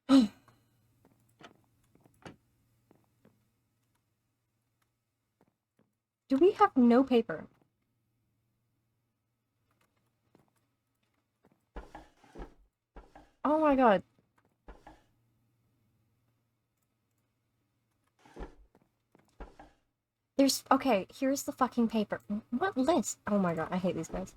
Do we have no paper? Oh my god. There's okay, here's the fucking paper. What list? Oh my god, I hate these guys.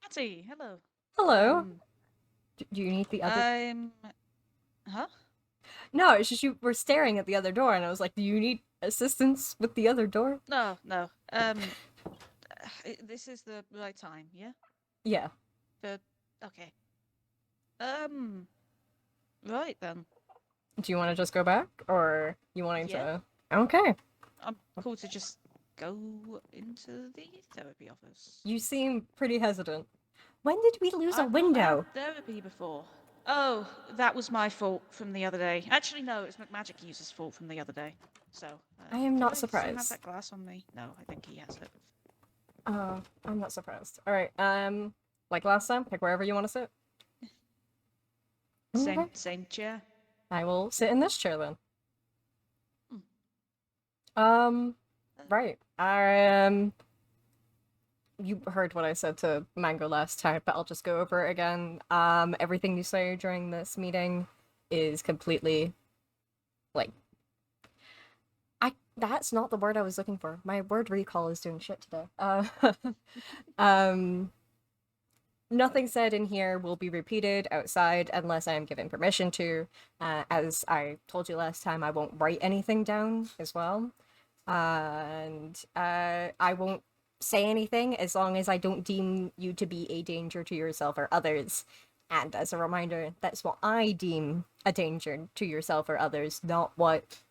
Patty, hello. Hello. Um, Do you need the other? I'm. Huh? No, it's just you were staring at the other door, and I was like, "Do you need assistance with the other door?" No, no. This is the right time, yeah? Yeah. But okay. Um, right then. Do you want to just go back, or you wanting Yeah, to? Okay. I'm cool to just go into the therapy office. You seem pretty hesitant. When did we lose a I've not had window? therapy before. Oh, that was my fault from the other day. Actually, no, it's McMagic User's fault from the other day. So, I am do not I still have surprised. that glass on me? No, I think he has it. I'm not surprised. All right. Like last time, pick wherever you want to sit. Same, Okay. same chair. I will sit in this chair then. Mm. Um, Uh, right. You heard what I said to Mango last time, but I'll just go over it again. Everything you say during this meeting is completely like that's not the word I was looking for. My word recall is doing shit today. Um Nothing said in here will be repeated outside unless I am given permission to. As I told you last time, I won't write anything down as well. And I won't say anything as long as I don't deem you to be a danger to yourself or others. And as a reminder, that's what I deem a danger to yourself or others, not what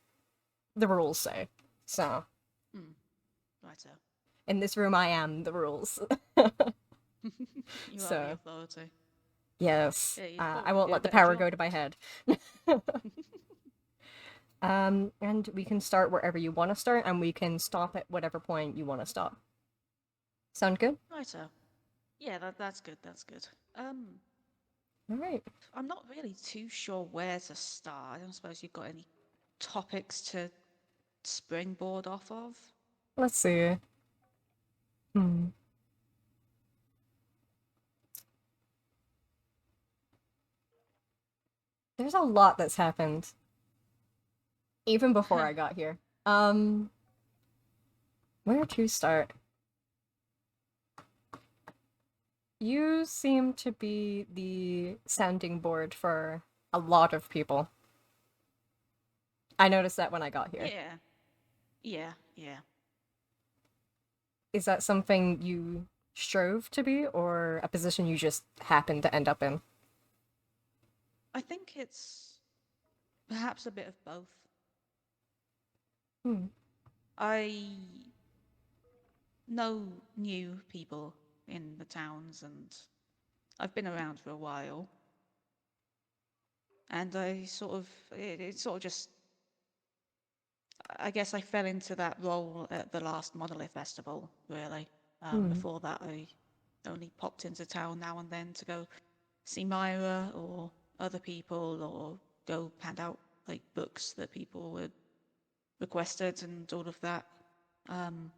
the rules say. So, mm. Right, so. in this room, I am the rules. You are the So, authority. yes, Yeah, you I thought you'd won't do a let the better power job. go to my head. And we can start wherever you want to start, and we can stop at whatever point you want to stop. Sound good? Right, so. Yeah, that's good, that's good. All right. I'm not really too sure where to start. I don't suppose you've got any topics to springboard off of? Let's see. Hmm. There's a lot that's happened, even before I got here. Where to start? You seem to be the sounding board for a lot of people. I noticed that when I got here. Yeah, yeah. Is that something you strove to be, or a position you just happened to end up in? I think it's perhaps a bit of both. Hmm. I know new people in the towns and I've been around for a while. And I sort of, it sort of just, I guess I fell into that role at the last Monolith Festival, really. Hmm. Before that, I only popped into town now and then to go see Myra or other people or go hand out like books that people had requested and all of that. Um,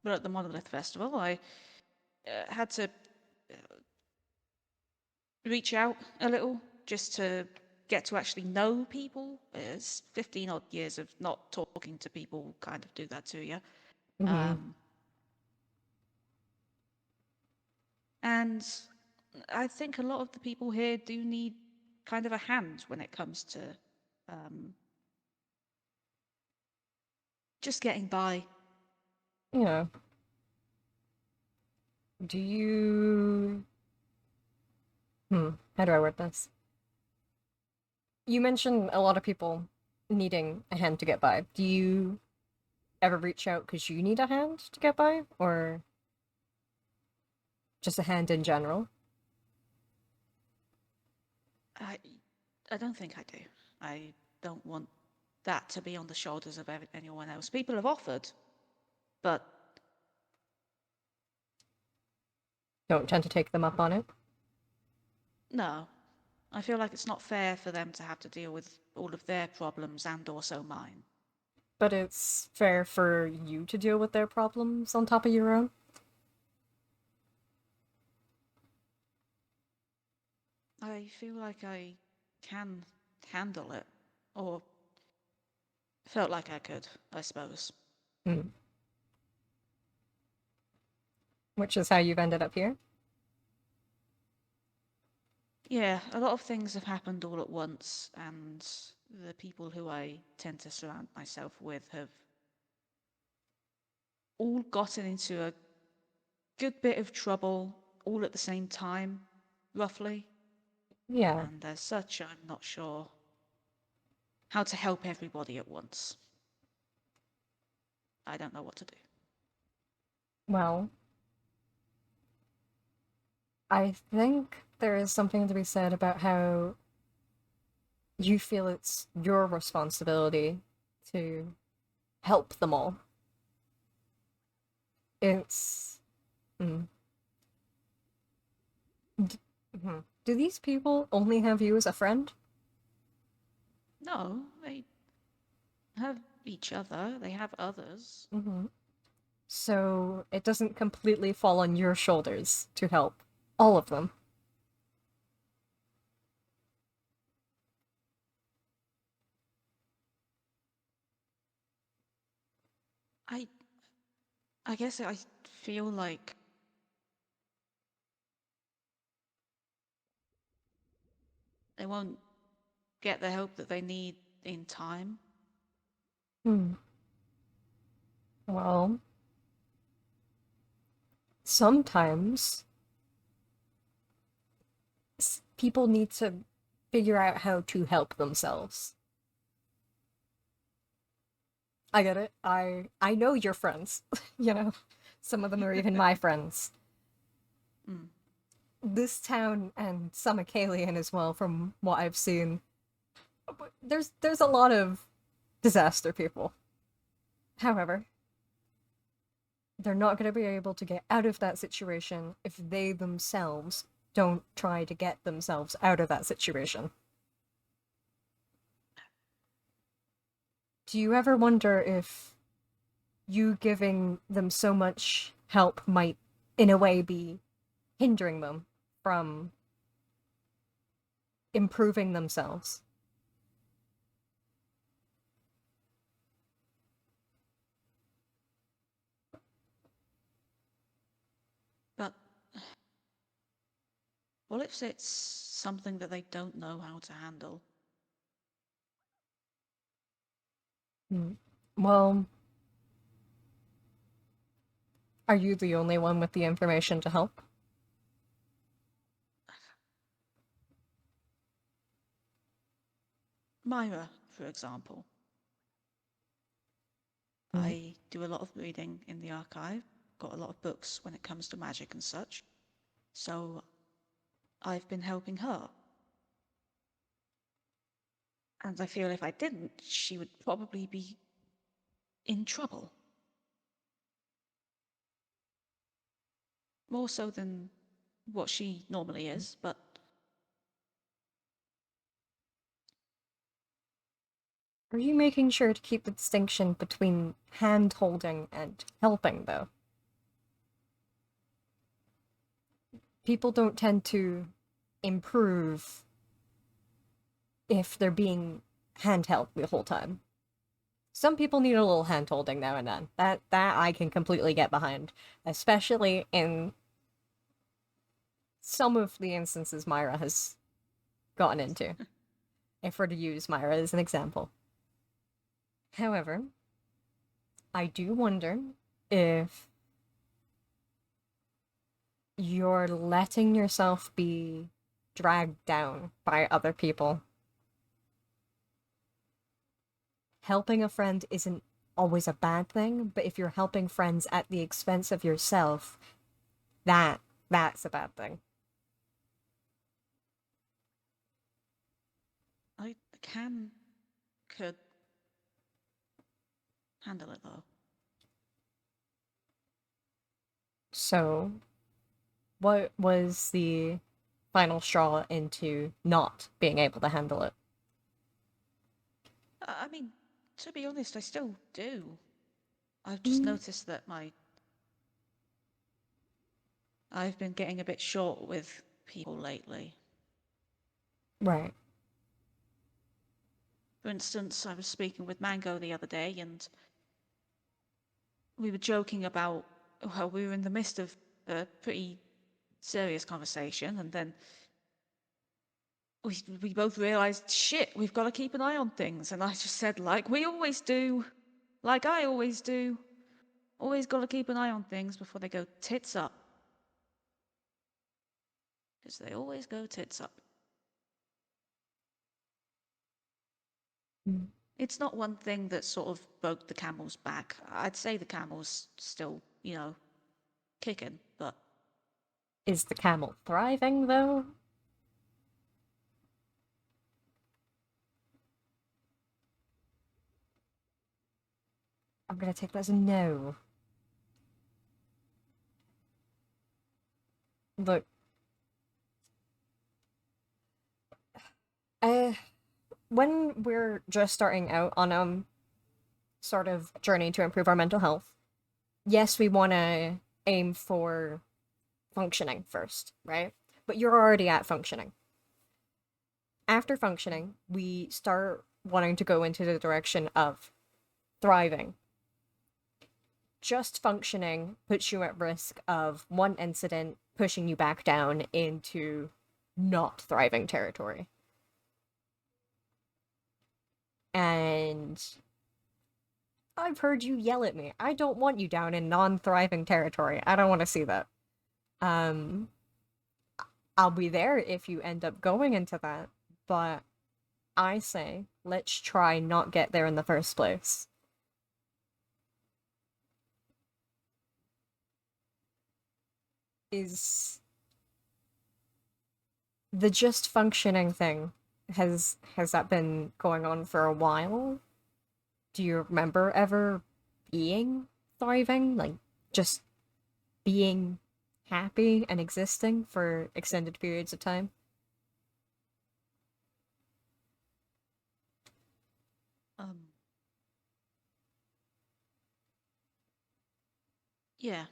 but at the Monolith Festival, I had to reach out a little just to get to actually know people. It's 15 odd years of not talking to people kind of do that to you. Mm-hmm. Um, and I think a lot of the people here do need kind of a hand when it comes to um, just getting by. You know, do you... How do I word this? You mentioned a lot of people needing a hand to get by. Do you ever reach out because you need a hand to get by, or just a hand in general? I, I don't think I do. I don't want that to be on the shoulders of anyone else. People have offered, but Don't tend to take them up on it? No, I feel like it's not fair for them to have to deal with all of their problems and also mine. But it's fair for you to deal with their problems on top of your own. I feel like I can handle it, or felt like I could, I suppose. Hmm. Which is how you've ended up here. Yeah, a lot of things have happened all at once, and the people who I tend to surround myself with have all gotten into a good bit of trouble all at the same time, roughly. Yeah. And as such, I'm not sure how to help everybody at once. I don't know what to do. Well, I think there is something to be said about how you feel it's your responsibility to help them all. It's. Mm. Mhm. Do these people only have you as a friend? No, they have each other, they have others. Hmm. So it doesn't completely fall on your shoulders to help all of them. I I guess I feel like they won't get the help that they need in time. Hmm. Well, sometimes people need to figure out how to help themselves. I get it. I know your friends. You know, some of them are even my friends. Mm. This town and some Acalian as well, from what I've seen, there's a lot of disaster people. However, they're not going to be able to get out of that situation if they themselves don't try to get themselves out of that situation. Do you ever wonder if you giving them so much help might, in a way, be hindering them from improving themselves? But what if it's something that they don't know how to handle? Hmm. Well, are you the only one with the information to help? Myra, for example. Hmm. I do a lot of reading in the archive, got a lot of books when it comes to magic and such. So I've been helping her. And I feel if I didn't, she would probably be in trouble. More so than what she normally is, but Are you making sure to keep the distinction between hand holding and helping, though? People don't tend to improve if they're being handheld the whole time. Some people need a little hand holding now and then. That I can completely get behind, especially in some of the instances Myra has gotten into. If we're to use Myra as an example. However, I do wonder if you're letting yourself be dragged down by other people. Helping a friend isn't always a bad thing, but if you're helping friends at the expense of yourself, that's a bad thing. I could handle it though. So, what was the final straw into not being able to handle it. I mean, to be honest, I still do. I've just Mm. noticed that I've been getting a bit short with people lately. Right. For instance, I was speaking with Mango the other day, and we were joking about, well, we were in the midst of a pretty serious conversation, and then we both realized, shit, we've got to keep an eye on things. And I just said, like we always do, like I always do, always got to keep an eye on things before they go tits up. Because they always go tits up. Mm. It's not one thing that sort of broke the camel's back. I'd say the camel's still, kicking, but Is the camel thriving, though? I'm gonna take that as a no. Look, uh, when we're just starting out on sort of journey to improve our mental health, yes, we want to aim for functioning first, right? But you're already at functioning. After functioning, we start wanting to go into the direction of thriving. Just functioning puts you at risk of one incident pushing you back down into not thriving territory. And I've heard you yell at me. I don't want you down in non-thriving territory. I don't want to see that. Um, I'll be there if you end up going into that, but I say let's try not get there in the first place. Is the just functioning thing, has that been going on for a while? Do you remember ever being thriving? Like just being happy and existing for extended periods of time? um, yeah,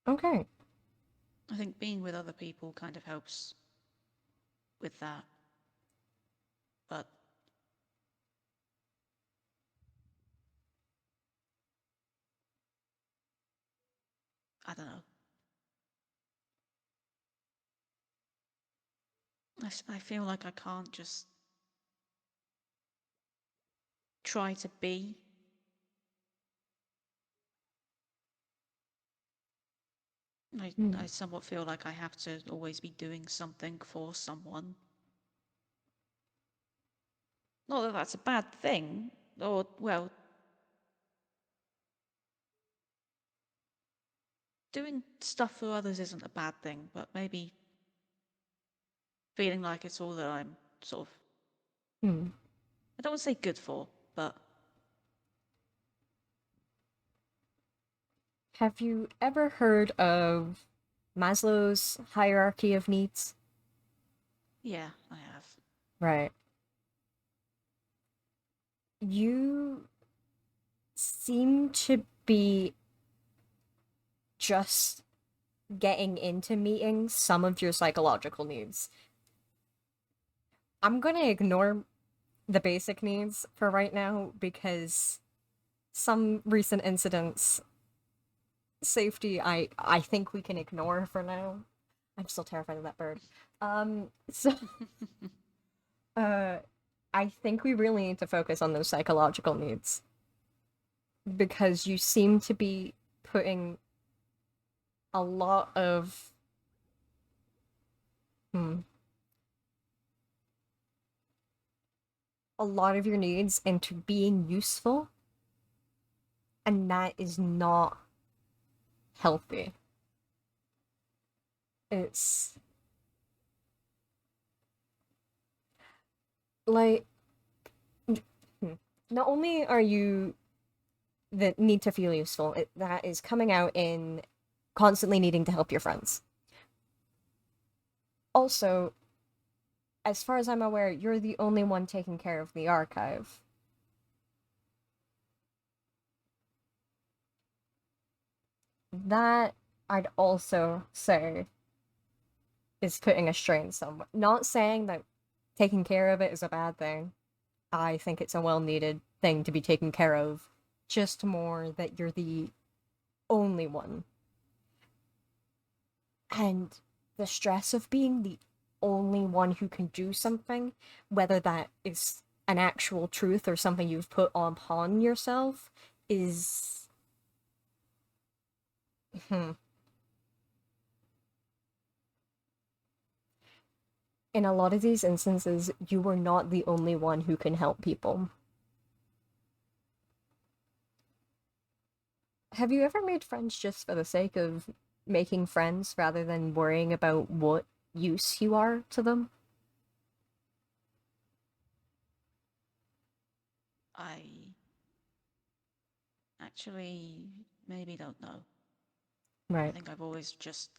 Okay. I think being with other people kind of helps with that. But I don't know. I feel like I can't just try to be. I Hmm. somewhat feel like I have to always be doing something for someone. Not that that's a bad thing, or, well, doing stuff for others isn't a bad thing, but maybe feeling like it's all that I'm sort of, Hmm. I don't want to say good for, but Have you ever heard of Maslow's hierarchy of needs? yeah, I have. Right. You seem to be just getting into meeting some of your psychological needs. I'm gonna ignore the basic needs for right now because some recent incidents, safety, I think we can ignore for now. I'm still terrified of that bird. So uh I think we really need to focus on those psychological needs because you seem to be putting a lot of hmm, a lot of your needs into being useful, and that is not healthy. It's like hmm, not only are you that need to feel useful, that is coming out in constantly needing to help your friends. Also, as far as I'm aware, you're the only one taking care of the archive. That, I'd also say, is putting a strain somewhere. Not saying that taking care of it is a bad thing. I think it's a well needed thing to be taken care of. Just more that you're the only one. And the stress of being the only one who can do something, whether that is an actual truth or something you've put upon yourself, is. Hmm. In a lot of these instances, you are not the only one who can help people. Have you ever made friends just for the sake of making friends rather than worrying about what use you are to them? I actually maybe don't know. I Right. think I've always just,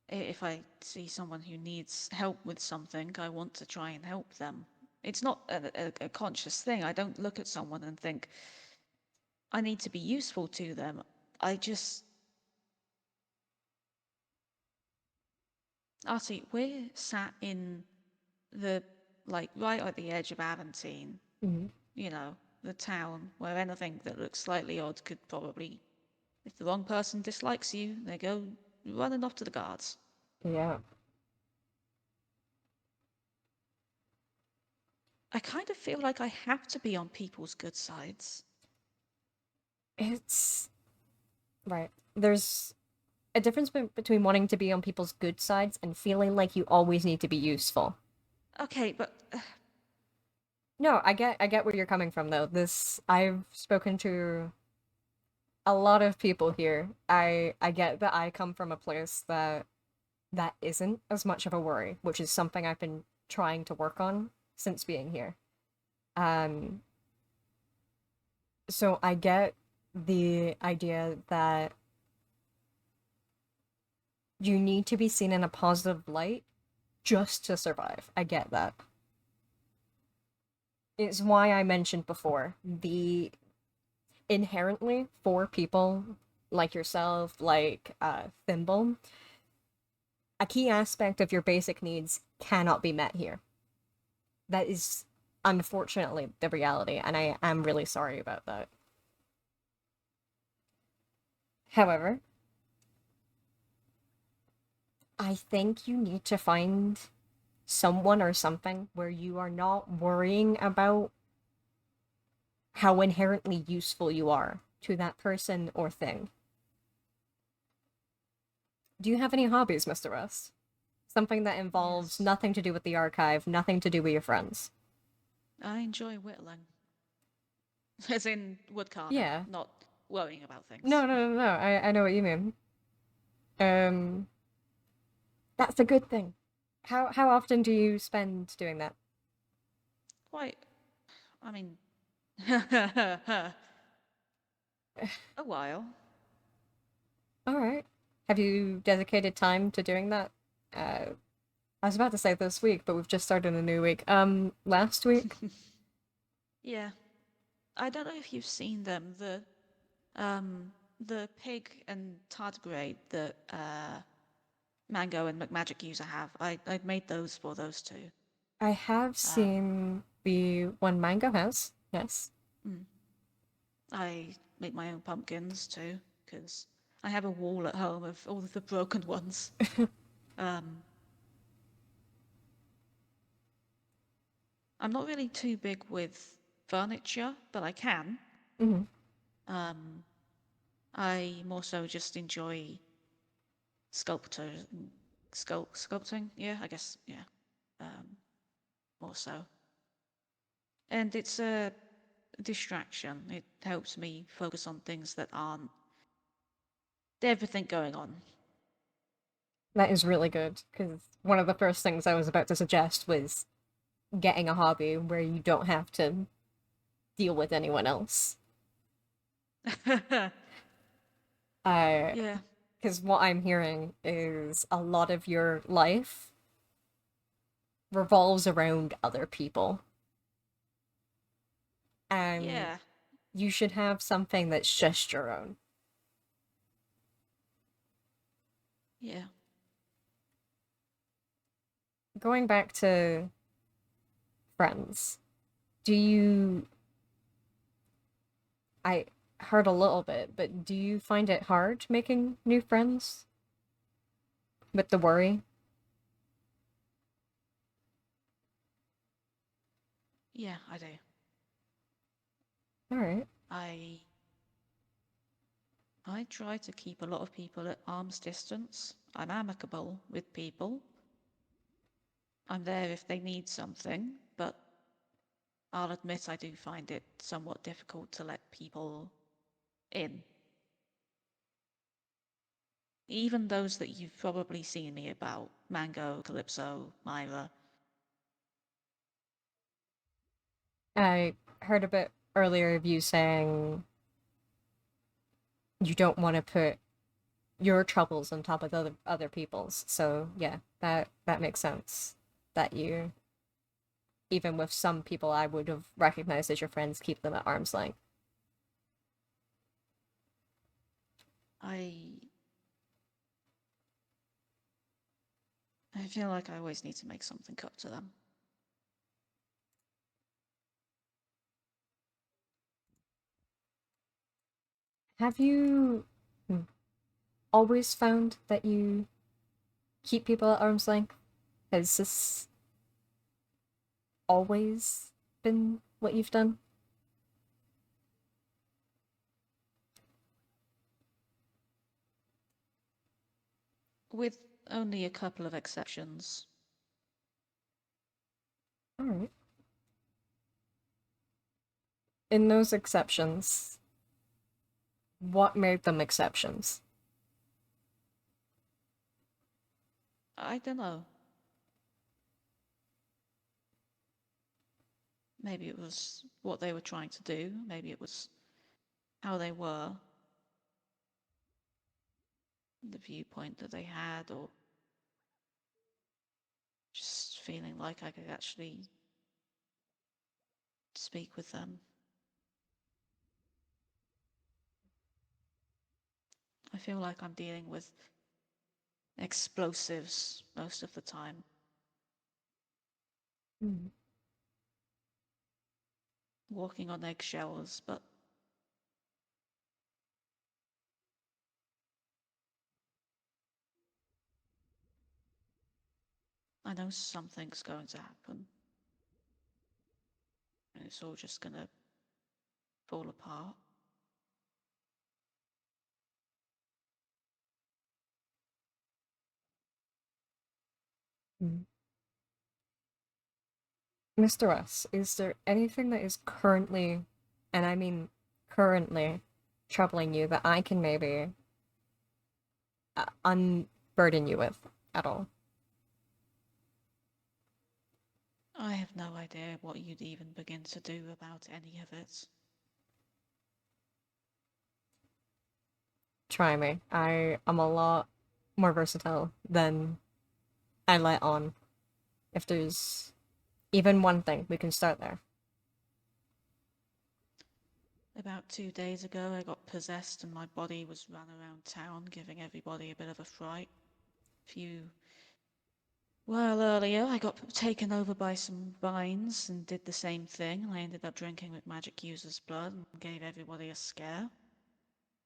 if I see someone who needs help with something, I want to try and help them. It's not a conscious thing. I don't look at someone and think, I need to be useful to them. I just, Artie, we're sat in the, like, right at the edge of Aventine, Mm-hmm. you know, the town where anything that looks slightly odd could probably, if the wrong person dislikes you, they go running off to the guards. Yeah. I kind of feel like I have to be on people's good sides. It's right. There's a difference between wanting to be on people's good sides and feeling like you always need to be useful. Okay, but No, I get where you're coming from though. This I've spoken to a lot of people here. I get that I come from a place that isn't as much of a worry, which is something I've been trying to work on since being here. Um, so I get the idea that you need to be seen in a positive light just to survive. I get that. It's why I mentioned before the inherently for people like yourself, like Thimble, a key aspect of your basic needs cannot be met here. That is unfortunately the reality, and I am really sorry about that. However, I think you need to find someone or something where you are not worrying about how inherently useful you are to that person or thing. Do you have any hobbies, Mr. Rust? Something that involves yes, nothing to do with the archive, nothing to do with your friends. I enjoy whittling. As in wood carving, Yeah. not worrying about things. No, no, no, no. I know what you mean. Um, that's a good thing. How often do you spend doing that? Quite, I mean, a while. All right. Have you dedicated time to doing that? I was about to say this week, but we've just started a new week. Last week? Yeah. I don't know if you've seen them, the pig and tardigrade that Mango and McMagic user have. I made those for those two. I have Um, seen the one Mango has. Yes. mm. I make my own pumpkins too, because I have a wall at home of all of the broken ones. Um, I'm not really too big with furniture, but I can. Hmm. Um, I more so just enjoy sculptor, sculpting. Yeah, I guess. Yeah, um, more so. And it's a distraction. It helps me focus on things that aren't everything going on. That is really good because one of the first things I was about to suggest was getting a hobby where you don't have to deal with anyone else. I Yeah. Because what I'm hearing is a lot of your life revolves around other people. And Yeah, you should have something that's just your own. yeah. Going back to friends, do you. I heard a little bit, but do you find it hard making new friends with the worry? Yeah, I do. All right. I I try to keep a lot of people at arm's distance. I'm amicable with people. I'm there if they need something, but I'll admit I do find it somewhat difficult to let people in. Even those that you've probably seen me about, Mango, Calypso, Myra. I heard a bit earlier of you saying you don't want to put your troubles on top of other people's. So yeah, that makes sense. That you, even with some people I would have recognized as your friends, keep them at arm's length. I I feel like I always need to make something up to them. Have you always found that you keep people at arm's length? Has this always been what you've done? With only a couple of exceptions. All right. In those exceptions, what made them exceptions? I don't know. Maybe it was what they were trying to do. Maybe it was how they were, the viewpoint that they had, or just feeling like I could actually speak with them. I feel like I'm dealing with explosives most of the time, Mm. walking on eggshells, but I know something's going to happen and it's all just going to fall apart. Mm. Mr. S, is there anything that is currently, and I mean currently, troubling you that I can maybe unburden you with at all? I have no idea what you'd even begin to do about any of it. Try me. I am a lot more versatile than I let on. If there's even one thing, we can start there. About 2 days ago, I got possessed and my body was run around town, giving everybody a bit of a fright. Well, earlier I got taken over by some vines and did the same thing. I ended up drinking with magic user's blood and gave everybody a scare.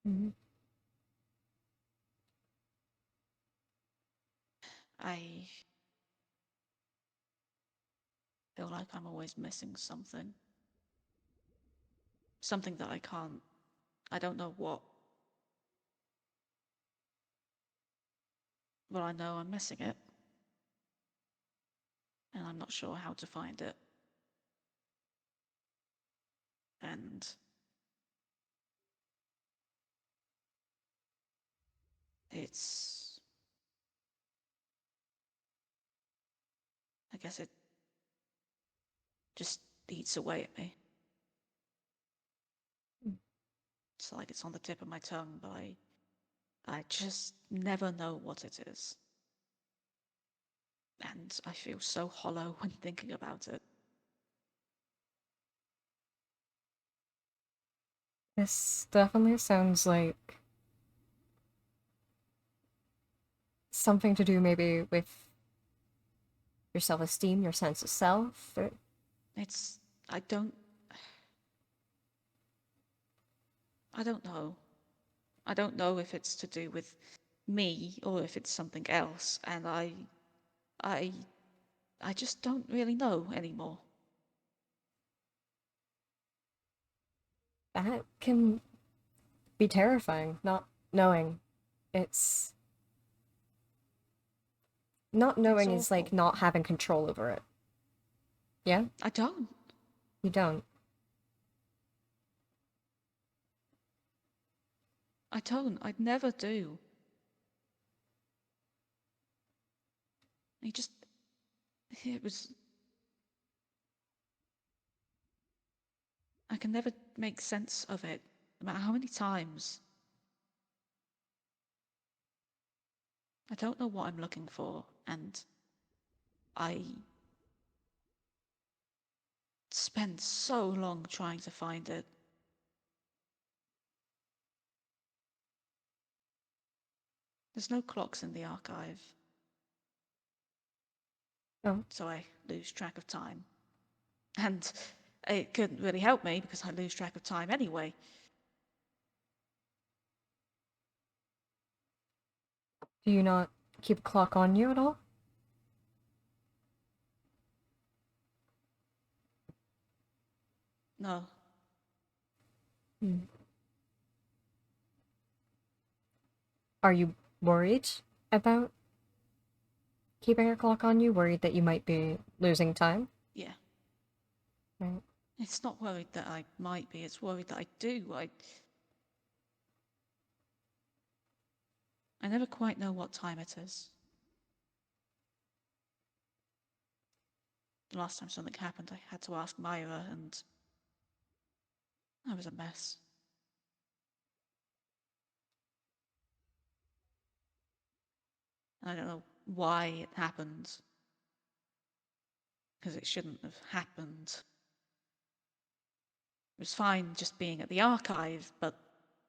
Mm-hmm. I feel like I'm always missing something. Something that I don't know what, but I know I'm missing it. And I'm not sure how to find it. And it's, I guess it just eats away at me. It's like it's on the tip of my tongue, but I just never know what it is. And I feel so hollow when thinking about it. This definitely sounds like something to do maybe with your self-esteem, your sense of self. It's, I don't, I don't know. I don't know if it's to do with me or if it's something else, and I, I just don't really know anymore. That can be terrifying, not knowing. It's not It's knowing is like awful. not having control over it. Yeah? I don't. You don't. I don't. I never do. He just, it was, I can never make sense of it. No matter how many times. I don't know what I'm looking for, and I spend so long trying to find it. There's no clocks in the archive, Oh. so I lose track of time. And it couldn't really help me because I lose track of time anyway. Do you not keep a clock on you at all? No, Hmm. Are you worried about keeping a clock on you? Worried that you might be losing time? yeah. Right. It's not worried that I might be, it's worried that I do. I never quite know what time it is. The last time something happened, I had to ask Myra, and I was a mess. And I don't know why it happened, because it shouldn't have happened. It was fine just being at the archive, but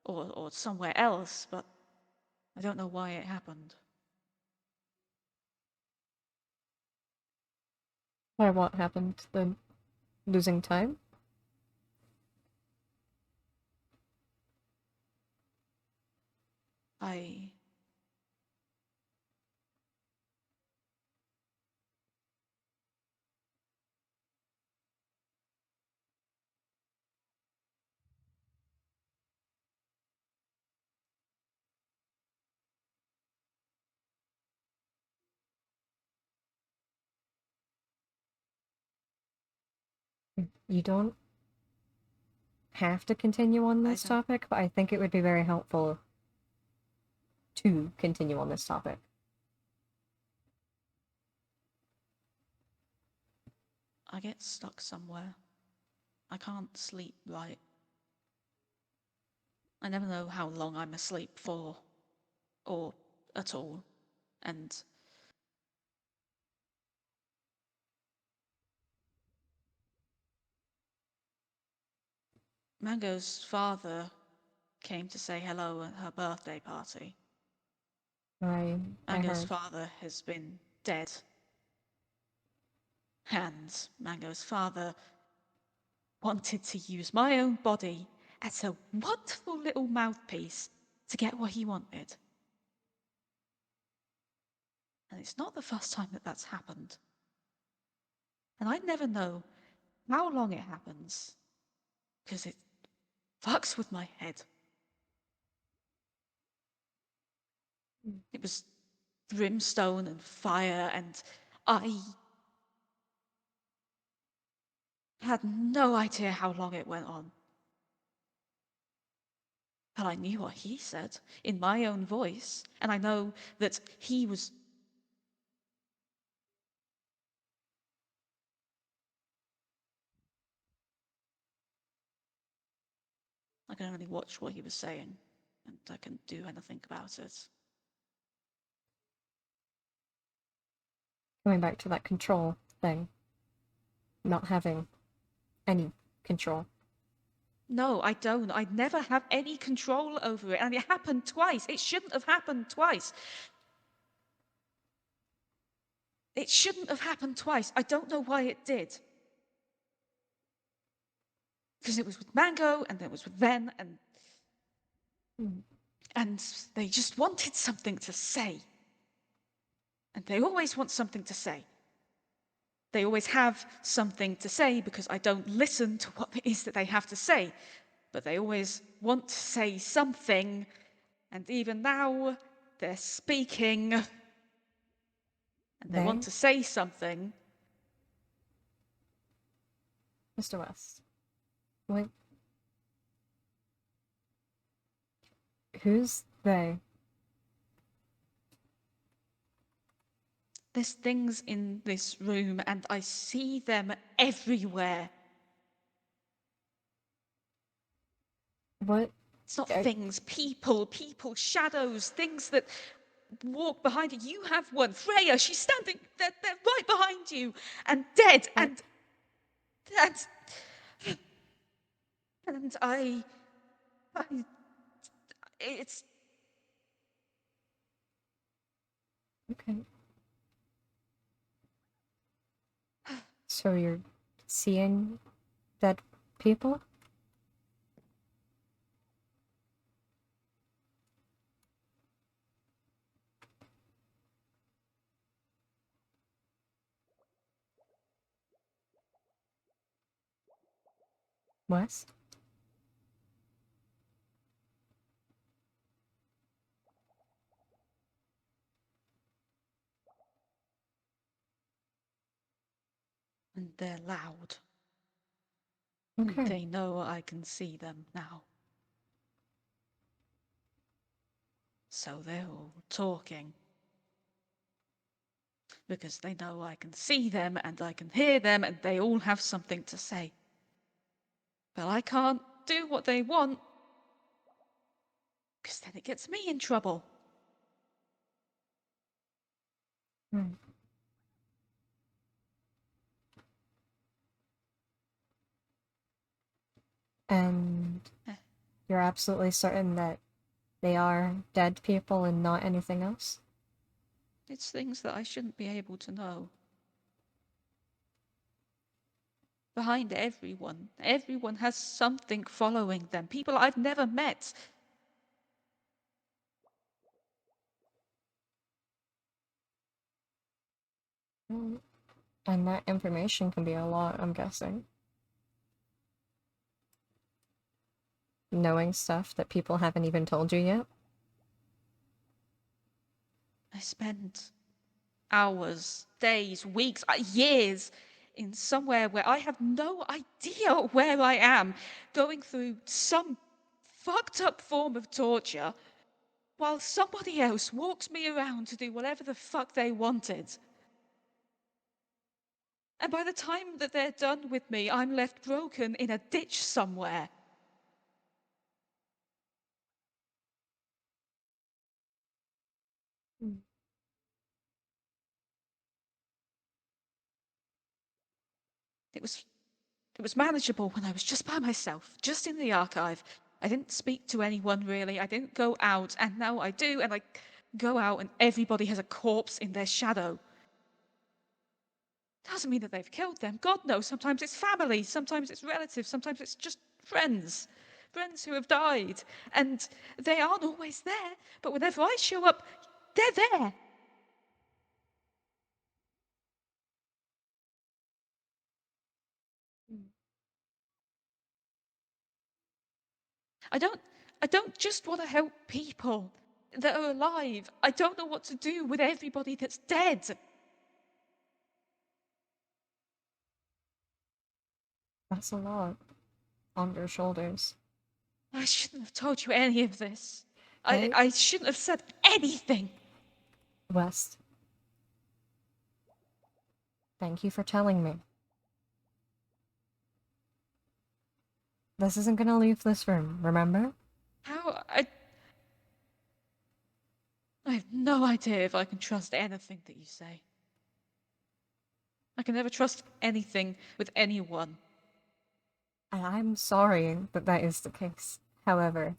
or somewhere else, but I don't know why it happened. Why, what happened? The losing time? I You don't have to continue on I this don't topic, but I think it would be very helpful to continue on this topic. I get stuck somewhere. I can't sleep right. I never know how long I'm asleep for, or at all. And Mango's father came to say hello at her birthday party. I Mango's heard. father has been dead, and Mango's father wanted to use my own body as a wonderful little mouthpiece to get what he wanted. And it's not the first time that that's happened. And I never know how long it happens, because it fucks with my head. It was brimstone and fire, and I had no idea how long it went on. But I knew what he said in my own voice, and I know that he was. I can only watch what he was saying. and I couldn't do anything about it. Going back to that control thing. Not having any control. No, I don't. I never have any control over it, and it happened twice. It shouldn't have happened twice. It shouldn't have happened twice. I don't know why it did. Because it was with Mango, and then it was with Ven, and they just wanted something to say. And they always want something to say. They always have something to say because I don't listen to what it is that they have to say. But they always want to say something, and even now they're speaking, and they want to say something. Mr. West. What? Who's they? There's things in this room, and I see them everywhere. What? It's not things, people, shadows, things that walk behind you. You have one. Freya, she's standing, they're right behind you, and dead, and I, it's, Okay. So you're seeing dead people? Wes? and they're loud. Okay. They know I can see them now. So they're all talking. Because they know I can see them and I can hear them and they all have something to say. But I can't do what they want, because then it gets me in trouble. Hmm. And you're absolutely certain that they are dead people and not anything else? It's things that I shouldn't be able to know. Behind everyone has something following them. People I've never met. And that information can be a lot, I'm guessing. Knowing stuff that people haven't even told you yet? I spent hours, days, weeks, years in somewhere where I have no idea where I am, going through some fucked up form of torture, while somebody else walks me around to do whatever the fuck they wanted. And by the time that they're done with me, I'm left broken in a ditch somewhere. It was manageable when I was just by myself, just in the archive. I didn't speak to anyone really. I didn't go out, and now I do, and I go out and everybody has a corpse in their shadow. Doesn't mean that they've killed them. God knows. Sometimes it's family, sometimes it's relatives, sometimes it's just friends. Friends who have died. And they aren't always there, but whenever I show up, they're there. I don't just want to help people that are alive. I don't know what to do with everybody that's dead. That's a lot on your shoulders. I shouldn't have told you any of this. I, I shouldn't have said anything. West, thank you for telling me. This isn't gonna leave this room, remember? How I have no idea if I can trust anything that you say. I can never trust anything with anyone. And I'm sorry that that is the case. However,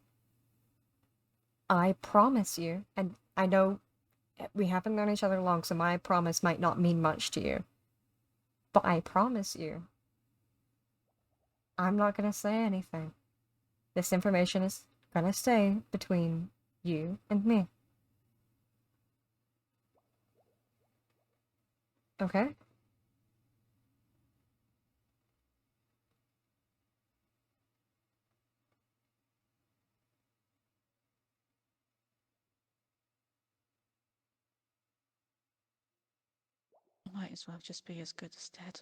I promise you, and I know we haven't known each other long, so my promise might not mean much to you. But I promise you, I'm not gonna say anything. This information is gonna stay between you and me. Okay? I might as well just be as good as dead.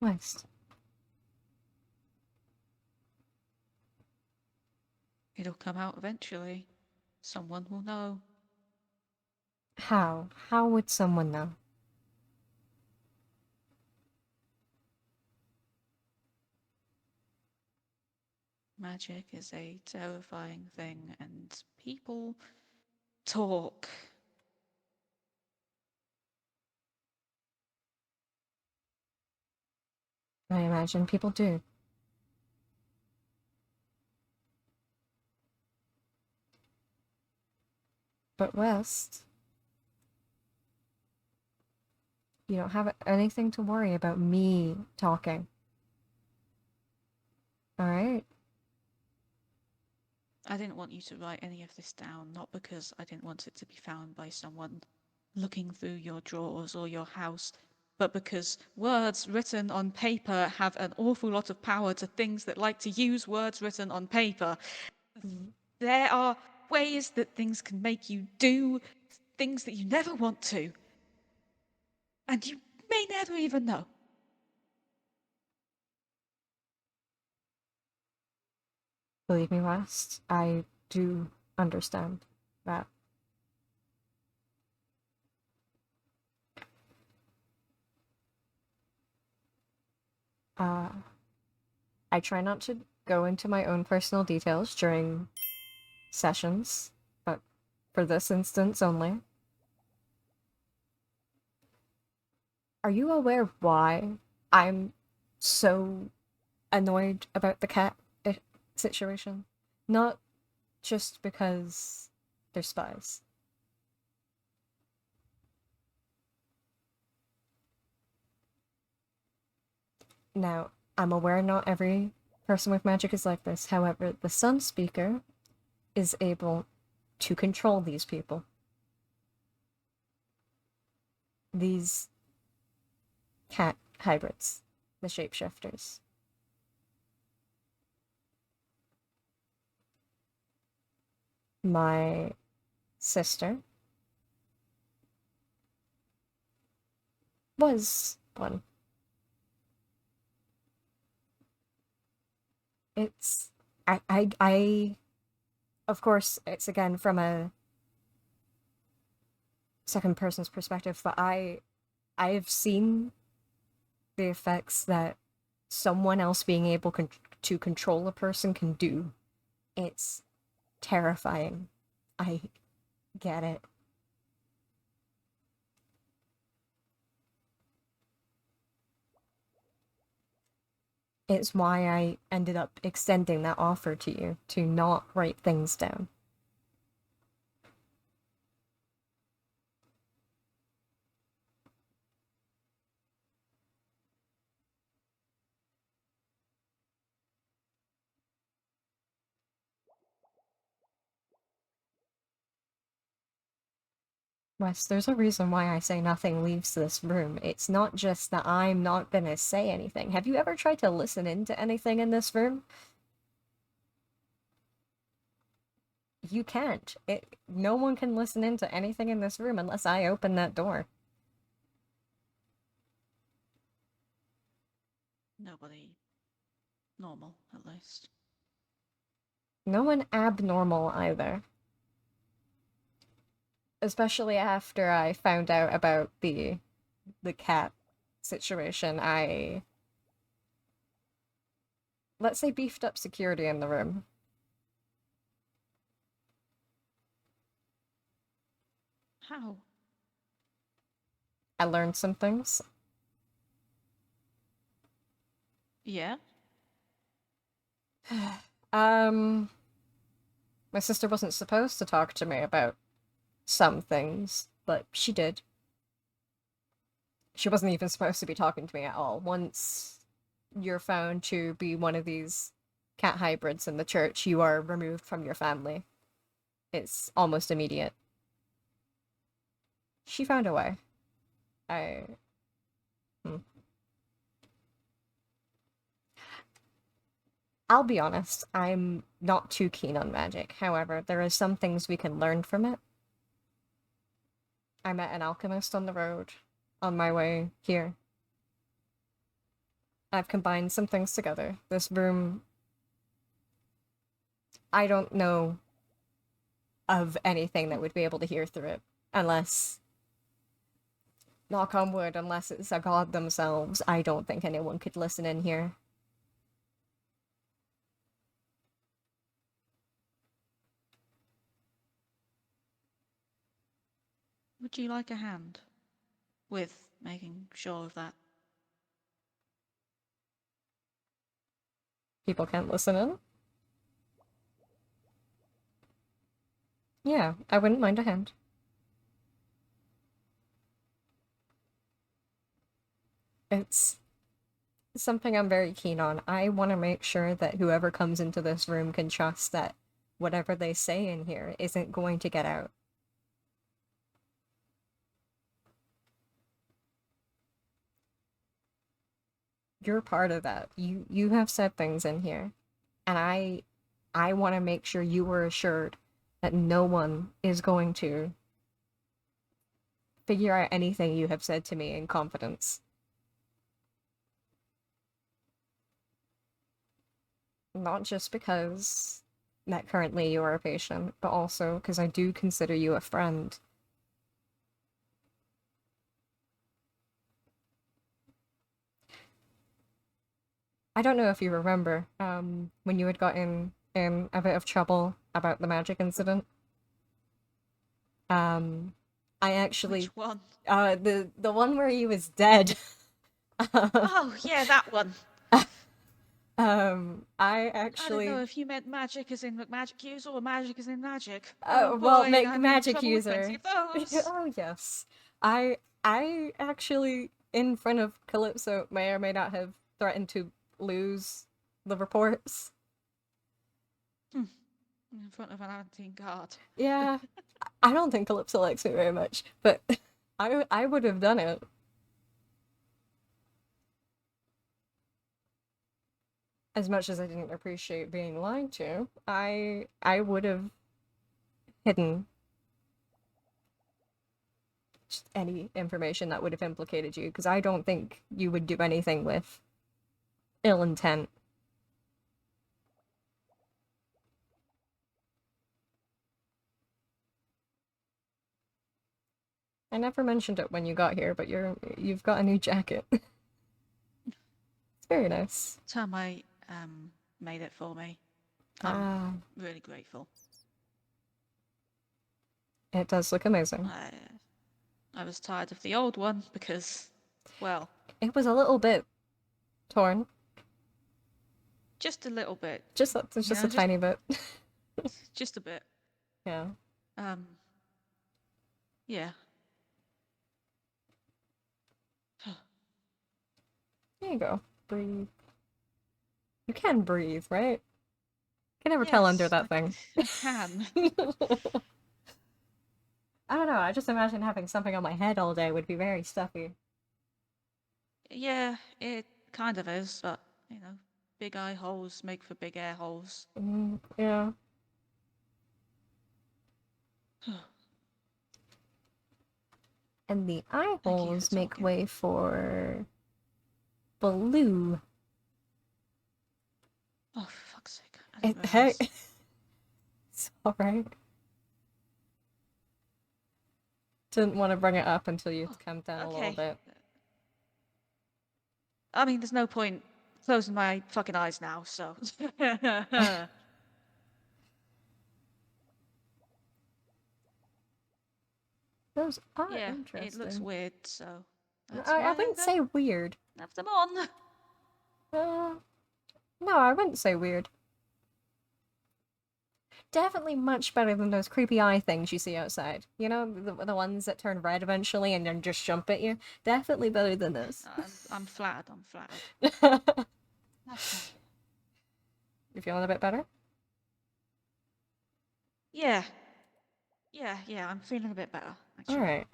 Nice. It'll come out eventually. Someone will know. How? How would someone know? Magic is a terrifying thing, and people talk. I imagine people do. But West, you don't have anything to worry about me talking. Alright? I didn't want you to write any of this down, not because I didn't want it to be found by someone looking through your drawers or your house, but because words written on paper have an awful lot of power to things that like to use words written on paper. There are ways that things can make you do things that you never want to, and you may never even know. Believe me, West, I do understand that. Uh, I try not to go into my own personal details during sessions, but for this instance only. Are you aware why I'm so annoyed about the cat situation? Not just because they're spies. Now, I'm aware not every person with magic is like this. However, the Sun Speaker is able to control these people. These cat hybrids, the shapeshifters. My sister was one. It's I of course it's again from a second person's perspective, but I've seen the effects that someone else being able to control a person can do. It's terrifying. I get it. It's why I ended up extending that offer to you to not write things down. Wes, there's a reason why I say nothing leaves this room. It's not just that I'm not gonna say anything. Have you ever tried to listen into anything in this room? You can't. No one can listen into anything in this room unless I open that door. Nobody normal, at least. No one abnormal either. Especially after I found out about the cat situation, I let's say beefed up security in the room. How? I learned some things. Yeah? Um, my sister wasn't supposed to talk to me about some things, but she did. She wasn't even supposed to be talking to me at all. Once you're found to be one of these cat hybrids in the church, you are removed from your family. It's almost immediate. She found a way. I. Hmm. I'll be honest, I'm not too keen on magic. However, there are some things we can learn from it. I met an alchemist on the road on my way here. I've combined some things together. This room, I don't know of anything that would be able to hear through it. Unless, knock on wood, unless it's a god themselves, I don't think anyone could listen in here. Would you like a hand with making sure of that? People can't listen in? Yeah, I wouldn't mind a hand. It's something I'm very keen on. I want to make sure that whoever comes into this room can trust that whatever they say in here isn't going to get out. You're part of that. You have said things in here, and I want to make sure you are assured that no one is going to figure out anything you have said to me in confidence. Not just because that currently you are a patient, but also because I do consider you a friend. I don't know if you remember, when you had gotten in a bit of trouble about the magic incident. Um, I actually, Which one? the one where he was dead. Oh, yeah, that one. I I don't know actually, if you meant magic as in magic user or magic as in magic. Oh well, boy, make I'm in magic trouble with plenty user. of those. Oh yes, I actually in front of Calypso may or may not have threatened to lose the reports. In front of an unseen guard. Yeah, I don't think Calypso likes me very much, but I would have done it. As much as I didn't appreciate being lied to, I would have hidden just any information that would have implicated you, because I don't think you would do anything with ill intent. I never mentioned it when you got here, but you've got a new jacket. It's very nice. Termite made it for me. I'm Ah, really grateful. it does look amazing. I was tired of the old one because, well, It was a little bit torn, just a little bit, just a tiny bit. just a bit. Yeah. Um, yeah. There you go. Breathe. You can breathe, right? Can never tell under Yes, that thing. I can. I don't know. I just imagine having something on my head all day would be very stuffy. Yeah, it kind of is, but big eye holes make for big air holes. Yeah. And the eye Thank you for holes make talking. way for blue. Oh, for fuck's sake! I didn't Hey, realize. it's alright. Didn't want to bring it up until you Oh, come down a little okay. bit. I mean, there's no point closing my fucking eyes now, so. Those are Yeah, it looks interesting. weird, so that's I why I'm wouldn't going say to weird. have them on. Uh, no, I wouldn't say weird. Definitely much better than those creepy eye things you see outside. You know, the ones that turn red eventually and then just jump at you. Definitely better than those. I'm flattered. I'm flattered. Okay. You feeling a bit better? Yeah, yeah. I'm feeling a bit better All actually. right.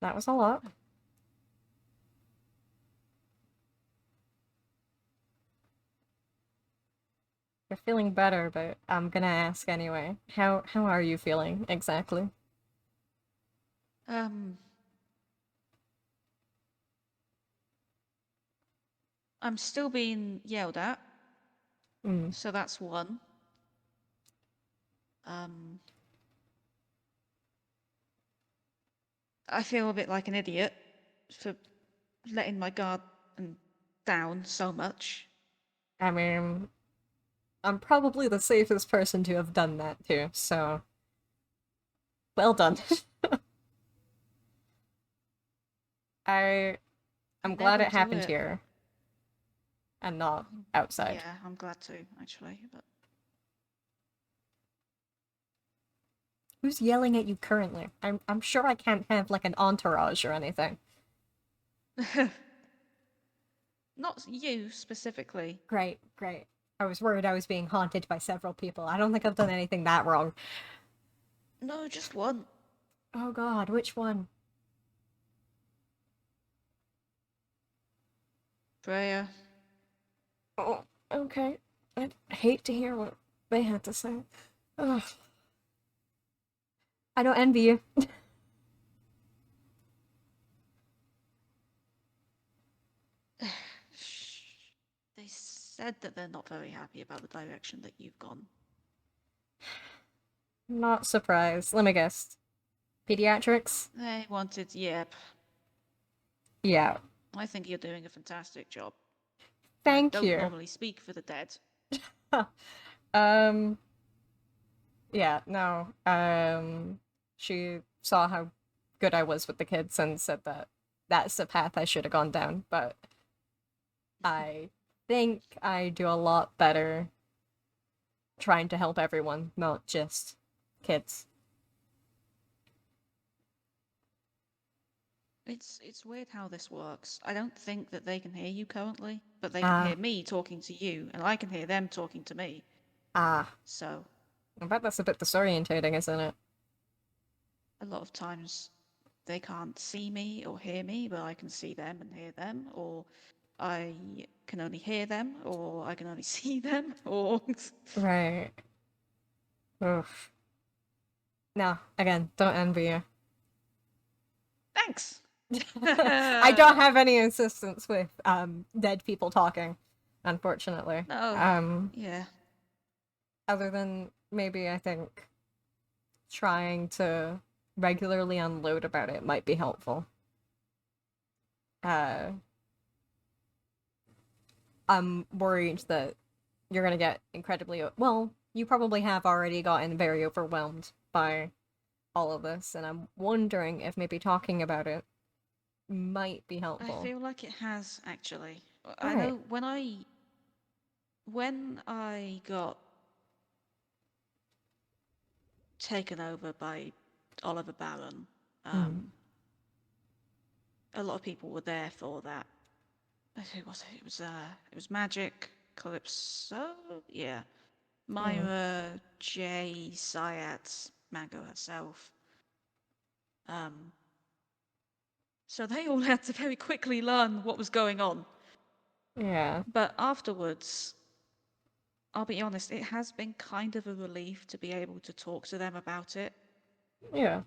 That was a lot. You're feeling better, but I'm gonna ask anyway. How are you feeling exactly? Um, I'm still being yelled at, Mm. so that's one. Um, I feel a bit like an idiot for letting my guard down so much. I mean, I'm probably the safest person to have done that too, so well done. I I I'm glad never it do happened it. here and not outside. Yeah, I'm glad to actually, Who's yelling at you currently? I'm sure I can't have like an entourage or anything. but not you specifically. Great, great. I was worried I was being haunted by several people. I don't think I've done anything that wrong. No, just one. Oh god, which one? Freya. Oh, okay. I'd hate to hear what they had to say. Ugh. I don't envy you. They said that they're not very happy about the direction that you've gone. Not surprised. Let me guess. Pediatrics? They wanted, yep. Yeah. I think you're doing a fantastic job. I Thank don't you. normally speak for the dead. um, yeah, no. She saw how good I was with the kids and said that that's the path I should have gone down, but I think I do a lot better trying to help everyone, not just kids. It's weird how this works. I don't think that they can hear you currently, but they can Ah, hear me talking to you, and I can hear them talking to me. ah. So I bet that's a bit disorientating, isn't it? a lot of times they can't see me or hear me, but I can see them and hear them, or I can only hear them, or I can only see them, or Right. Oof. No, again, don't envy you. thanks. I don't have any assistance with dead people talking, unfortunately. No, yeah. Other than maybe I think trying to regularly unload about it might be helpful. Uh, I'm worried that you're gonna get incredibly well. You probably have already gotten very overwhelmed by all of this, and I'm wondering if maybe talking about it might be I helpful. feel like it has actually. All I right. know when I got taken over by Oliver Barron, Mm. um, a lot of people were there for that. Who was it? It was Magic, Calypso, yeah, Mm. Myra, Jay, Syat, Mango herself. Um, so they all had to very quickly learn what was going on. Yeah. But afterwards, I'll be honest, it has been kind of a relief to be able to talk to them about it. Yeah.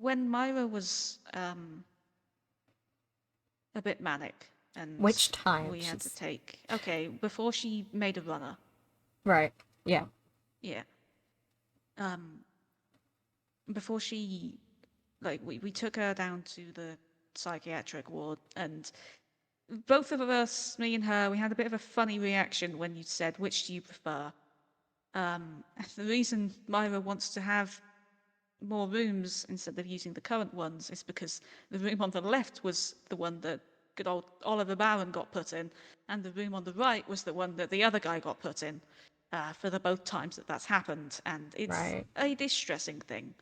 When Myra was a bit manic and Which time? we had to She's take, okay, before she made a runner, right. Yeah. yeah, um, before she, like, we took her down to the psychiatric ward and both of us, me and her, we had a bit of a funny reaction when you said, which do you prefer? The reason Myra wants to have more rooms instead of using the current ones is because the room on the left was the one that good old Oliver Barron got put in, and the room on the right was the one that the other guy got put in, for the both times that that's happened, and it's Right. a distressing thing.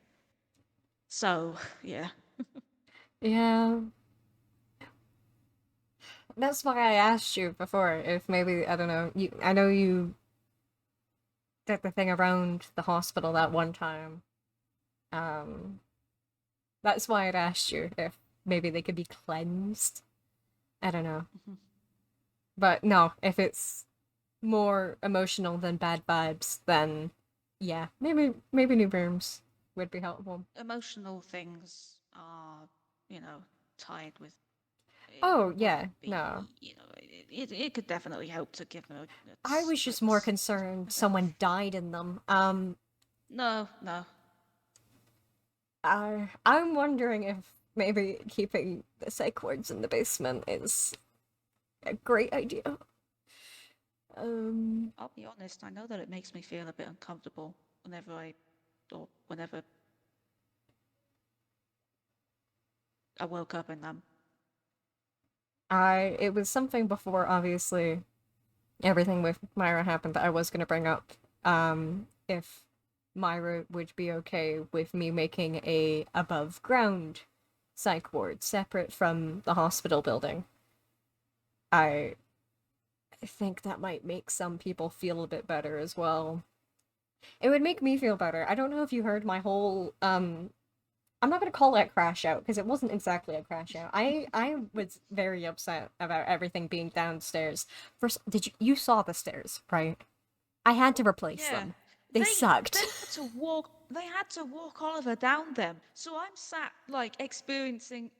So, yeah. Yeah. That's why I asked you before if maybe, I don't know, I know you did the thing around the hospital that one time. Um, that's why I'd asked you if maybe they could be cleansed. I don't know. Mhm. But no, if it's more emotional than bad vibes, then yeah, maybe new rooms would be helpful. Emotional things are, you know, tied with it Oh would yeah, no. be, it could definitely help to give them I was just more concerned a bit of. someone died in them. No, no. I'm wondering if maybe keeping the psych wards in the basement is a great idea. Um, I'll be honest, I know that it makes me feel a bit uncomfortable whenever I woke up in them. it was something before obviously everything with Myra happened that I was gonna bring up. If Myra would be okay with me making a above ground psych ward separate from the hospital building. I think that might make some people feel a bit better as well. It would make me feel better. I don't know if you heard my whole I'm not gonna call it a crash out because it wasn't exactly a crash out. I was very upset about everything being downstairs. First, you saw the stairs, right? I had to replace Yeah. them. They They sucked. had to walk Oliver down them. So I'm sat like experiencing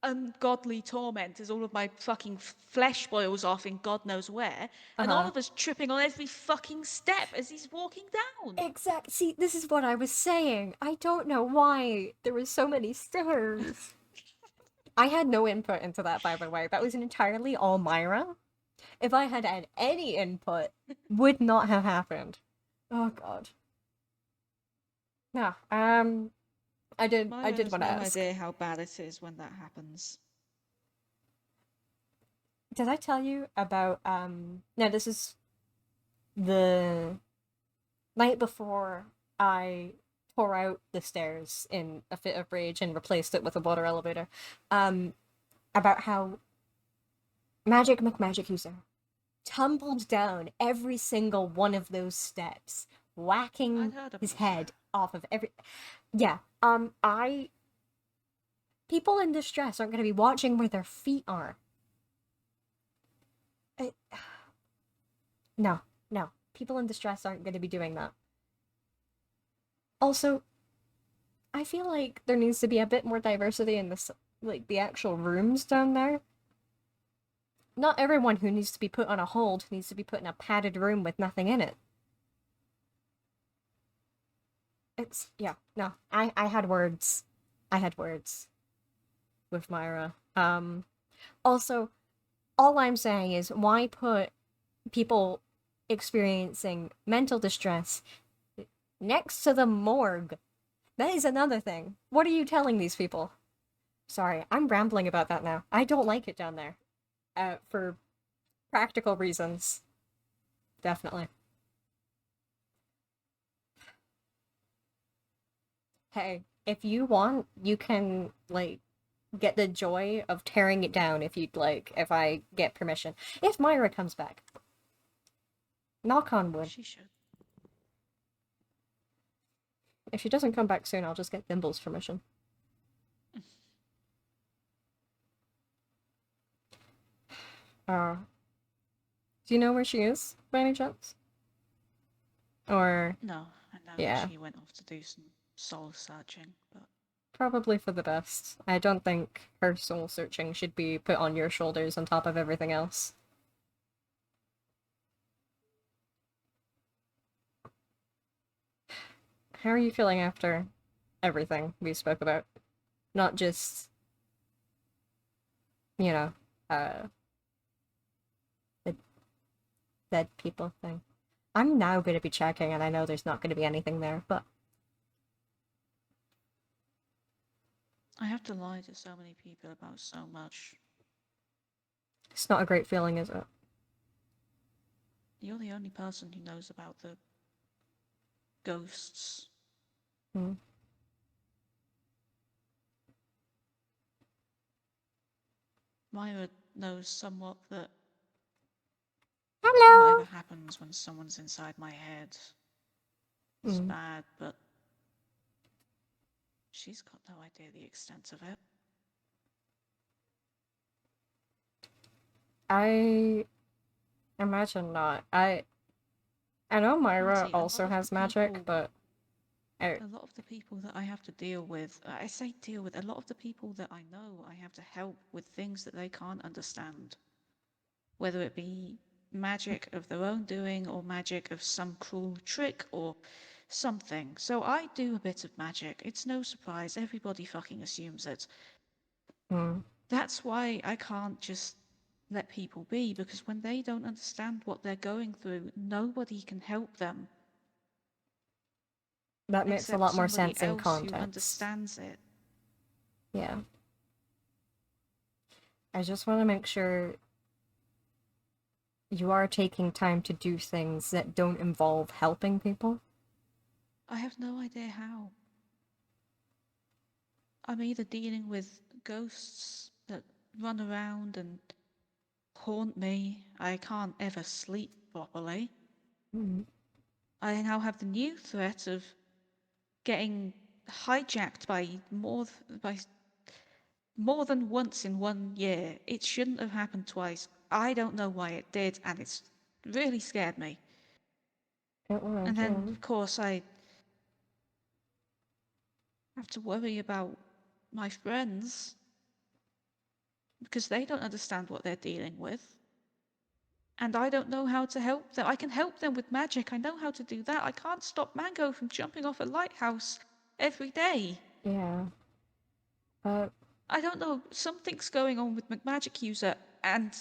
ungodly torment as all of my fucking flesh boils off in God knows where, and Uh-huh. Oliver's tripping on every fucking step as he's walking down. Exact. See, this is what I was saying. I don't know why there was so many stairs. I had no input into that, by the way. That was entirely all Myra. If I had had any input, would not have happened. Oh God. No. I Myra did has want to no ask. idea how bad it is when that happens. Did I tell you about no, this is the night before I tore out the stairs in a fit of rage and replaced it with a water elevator. Um about how Magic McMagic User tumbled down every single one of those steps, I'd whacking heard his about that. head off of every. Yeah. I people in distress aren't going to be watching where their feet are. I... No, no. People in distress aren't going to be doing that. Also, I feel like there needs to be a bit more diversity in this, like the actual rooms down there. Not everyone who needs to be put on a hold needs to be put in a padded room with nothing in it. It's yeah, no. I had words. I had words with Myra. Also, all I'm saying is why put people experiencing mental distress next to the morgue? That is another thing. What are you telling these people? Sorry, I'm rambling about that now. I don't like it down there. For practical reasons. Definitely. Hey, if you want, you can like get the joy of tearing it down if you'd like, if I get permission. If Myra comes back. Knock on wood. She should. If she doesn't come back soon, I'll just get Thimble's permission. Uh, do you know where she is, by any chance? Or, No, I know that yeah, she went off to do some soul searching, but probably for the best. I don't think her soul searching should be put on your shoulders on top of everything else. How are you feeling after everything we spoke about? Not just, you know, uh, the dead people thing. I'm now going to be checking, and I know there's not going to be anything there, but I have to lie to so many people about so much. it's not a great feeling, is it? You're the only person who knows about the ghosts. Hmm. Myra knows somewhat that Hello! whatever happens when someone's inside my head is Hmm. bad, but she's got no idea the extent of it. I imagine not. I know Myra Artie, also has magic, but I a lot of the people that I have to deal with, I say deal with, a lot of the people that I know I have to help with things that they can't understand. Whether it be magic of their own doing or magic of some cruel trick or something. So I do a bit of magic. It's no surprise. Everybody fucking assumes it. hmm, That's why I can't just let people be, because when they don't understand what they're going through, nobody can help them that makes a except lot more somebody sense in else who context. understands it. Yeah. I just want to make sure you are taking time to do things that don't involve helping people. I have no idea how. I'm either dealing with ghosts that run around and haunt me. I can't ever sleep properly. Hmm. I now have the new threat of getting hijacked by more than once in 1 year. It shouldn't have happened twice. I don't know why it did, and it's really scared me. Can't And then, imagine. of course, I have to worry about my friends because they don't understand what they're dealing with. And I don't know how to help them. I can help them with magic. I know how to do that. I can't stop Mango from jumping off a lighthouse every day. Yeah. But I don't know. Something's going on with McMagic User, and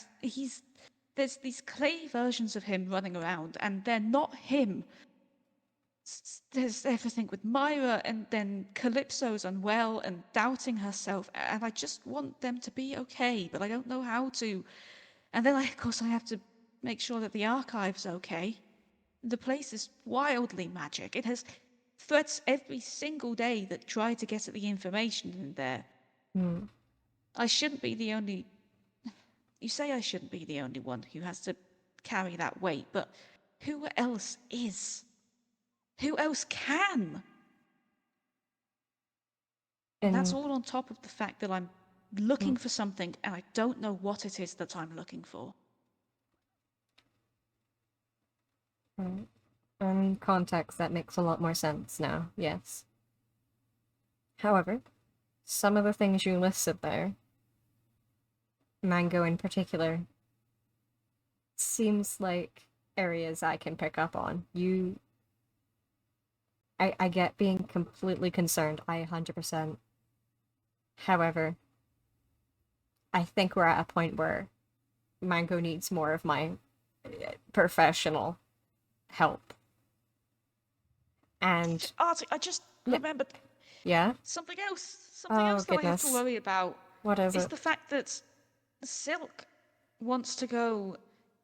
there's these clay versions of him running around, and they're not him. There's everything with Myra, and then Calypso's unwell and doubting herself, and I just want them to be okay, but I don't know how to. And then, of course, I have to make sure that the archive's okay. The place is wildly magic. It has threats every single day that try to get at the information in there. hmm, I shouldn't be the only. You say I shouldn't be the only one who has to carry that weight, but who else is? Who else can? And that's and all on top of the fact that I'm looking for something and I don't know what it is that I'm looking for. in context, that makes a lot more sense now. Yes. However, some of the things you listed there, Mango in particular, seems like areas I can pick up on. I get being completely concerned. I 100%. However, I think we're at a point where Mango needs more of my professional help. And Artie, I just yeah, remembered yeah. something else. Something Oh else that I have to goodness, worry about what is is it? the fact that Silk wants to go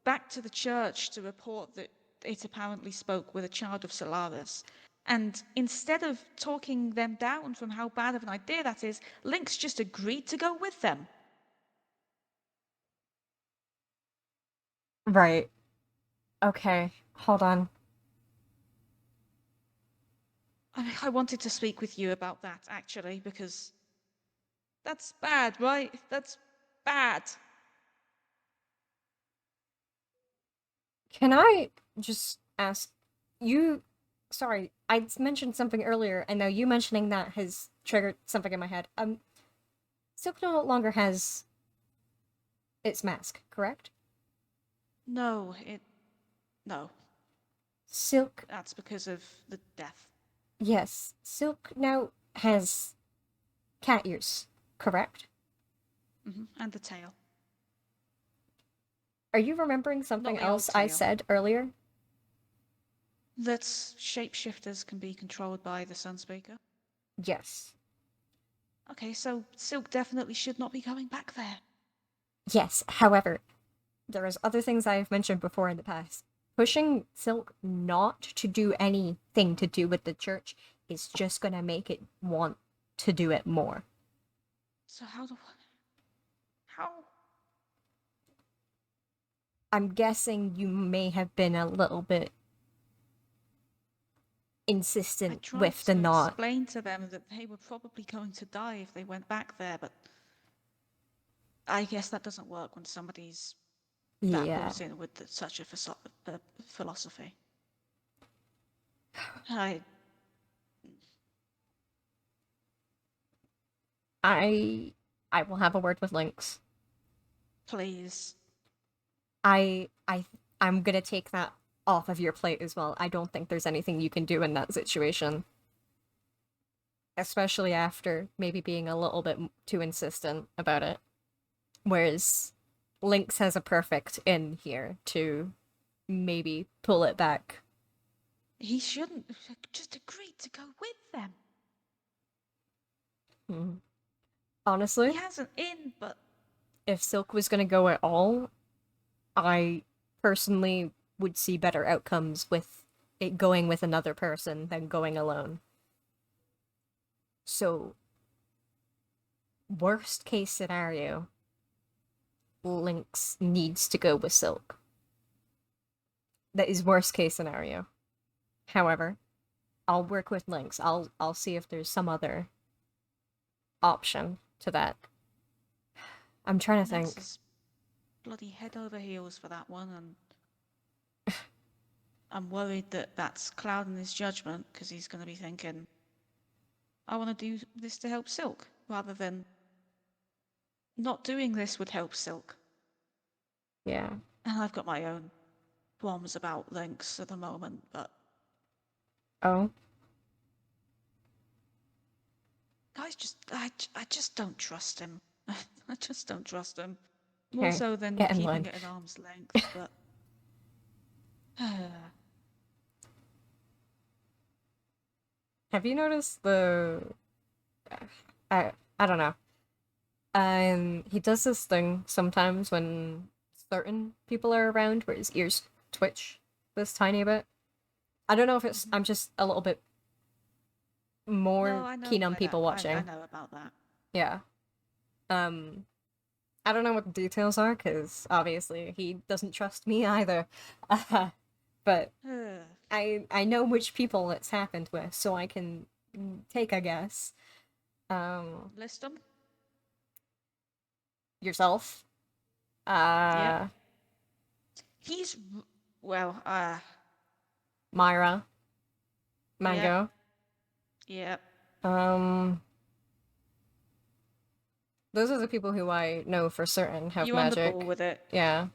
back to the church to report that it apparently spoke with a child of Solaris. And instead of talking them down from how bad of an idea that is, Lynx just agreed to go with them. Right. Okay. Hold on. I wanted to speak with you about that, actually, because that's bad, right? That's bad. Can I just ask you? Sorry, I mentioned something earlier, and now you mentioning that has triggered something in my head. Silk no longer has its mask, correct? No, no. Silk, That's because of the death. yes, Silk now has cat ears, correct? And the tail. Are you remembering Not something the old else I tail. said earlier? That shapeshifters can be controlled by the Sunspeaker. Yes. Okay, so Silk definitely should not be going back there. Yes, however, there is other things I've mentioned before in the past. Pushing Silk not to do anything to do with the church is just gonna make it want to do it more. So how? I'm guessing you may have been a little bit I insistent tried with the to not. explain to them that they were probably going to die if they went back there, but I guess that doesn't work when somebody's that Yeah. bought in with such a philosophy. I I I will have a word with Lynx. please. I'm gonna take that off of your plate as well. I don't think there's anything you can do in that situation. Especially after maybe being a little bit too insistent about it. Whereas Lynx has a perfect in here to maybe pull it back. He shouldn't have just agreed to go with them. Hmm. He Honestly, has an in, but if Silk was gonna go at all, I personally would see better outcomes with it going with another person than going alone. So, worst case scenario, Lynx needs to go with Silk. That is worst case scenario. However, I'll work with Lynx. I'll see if there's some other option to that. I'm trying to Lynx think. is bloody head over heels for that one, and I'm worried that that's clouding his judgment because he's going to be thinking, I want to do this to help Silk, rather than not doing this would help Silk. Yeah. And I've got my own qualms about Lynx at the moment, but Oh, guys, I just don't trust him. I just don't trust him. More okay. so than Get in keeping line. it at arm's length, but Have you noticed the? I don't know. He does this thing sometimes when certain people are around, where his ears twitch this tiny bit. I don't know if it's Mhm. I'm just a little bit No, more I know keen on why that. people I watching. know about that. Yeah. Um, I don't know what the details are because obviously he doesn't trust me either. But I know which people it's happened with, so I can take a guess. Um, List them. Yourself. Yep. Uh, He's well. Myra. Yep. Mango. Yep. Um, those are the people who I know for certain have You on the ball magic. with it. Yeah.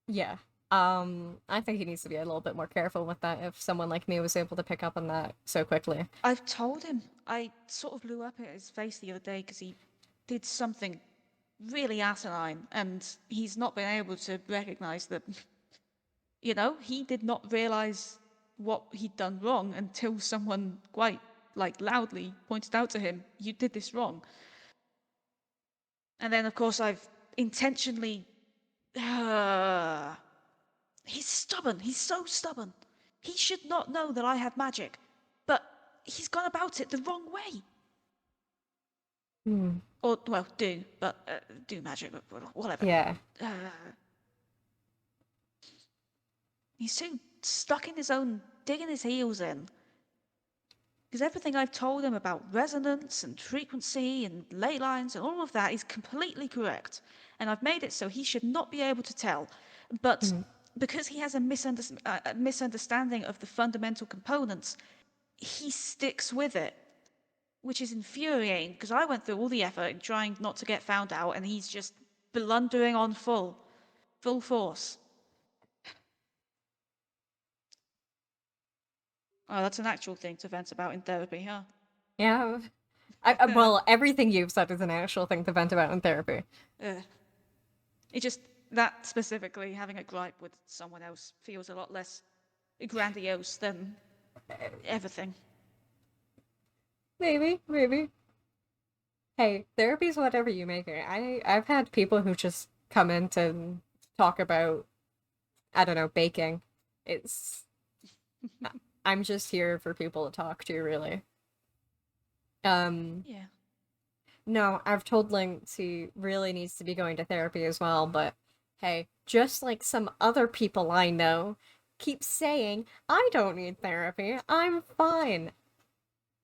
Yeah. I think he needs to be a little bit more careful with that if someone like me was able to pick up on that so quickly. I've told him. I sort of blew up at his face the other day because he did something really asinine, and he's not been able to recognize that. He did not realize what he'd done wrong until someone quite loudly pointed out to him, "You did this wrong." And then, of course, I've intentionally. He's stubborn. He's so stubborn. He should not know that I have magic, but he's gone about it the wrong way. Hmm. Or, well, do magic, whatever. Yeah. Uh, he's too stuck in his own, digging his heels in. Because everything I've told him about resonance and frequency and ley lines and all of that is completely correct. And I've made it so he should not be able to tell. But Hmm. because he has a misunderstanding of the fundamental components, he sticks with it, which is infuriating because I went through all the effort in trying not to get found out, and he's just blundering on full force. Oh, that's an actual thing to vent about in therapy, huh? Yeah. Well, everything you've said is an actual thing to vent about in therapy. Uh, it just that specifically, having a gripe with someone else feels a lot less grandiose than everything. Maybe. Hey, therapy's whatever you make it. I've had people who just come in to talk about, I don't know, baking. It's I'm just here for people to talk to, really. Um, Yeah. no, I've told Link he really needs to be going to therapy as well, but hey, just like some other people I know keep saying, I don't need therapy, I'm fine.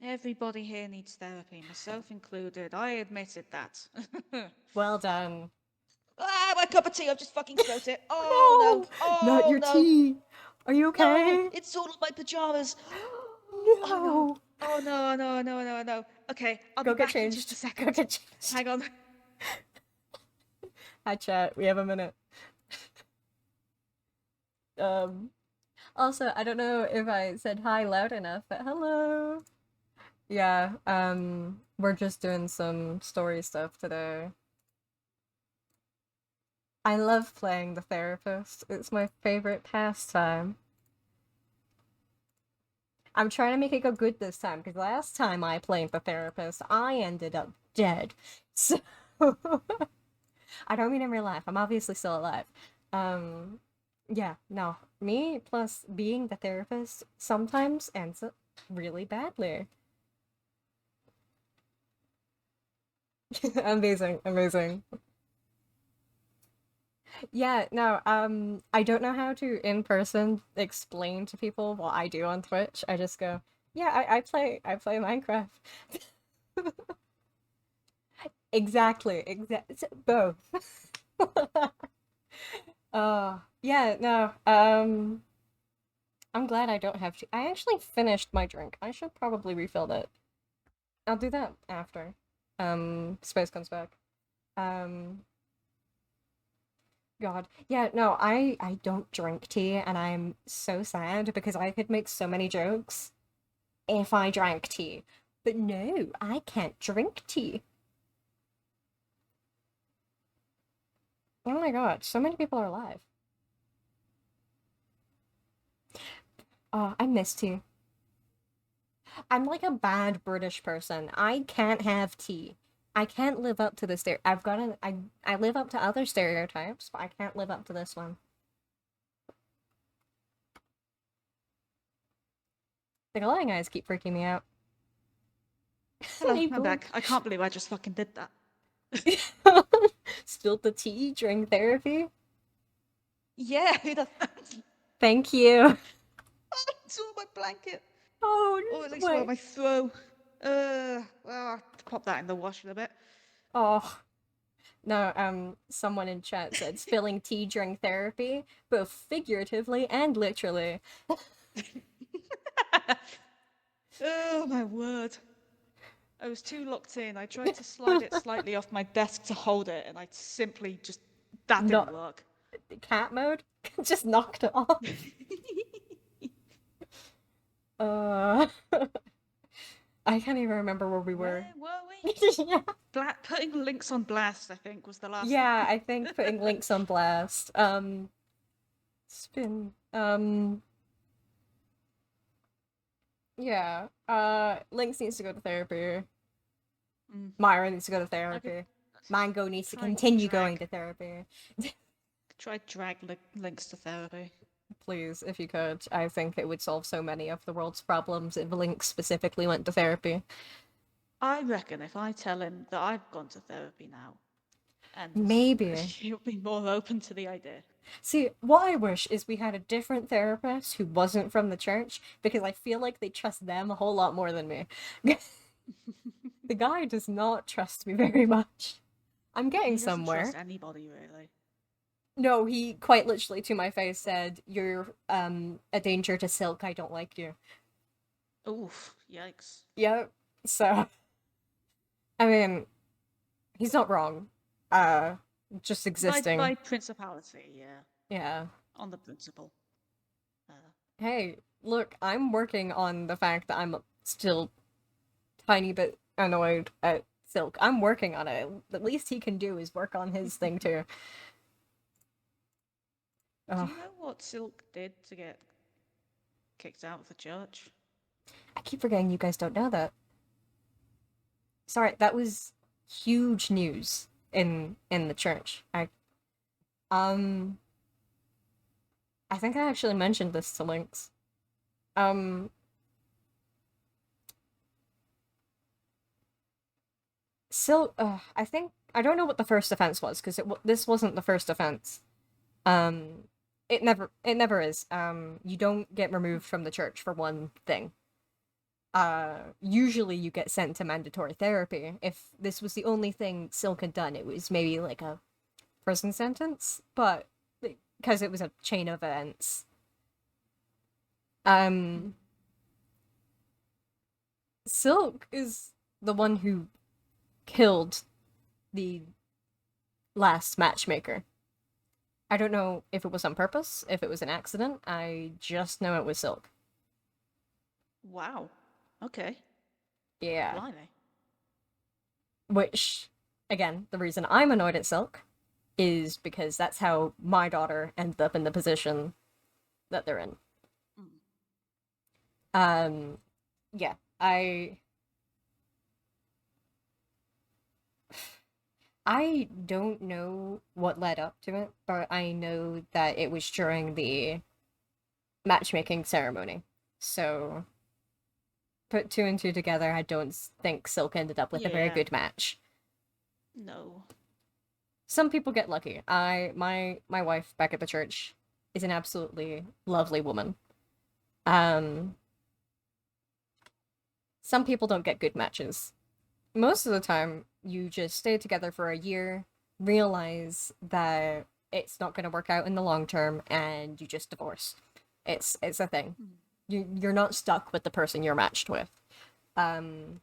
Everybody here needs therapy, myself included. I admitted that. Well done. Ah, my cup of tea, I've just fucking spilt it. Oh no, No! Not oh your no, tea! Are you no, okay? it's all on my pajamas. Oh no, No! oh no, no, no, no, no. Okay, I'll be Go get back in just a changed. Go second. get changed. Hang on. Hi, chat. We have a minute. Um, Also, I don't know if I said hi loud enough, but hello. Yeah, we're just doing some story stuff today. I love playing the therapist. It's my favorite pastime. I'm trying to make it go good this time because last time I played the therapist, I ended up dead. So I don't mean in real life. I'm obviously still alive. Um, yeah, no. Me plus being the therapist sometimes ends up really badly. Amazing, amazing. Yeah, no, I don't know how to in person explain to people what I do on Twitch. I just go, yeah, I play Minecraft. Exactly, both. Yeah, no, I'm glad I don't have to. I actually finished my drink. I should probably refill it. I'll do that after. Space comes back. Um, God. Yeah, no, I don't drink tea and I'm so sad because I could make so many jokes if I drank tea. But no, I can't drink tea. Oh my God, so many people are alive. Oh, I miss tea. I'm like a bad British person. I can't have tea. I can't live up to this I've got I live up to other stereotypes, but I can't live up to this one. The glowing eyes keep freaking me out. Hello, Hey, I'm boom. back. I can't believe I just fucking did that. Spilled the tea during therapy. Yeah, who the Thank you. it's all my blanket. Oh, Or at least where wait. my throw. Well, I'll pop that in the wash in a bit. Oh, no, someone in chat said spilling tea during therapy, both figuratively and literally. Oh my word. I was too locked in. I tried to slide it slightly off my desk to hold it, and I simply just. That didn't Not work. cat mode? Just knocked it off. Uh, I can't even remember where we were. Where were we? Yeah. Putting links on blast, I think, was the last Yeah, thing. I think putting links on blast. Spin. Yeah. Links needs to go to therapy. Mm, Myra needs to go to I could therapy. Mango needs to try continue going drag. to therapy. Links to therapy. Please, if you could. I think it would solve so many of the world's problems if Link specifically went to therapy. I reckon if I tell him that I've gone to therapy now, and Maybe. he'll be more open to the idea. See, what I wish is we had a different therapist who wasn't from the church, because I feel like they trust them a whole lot more than me. The guy does not trust me very much. I'm getting He doesn't trust somewhere. anybody, really. No, he quite literally to my face said, "You're a danger to Silk, I don't like you." Oof, yikes. Yep. So, I mean, he's not wrong. Uh, just By existing. principality, yeah. Yeah. On the principle. Uh, Hey, look, I'm working on the fact that I'm still tiny bit annoyed at Silk. I'm working on it. The least he can do is work on his thing too. Do Ugh, you know what Silk did to get kicked out of the church? I keep forgetting you guys don't know that. Sorry, that was huge news in the church. Um I think I actually mentioned this to Lynx. Um I think I don't know what the first offense was because this wasn't the first offense. Um, it never is. You don't get removed from the church for one thing. Usually you get sent to mandatory therapy. If this was the only thing Silk had done, it was maybe like a prison sentence, but because it was a chain of events. Um, Silk is the one who killed the last matchmaker. I don't know if it was on purpose, if it was an accident. I just know it was Silk. Wow. Okay. Yeah. Blimey. Which, again, the reason I'm annoyed at Silk is because that's how my daughter ended up in the position that they're in. Mm. Um, yeah, I don't know what led up to it, but I know that it was during the matchmaking ceremony. So put two and two together, I don't think Silk ended up with a very Yeah. good match. No. Some people get lucky. My wife back at the church is an absolutely lovely woman. Um, some people don't get good matches. Most of the time, you just stay together for a year, realize that it's not going to work out in the long term, and you just divorce. It's a thing. Mm. You're not stuck with the person you're matched with. Um,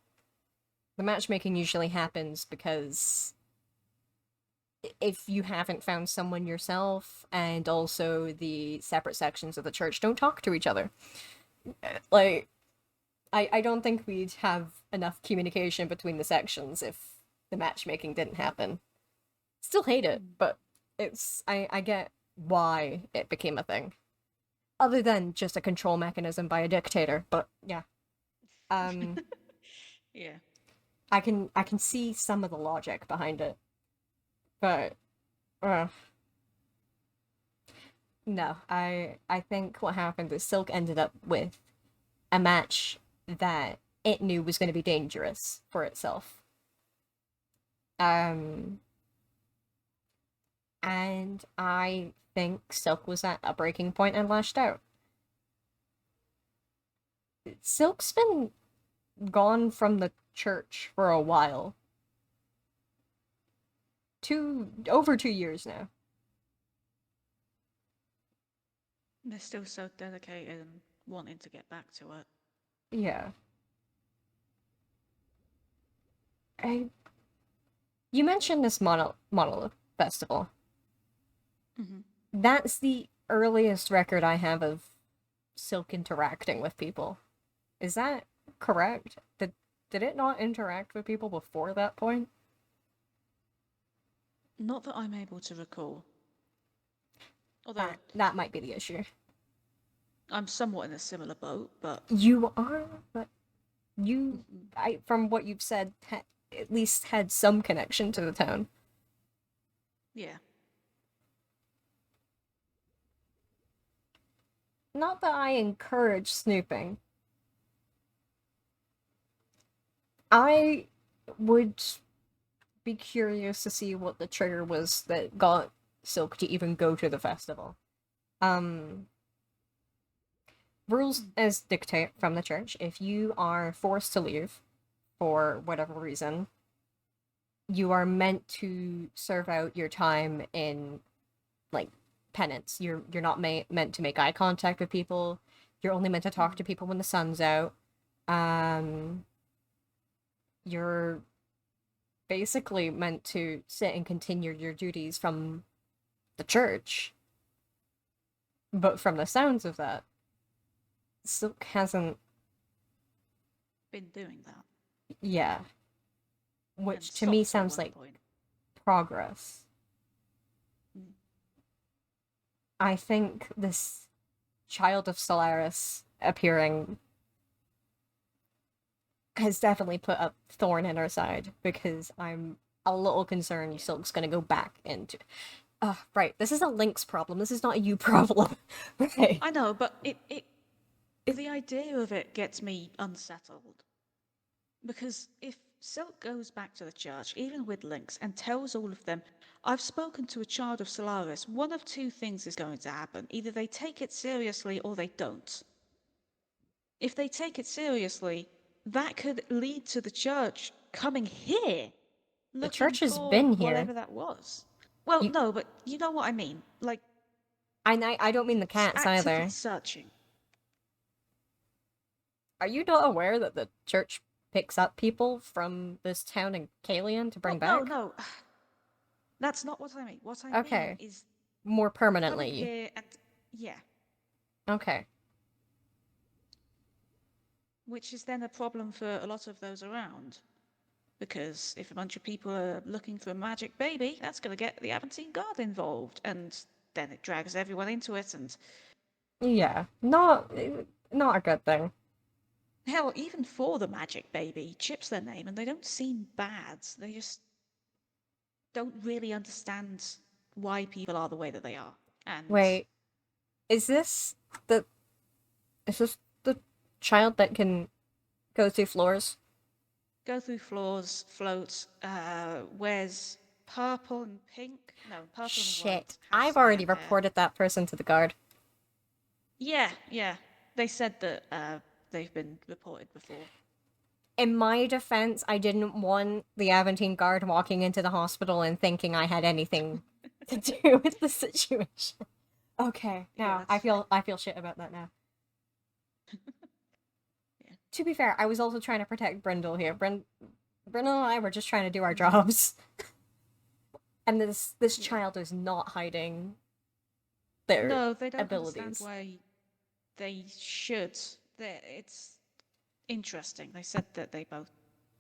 the matchmaking usually happens because if you haven't found someone yourself, and also the separate sections of the church don't talk to each other. Like, I don't think we'd have enough communication between the sections if the matchmaking didn't happen. Still hate it, Mm. but I get why it became a thing. Other than just a control mechanism by a dictator, but yeah. Um Yeah. I can see some of the logic behind it, but uh, no, I think what happened is Silk ended up with a match that it knew was going to be dangerous for itself. Um, and I think Silk was at a breaking point and lashed out. Silk's been gone from the church for a while. Over 2 years now. They're still so dedicated and wanting to get back to it. Yeah. I You mentioned this monolith festival. Hmm. That's the earliest record I have of Silk interacting with people. Is that correct? Did it not interact with people before that point? Not that I'm able to recall. Although That might be the issue. I'm somewhat in a similar boat, but You are, but you, mhm. I from what you've said, at least had some connection to the town. Yeah. Not that I encourage snooping. I would be curious to see what the trigger was that got Silk to even go to the festival. Um, Rules Mm. as dictate from the church. If you are forced to leave for whatever reason, you are meant to serve out your time in like penance. You're not meant to make eye contact with people. You're only meant to talk Mm. to people when the sun's out. Um, you're basically meant to sit and continue your duties from the church. But from the sounds of that, Silk hasn't, Been doing that yeah, and which to me stopped at sounds one like point. progress. Mm. I think this child of Solaris appearing has definitely put a thorn in our side because I'm a little concerned Yeah. Silk's gonna go back into. Right. This is a Lynx problem. This is not a you problem. Right. I know, but the idea of it gets me unsettled. Because if Silk goes back to the church, even with Lynx, and tells all of them, I've spoken to a child of Solaris, one of two things is going to happen. Either they take it seriously or they don't. If they take it seriously, that could lead to the church coming here The looking church has for been here. whatever that was. Well, You, no, but you know what I mean. Like, I don't mean the cats actively either. searching. Are you not aware that the church picks up people from this town in Kalian to bring Well, no, back? no. That's not what I mean. What I mean Okay. is More coming permanently. here and, yeah, Okay. which is then a problem for a lot of those around. Because if a bunch of people are looking for a magic baby, that's going to get the Aventine Guard involved, and then it drags everyone into it. And Yeah. Not a good thing. hell, even for the magic baby, Chip's their name, and they don't seem bad. They just don't really understand why people are the way that they are. And Wait, is this the is this the child that can go through floors? go through floors, float, wears purple and pink. No, purple and Shit. white, has I've cyan already hair. reported that person to the guard. Yeah, yeah. They said that they've been reported before. In my defense, I didn't want the Aventine guard walking into the hospital and thinking I had anything to do with the situation. Okay, Yeah, now that's fair. I feel shit about that now. Yeah. To be fair, I was also trying to protect Brindle here. Brindle and I were just trying to do our Mm, jobs. And this yeah. child is not hiding their No, they don't understand abilities. why they should. It's interesting. They said that they both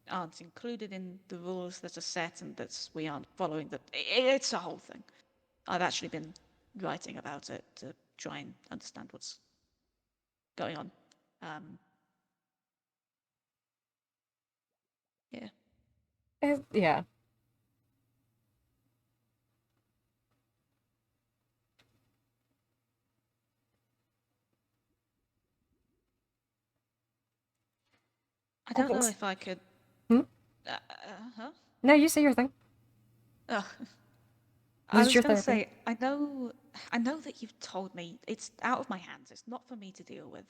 aren't included in the rules that are set and that we aren't following the. It's a whole thing. I've actually been writing about it to try and understand what's going on. Um, yeah. Yeah. I I don't think know so. if I could. Hmm? Huh? No, you say your thing. Oh, This I is was your going to therapy. say, I know that you've told me it's out of my hands. It's not for me to deal with.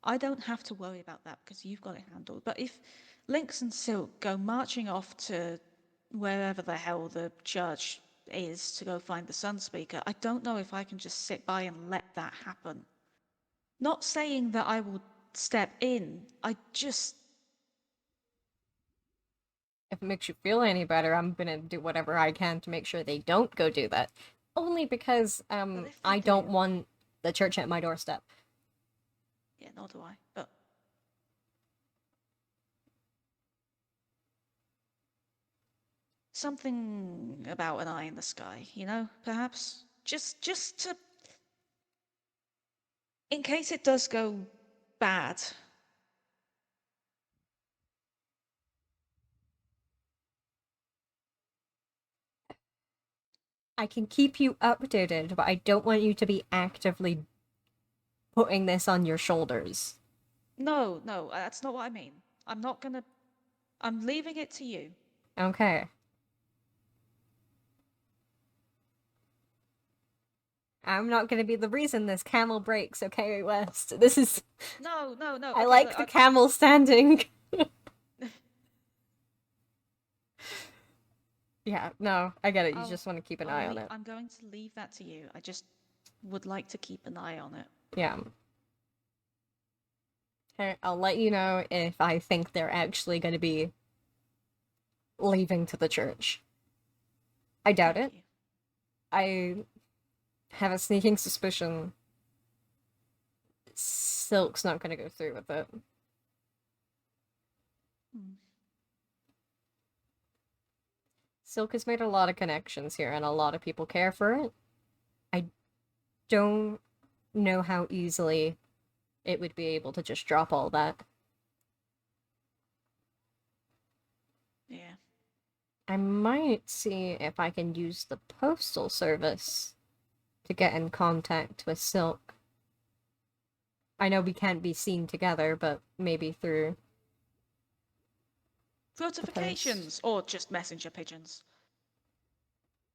I don't have to worry about that because you've got it handled. But if Lynx and Silk go marching off to wherever the hell the church is to go find the Sun Speaker, I don't know if I can just sit by and let that happen. Not saying that I will step in. I just. If it makes you feel any better, I'm gonna do whatever I can to make sure they don't go do that. Only because But if they I don't do, want the church at my doorstep. yeah, nor do I. But something about an eye in the sky, perhaps just to, in case it does go bad. I can keep you updated, but I don't want you to be actively putting this on your shoulders. No, no, that's not what I mean. I'm not gonna. I'm leaving it to you. Okay. I'm not gonna be the reason this camel breaks, okay, West? This is. No, no, no. I Okay, look, like the camel standing. Yeah, no, I get it. You I'll just want to keep an eye on it. I'm going to leave that to you. I just would like to keep an eye on it. Yeah. Okay, I'll let you know if I think they're actually going to be leaving to the church. I doubt Thank it. you. I have a sneaking suspicion Silk's not going to go through with it. Hmm. Silk has made a lot of connections here, and a lot of people care for it. I don't know how easily it would be able to just drop all that. Yeah. I might see if I can use the postal service to get in contact with Silk. I know we can't be seen together, but maybe through the post. Notifications or just messenger pigeons.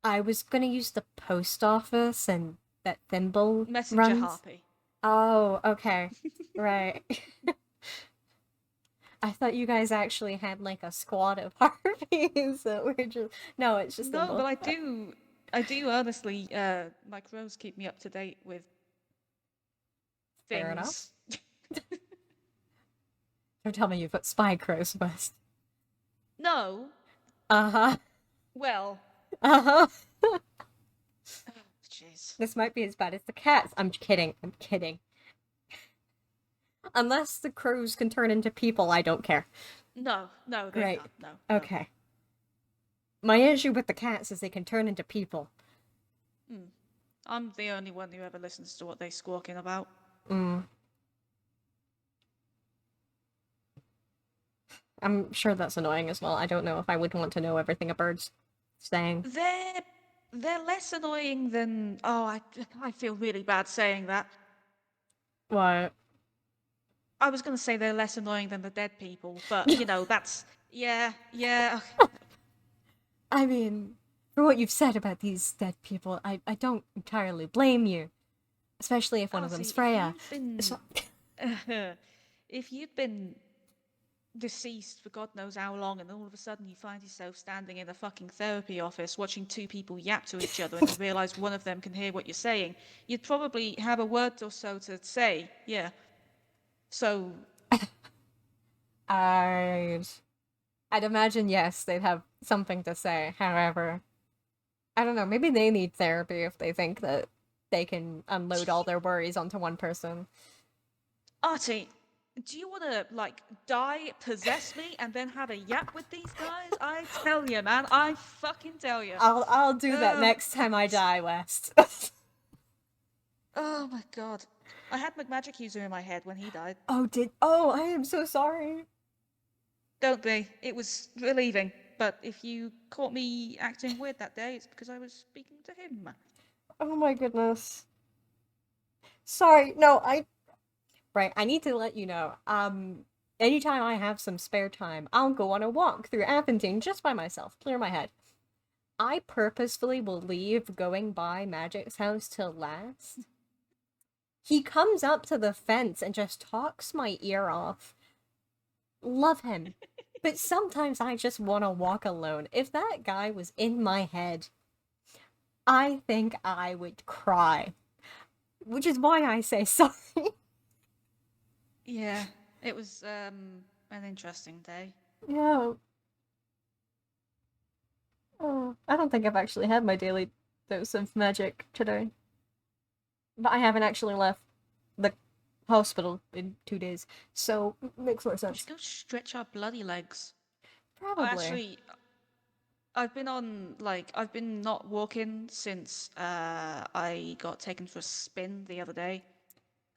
I was gonna use the post office and that Thimble Messenger runs. harpy. Oh, okay. Right. I thought you guys actually had like a squad of harpies that were just. No, it's just No, Thimble. but I do honestly, my crows keep me up to date with Fair enough. things. Don't tell me you've got spy crows, West. No, Uh-huh. well, Uh-huh. jeez. This might be as bad as the cats. I'm kidding. I'm kidding. Unless the crows can turn into people, I don't care. No, no, they Great. can't. No, no. Okay. My issue with the cats is they can turn into people. I'm the only one who ever listens to what they squawking about. Mm. I'm sure that's annoying as well. I don't know if I would want to know everything a bird's saying. They're less annoying than I feel really bad saying that. What? I was gonna say they're less annoying than the dead people, but that's yeah. I mean, for what you've said about these dead people, I don't entirely blame you. Especially if one Oh, of them's see, if Freya. you've been So, if you've been deceased for God knows how long, and all of a sudden you find yourself standing in a fucking therapy office watching two people yap to each other, and you realise one of them can hear what you're saying, you'd probably have a word or so to say. Yeah. So I'd, I'd imagine, yes, they'd have something to say. However, I don't know, maybe they need therapy if they think that they can unload all their worries onto one person. Artie, do you want to like die, possess me, and then have a yap with these guys? I tell you, man. I fucking tell you. I'll do that Oh next God. time I die, West. Oh my God. I had McMagic User in my head when he died. Oh, I am so sorry. Don't be. It was relieving. But if you caught me acting weird that day, it's because I was speaking to him. Oh my goodness. Sorry, no, right, I need to let you know. Anytime I have some spare time, I'll go on a walk through Aventine just by myself, clear my head. I purposefully will leave going by Magic's house till last. He comes up to the fence and just talks my ear off. Love him. But sometimes I just want to walk alone. If that guy was in my head, I think I would cry. Which is why I say sorry. Yeah, it was an interesting day. Yeah. Oh, I don't think I've actually had my daily dose of magic today. But I haven't actually left the hospital in 2 days, so makes more We sense. should go stretch our bloody legs. Probably. Actually, I've been not walking since I got taken for a spin the other day.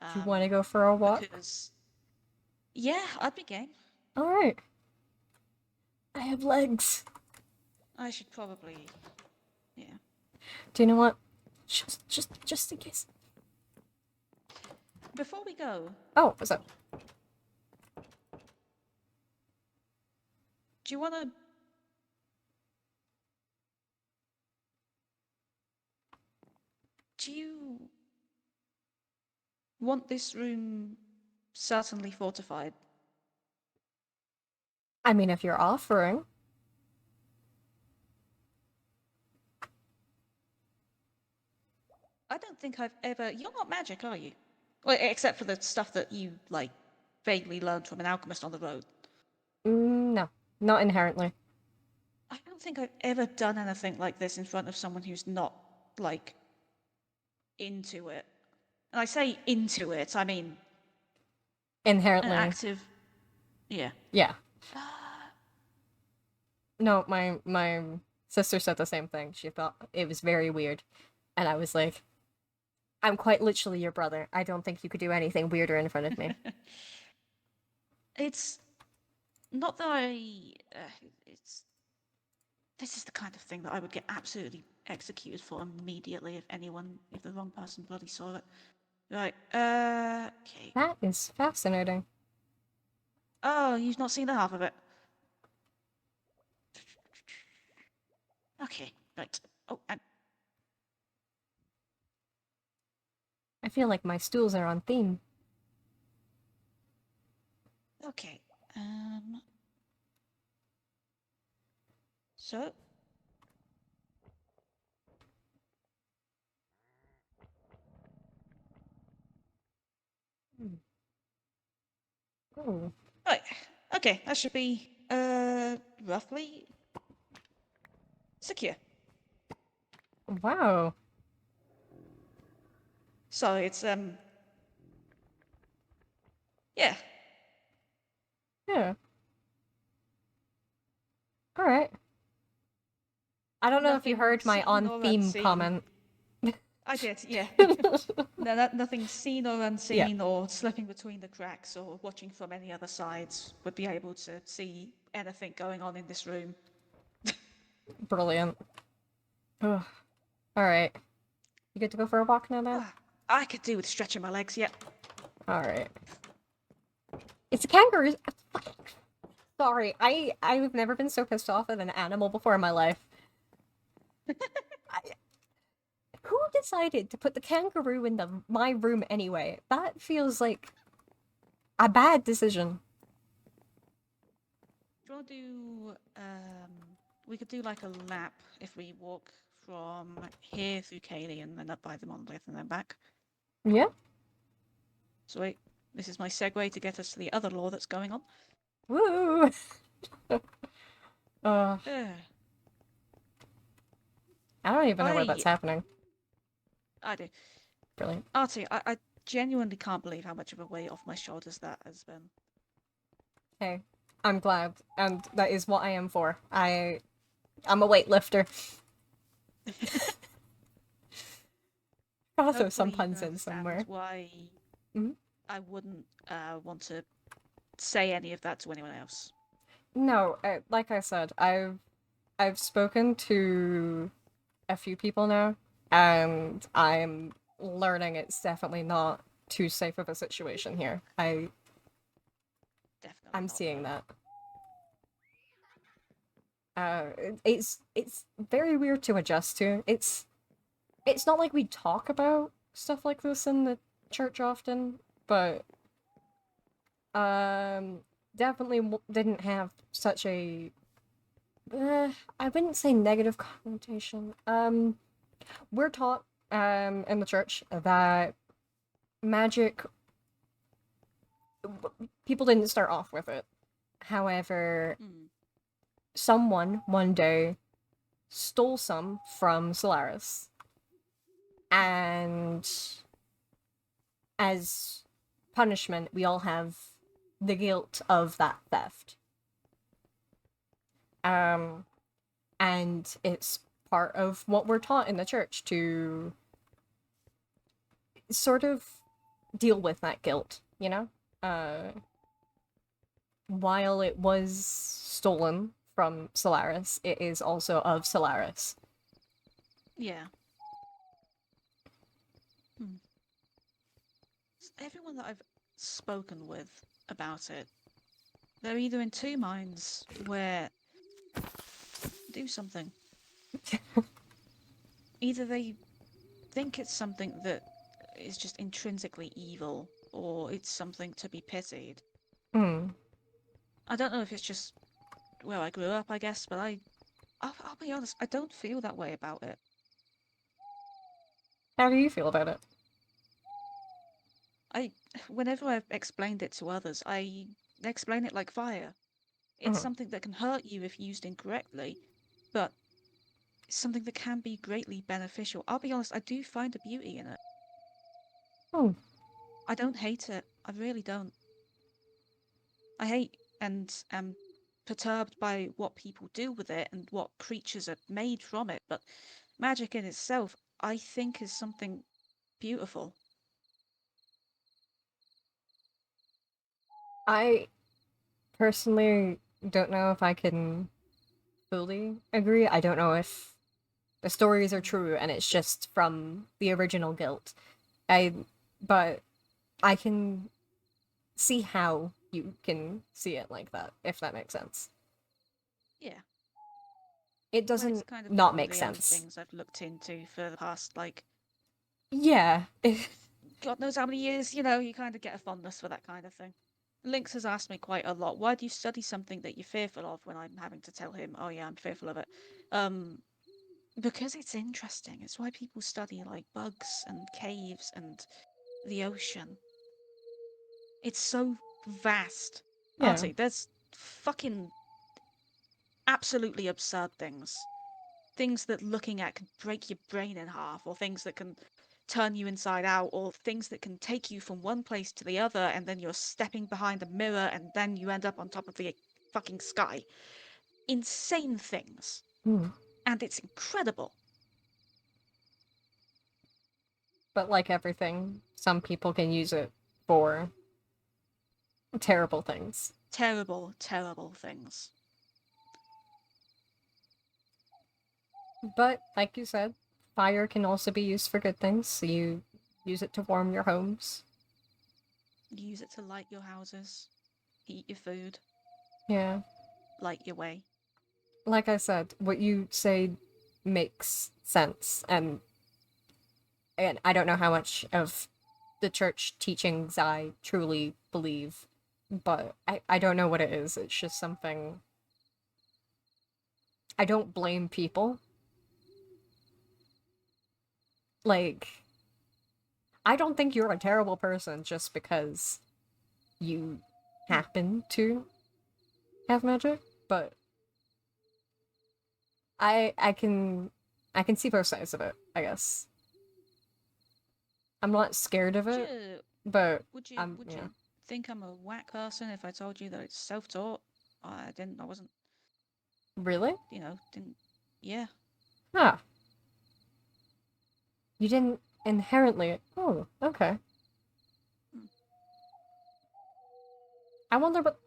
Do you want to go for a walk? Because yeah, I'd be game. All right. I have legs. I should probably, yeah. Do you know what? Just in case. Before we go, Oh, what's up? do you want to? Do you want this room certainly fortified? I mean, if you're offering. I don't think I've ever. You're not magic, are you? Well, except for the stuff that you like vaguely learned from an alchemist on the road. No, not inherently. I don't think I've ever done anything like this in front of someone who's not like into it. And I say into it, I mean an Inherently. active. Yeah. Yeah. No, my sister said the same thing. She thought it was very weird. And I was like, I'm quite literally your brother. I don't think you could do anything weirder in front of me. It's not that I. It's this is the kind of thing that I would get absolutely executed for immediately if the wrong person bloody saw it. Right. Okay. That is fascinating. Oh, you've not seen the half of it. Okay. Right. Oh, and I feel like my stools are on theme. okay. Um. So. Hmm. Oh, Right. Okay. That should be roughly secure. wow. So it's yeah. Yeah. All right. I don't know if you Nothing heard my seen on or theme unseen. comment. I did, yeah. Nothing seen or Yeah, unseen or slipping between the cracks or watching from any other sides would be able to see anything going on in this room. brilliant. Ugh. All right. You good to go for a walk now, man? Ah, I could do with stretching my legs, yep. All right. It's a kangaroo. Sorry, I've never been so pissed off at an animal before in my life. I, who decided to put the kangaroo in my room anyway? That feels like a bad decision. Do you want to do, we could do like a lap if we walk from here through Kaylee and then up by the monolith and then back. Yeah. So wait, this is my segue to get us to the other law that's going on. Woo. uh, Uh, I don't even know where that's I, happening. I do. Brilliant. Artie, I genuinely can't believe how much of a weight off my shoulders that has been. Hey, I'm glad, and that is what I am for. I'm a weightlifter. Gotta throw some Hopefully you can puns in understand somewhere. why Mhm. I wouldn't want to say any of that to anyone else. No, like I said, I've spoken to a few people now, and I'm learning it's definitely not too safe of a situation here. Definitely I'm not, seeing no. that. It's very weird to adjust to. It's not like we talk about stuff like this in the church often, but um, definitely didn't have such a I wouldn't say negative connotation. We're taught in the church that magic people didn't start off with it. However, Hmm. someone one day stole some from Solaris, and as punishment, we all have the guilt of that theft. Um, and it's part of what we're taught in the church to sort of deal with that guilt, you know? While it was stolen from Solaris, it is also of Solaris. Yeah. Hmm. Everyone that I've spoken with about it, they're either in two minds where do something. Either they think it's something that is just intrinsically evil, or it's something to be pitied. Hmm. I don't know if it's just where I grew up, I guess, but I'll be honest, I don't feel that way about it. How do you feel about it? I, whenever I've explained it to others, I explain it like fire. It's Hmm. something that can hurt you if used incorrectly, but it's something that can be greatly beneficial. I'll be honest, I do find a beauty in it. Hmm. I don't hate it. I really don't. I hate and am perturbed by what people do with it and what creatures are made from it, but magic in itself, I think, is something. beautiful. I personally don't know if I can fully agree. I don't know if the stories are true and it's just from the original guild. I but I can see how you can see it like that, if that makes sense. Yeah. It Well, it's doesn't kind of like not one of make the only sense. things I've looked into for the past, like, Yeah. God knows how many years, you kind of get a fondness for that kind of thing. Lynx has asked me quite a lot, why do you study something that you're fearful of, when I'm having to tell him, oh yeah, I'm fearful of it. Because it's interesting. It's why people study, like, bugs and caves and the ocean. It's so vast. Yeah. Auntie, there's fucking absolutely absurd things. Things that looking at can break your brain in half, or things that can turn you inside out, or things that can take you from one place to the other, and then you're stepping behind a mirror, and then you end up on top of the fucking sky. Insane things. Hmm. And it's incredible. But like everything, some people can use it for terrible things. Terrible, terrible things. But like you said, fire can also be used for good things. So you use it to warm your homes. You use it to light your houses, heat your food, Yeah. light your way. Like I said, what you say makes sense, and I don't know how much of the church teachings I truly believe, but I don't know what it is. It's just something. I don't blame people. Like, I don't think you're a terrible person just because you happen to have magic, but I can see both sides of it, I guess. I'm not scared of Would it, you but would you I'm would yeah. you think I'm a whack person if I told you that it's self-taught? I wasn't, Really? didn't yeah. Huh. You didn't inherently. Oh, okay. Hmm. I wonder what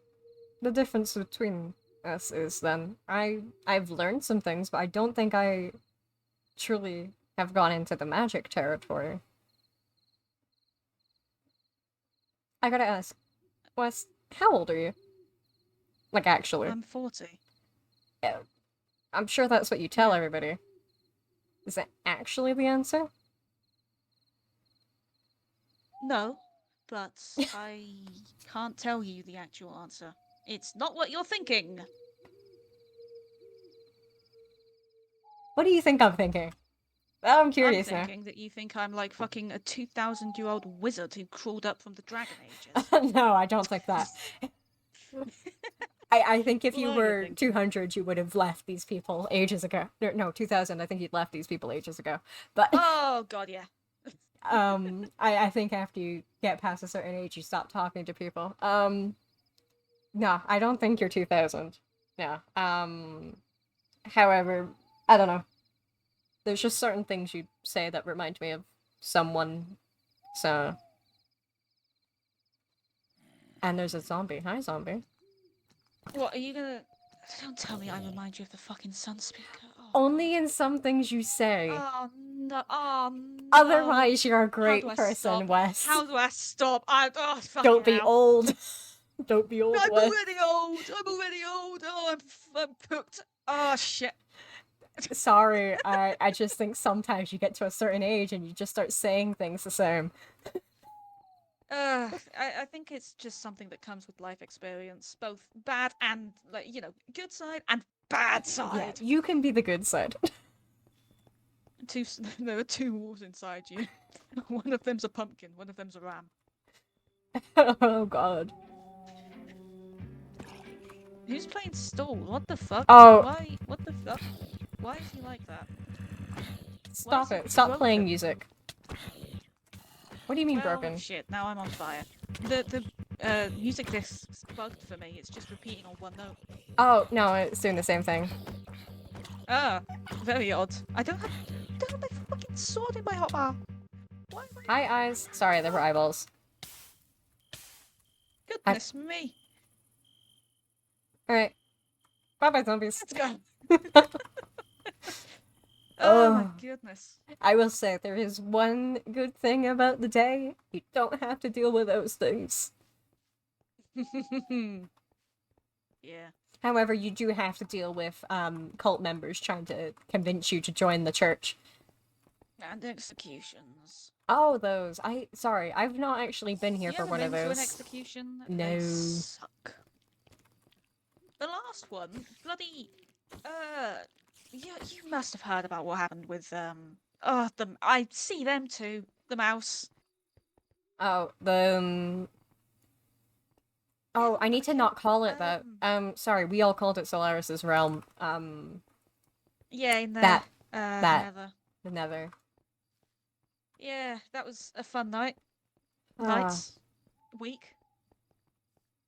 the difference between us is then. I've learned some things, but I don't think I truly have gone into the magic territory. I gotta ask, Wes, how old are you? Like actually. I'm 40. Yeah, I'm sure that's what you tell Yeah. everybody. Is that actually the answer? No, but I can't tell you the actual answer. It's not what you're thinking. What do you think I'm thinking? I'm I'm curious now. thinking that you think I'm like fucking a 2,000-year-old wizard who crawled up from the Dragon Ages. No, I don't think that. I think if What you are you were thinking? 200, you would have left these people ages ago. No, 2000, I think you'd left these people ages ago. But Oh god, yeah. I think after you get past a certain age, you stop talking to people. No, I don't think you're 2000. No. However, I don't know. There's just certain things you say that remind me of someone. So, and there's a zombie. Hi, zombie. What are you gonna? Don't tell me I remind you of the fucking sun speaker. Oh Only god. in some things you say. Oh no. Oh no. Otherwise, you're a How do great I person, stop? Wes. How do I stop? Fucking Don't be hell. old. Don't be old, I'm Wes. already old. I'm already old. Oh, I'm cooked. Oh shit. Sorry, I just think sometimes you get to a certain age and you just start saying things the same. I think it's just something that comes with life experience, both bad and, like, good side and bad Yeah, side. you can be the good side. There are two wolves inside you. One of them's a pumpkin. One of them's a ram. Oh god. Who's playing stall? What the fuck? Oh, Why? What the fuck? Why is he like that? Why is stop he it. Stop playing broken? music. What do you mean Well, broken? shit. Now I'm on fire. The music disc's bugged for me. It's just repeating on one note. Oh, no, it's doing the same thing. Ah, very odd. I don't have my fucking sword in my hotbar. Why am Hi, eyes. Sorry, the rivals. Goodness me. Alright. Bye-bye, zombies. Let's go. Oh my Oh. goodness. I will say, there is one good thing about the day. You don't have to deal with those things. Yeah. However, you do have to deal with cult members trying to convince you to join the church. And executions. Oh, those. Sorry, I've not actually been here You for ever one been of to an those. execution? No. They suck. The last one, bloody, yeah, you must have heard about what happened with I see them too. The mouse. Oh, Oh, I need to not call it that. Sorry, we all called it Solaris's realm. Yeah, in the that Nether. the Nether. Yeah, that was a fun night. Ah. Nights, week,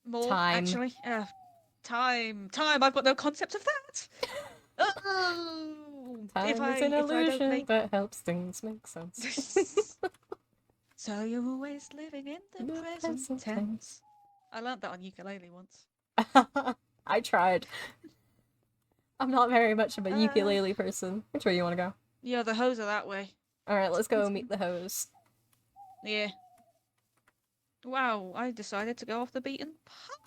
more Time. actually. Time. I've got no concept of that. Oh, Time is an illusion that helps things make sense. So you're always living in the present tense. I learnt that on ukulele once. I tried. I'm not very much of a ukulele person. Which way you want to go? Yeah, the hoes are that way. Alright, let's go meet the hose. Yeah. Wow, I decided to go off the beaten path.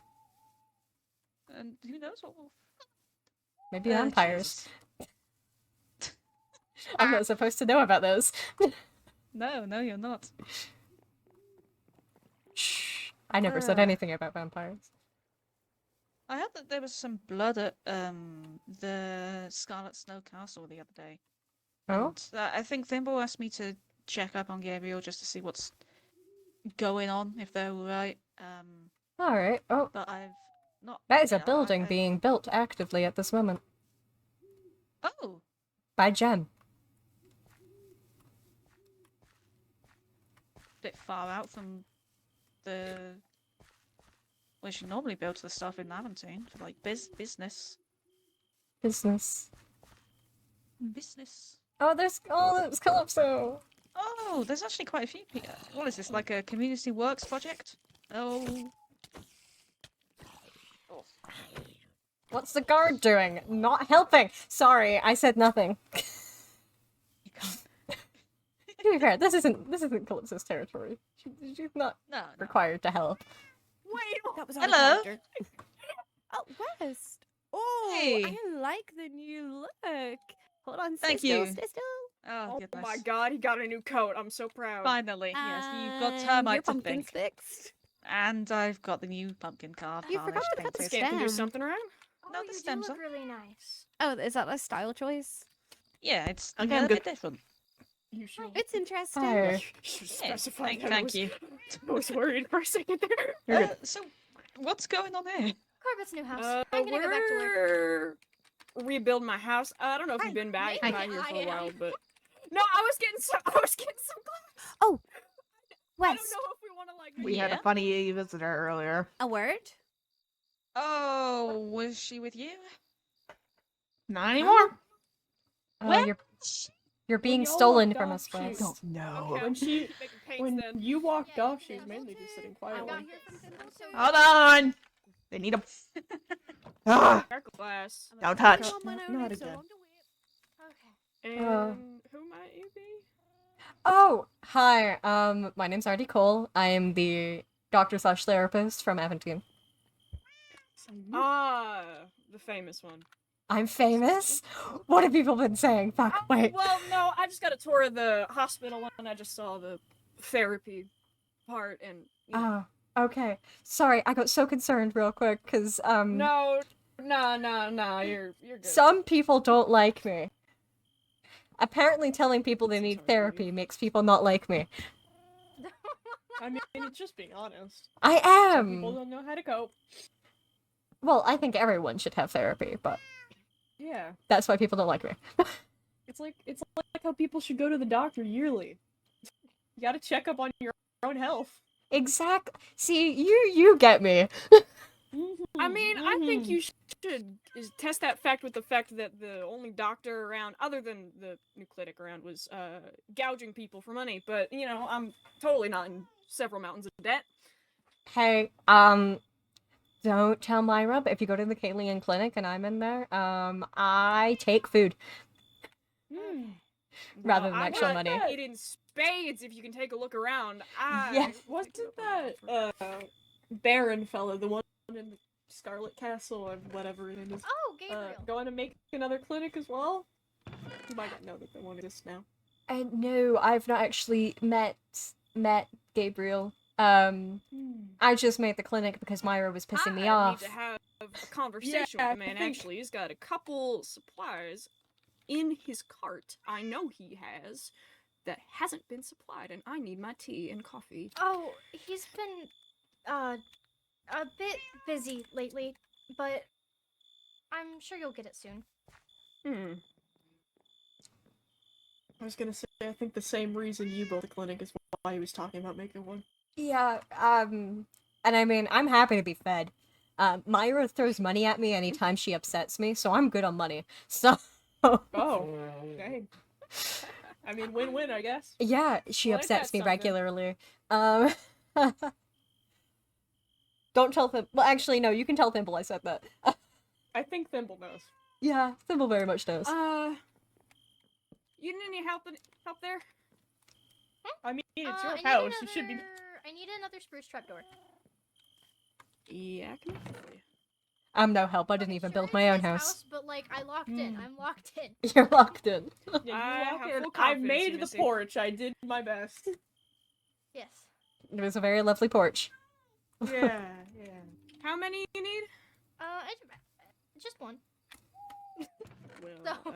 And who knows what will... Maybe vampires. I'm not supposed to know about those. No, you're not. Shh. I never said anything about vampires. I heard that there was some blood at the Scarlet Snow Castle the other day. Oh? And I think Thimble asked me to check up on Gabriel just to see what's going on, if they're alright. Alright. Oh. But I've not... That is a building being built actively at this moment. Oh! By Jem. Bit far out from the... Well, she normally builds the stuff in Laventine for, like, business. Business. Business. Oh, there's Calypso! Oh, there's actually quite a few people. What is this, like a community works project? Oh. What's the guard doing? Not helping! Sorry, I said nothing. You can't. To be fair, this isn't Calypso's territory. She's not required to help. Wait, that was hello. Oh, West. Oh, Hey. I like the new look. Hold on, Thank stay you. still, stay still. Oh, oh goodness. my god, he got a new coat. I'm so proud. Finally, yes, you've got And termites, your I pumpkin's think. fixed. And I've got the new pumpkin card. You forgot varnished, to cut the painted. Skip and do stem. something around? No, Oh, the you stems do are. look really nice. Oh, is that a style choice? Yeah, it's Okay, a I'm bit good. different. You should. It's interesting. Fire. You should Yeah, specify that. thank you. I was worried for a second there. You're good. So, what's going on here? Corbett's new house. I'm gonna we're go back to work. rebuilding my house. I don't know if you've been back Hi. here for I a am. while, but no, I was getting some glass. Oh, I don't West, know if we want to like. We had a Yeah? funny visitor earlier. a word? Oh, was she with you? Not anymore. Oh, What? you're being y'all stolen walked from off, us, she- West. Don't know. Okay, When she- making paints When then. you walked Yeah, off, she you was mainly just sitting I got quietly. here from Thimble, so Hold on. They need a. Ah, Dark glass. don't touch. On my own, not it's so again. long to wait. okay. And who might you be? Oh, hi. My name's Artie Cole. I am the doctor/therapist from Aventine. Ah, the famous one. I'm famous? What have people been saying? Fuck, wait. Well, no, I just got a tour of the hospital and I just saw the therapy part and. Oh, okay. Sorry, I got so concerned real quick, because, No, you're good. some people don't like me. Apparently telling people they need therapy makes people not like me. I mean, it's just being honest. I Some people am! don't know how to cope. Well, I think everyone should have therapy, but Yeah, that's why people don't like me. it's like how people should go to the doctor yearly. You gotta check up on your own health. Exactly. See, you get me. I mean, I think you should test that fact with the fact that the only doctor around, other than the new clinic around, was gouging people for money. But you know, I'm totally not in several mountains of debt. Hey, don't tell Myra, but if you go to the Kalian clinic and I'm in there, I take food rather than I actual got money. it in spades if you can take a look around. Yes. Wasn't that Baron fella, the one in the Scarlet Castle or whatever it is, Oh, Gabriel. going to make another clinic as well? You might not know that one exists now. No, I've not actually met Gabriel. I just made the clinic because Myra was pissing me I off. need to have a conversation Yeah, with the man. I think- Actually, he's got a couple supplies in his cart. I know he has that hasn't been supplied, and I need my tea and coffee. Oh, he's been a bit busy lately, but I'm sure you'll get it soon. I was gonna say, I think the same reason you built a clinic is why he was talking about making one. Yeah, and I mean, I'm happy to be fed. Myra throws money at me anytime she upsets me, so I'm good on money. So, Oh, dang. I mean, win-win, I guess. yeah, she Well, ain't upsets that me something? regularly. Don't tell Thimble. Well, actually, no, you can tell Thimble I said that. I think Thimble knows. Yeah, Thimble very much knows. You need any help there? I mean, it's I your need house. You should be. I need another spruce trapdoor. Yeah, I can make it for you. I'm no help. I didn't Okay, even sure build it's my own his house. But like, I locked in. I'm locked in. You're locked in. Yeah, I you walk have in. full I confidence, made you the missy. porch. I did my best. Yes. It was a very lovely porch. Yeah, yeah. How many you need? Just one. Well, No.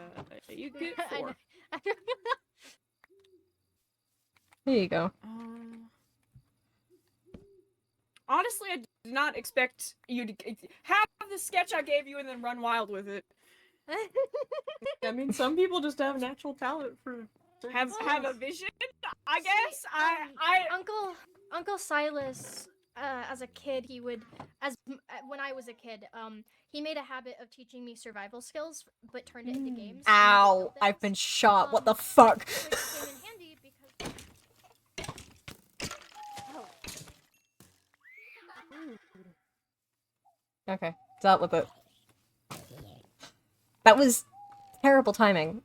you get I 4. know. Here you go. Honestly, I did not expect you to have the sketch I gave you and then run wild with it. I mean, some people just have natural talent for. certain Have a things. vision, I guess. Uncle Silas, as a kid, he would, when I was a kid, he made a habit of teaching me survival skills, but turned it into games. and we would Ow! build I've things, been shot. What the um, fuck? which came in handy because. Okay, dealt with it. That was terrible timing.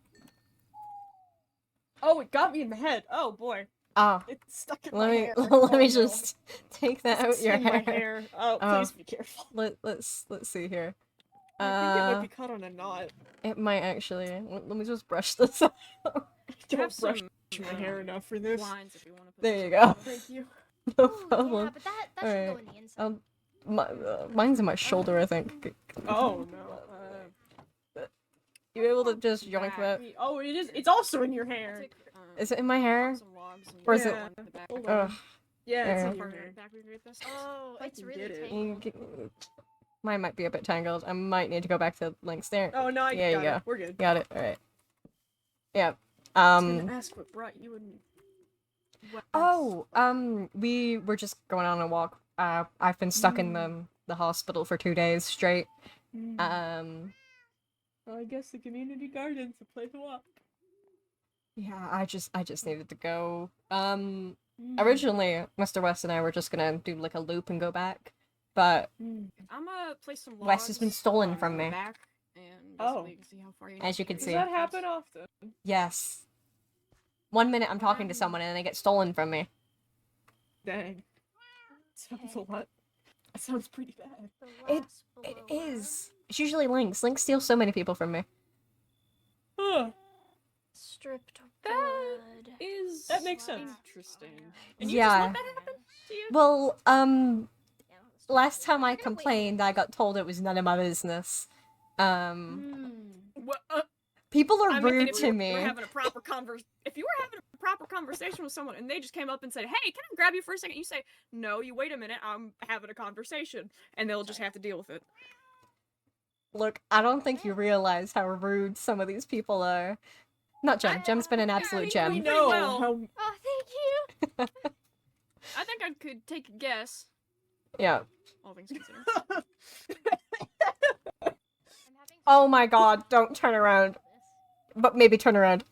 Oh, it got me in the head. Oh boy, Ah, it's stuck in let my me hair. let Oh, me no. just take that out It's your in my hair. hair. Oh, Oh. please be careful. Let's see here. I think it might be caught on a knot. It might actually. Let me just brush this out. I don't have brush some, my hair enough for this. Lines if you want to put There this you on. go. Thank you. No Ooh, problem. yeah, but that should go Alright. in the inside. Mine's in my shoulder, I think. Oh no. You able to just yoink that? Oh, it is. It's also in your hair. Is it in my hair? Some logs and Or is it- one in the back. Hold Ugh. on. Yeah, it's Yeah. in your hair. Oh, I it's can really get it. tangled. Mine might be a bit tangled. I might need to go back to links there. Oh no, I Yeah, you got go. it. We're good. Got it. All right. Yeah. I was gonna ask what brought you and. Oh, we were just going on a walk. I've been stuck in the hospital for 2 days straight. Well, I guess the community garden's a place to walk. Yeah, I just needed to go. Originally, Mr. West and I were just gonna do like a loop and go back, but I'm gonna place some logs. Wes has been stolen on from the me. Back, and Oh. you can see how far you As need you to can get Does see. that happen often? yes. 1 minute I'm talking to someone and they get stolen from me. Dang. Sounds a Okay. lot. That sounds pretty bad. The It last it below is. It's usually Lynx. Lynx steals so many people from me. Huh. stripped That wood. Is That makes sense. Interesting. And you Yeah. just let that happen to you? Well, Yeah, let's do last it. time I We're gonna wait. complained, I got told it was none of my business. Well, People are I mean, rude if to you me. were having a proper if you were having a proper conversation with someone and they just came up and said, "Hey, can I grab you for a second?" You say, "No, you wait a minute. I'm having a conversation," and they'll just have to deal with it. Look, I don't think you realize how rude some of these people are. Not Jem. Jem's been an absolute we gem. We Pretty know well. how. Oh, thank you. I think I could take a guess. Yeah. all things considered. I'm having Oh my god, don't turn around. But maybe turn around.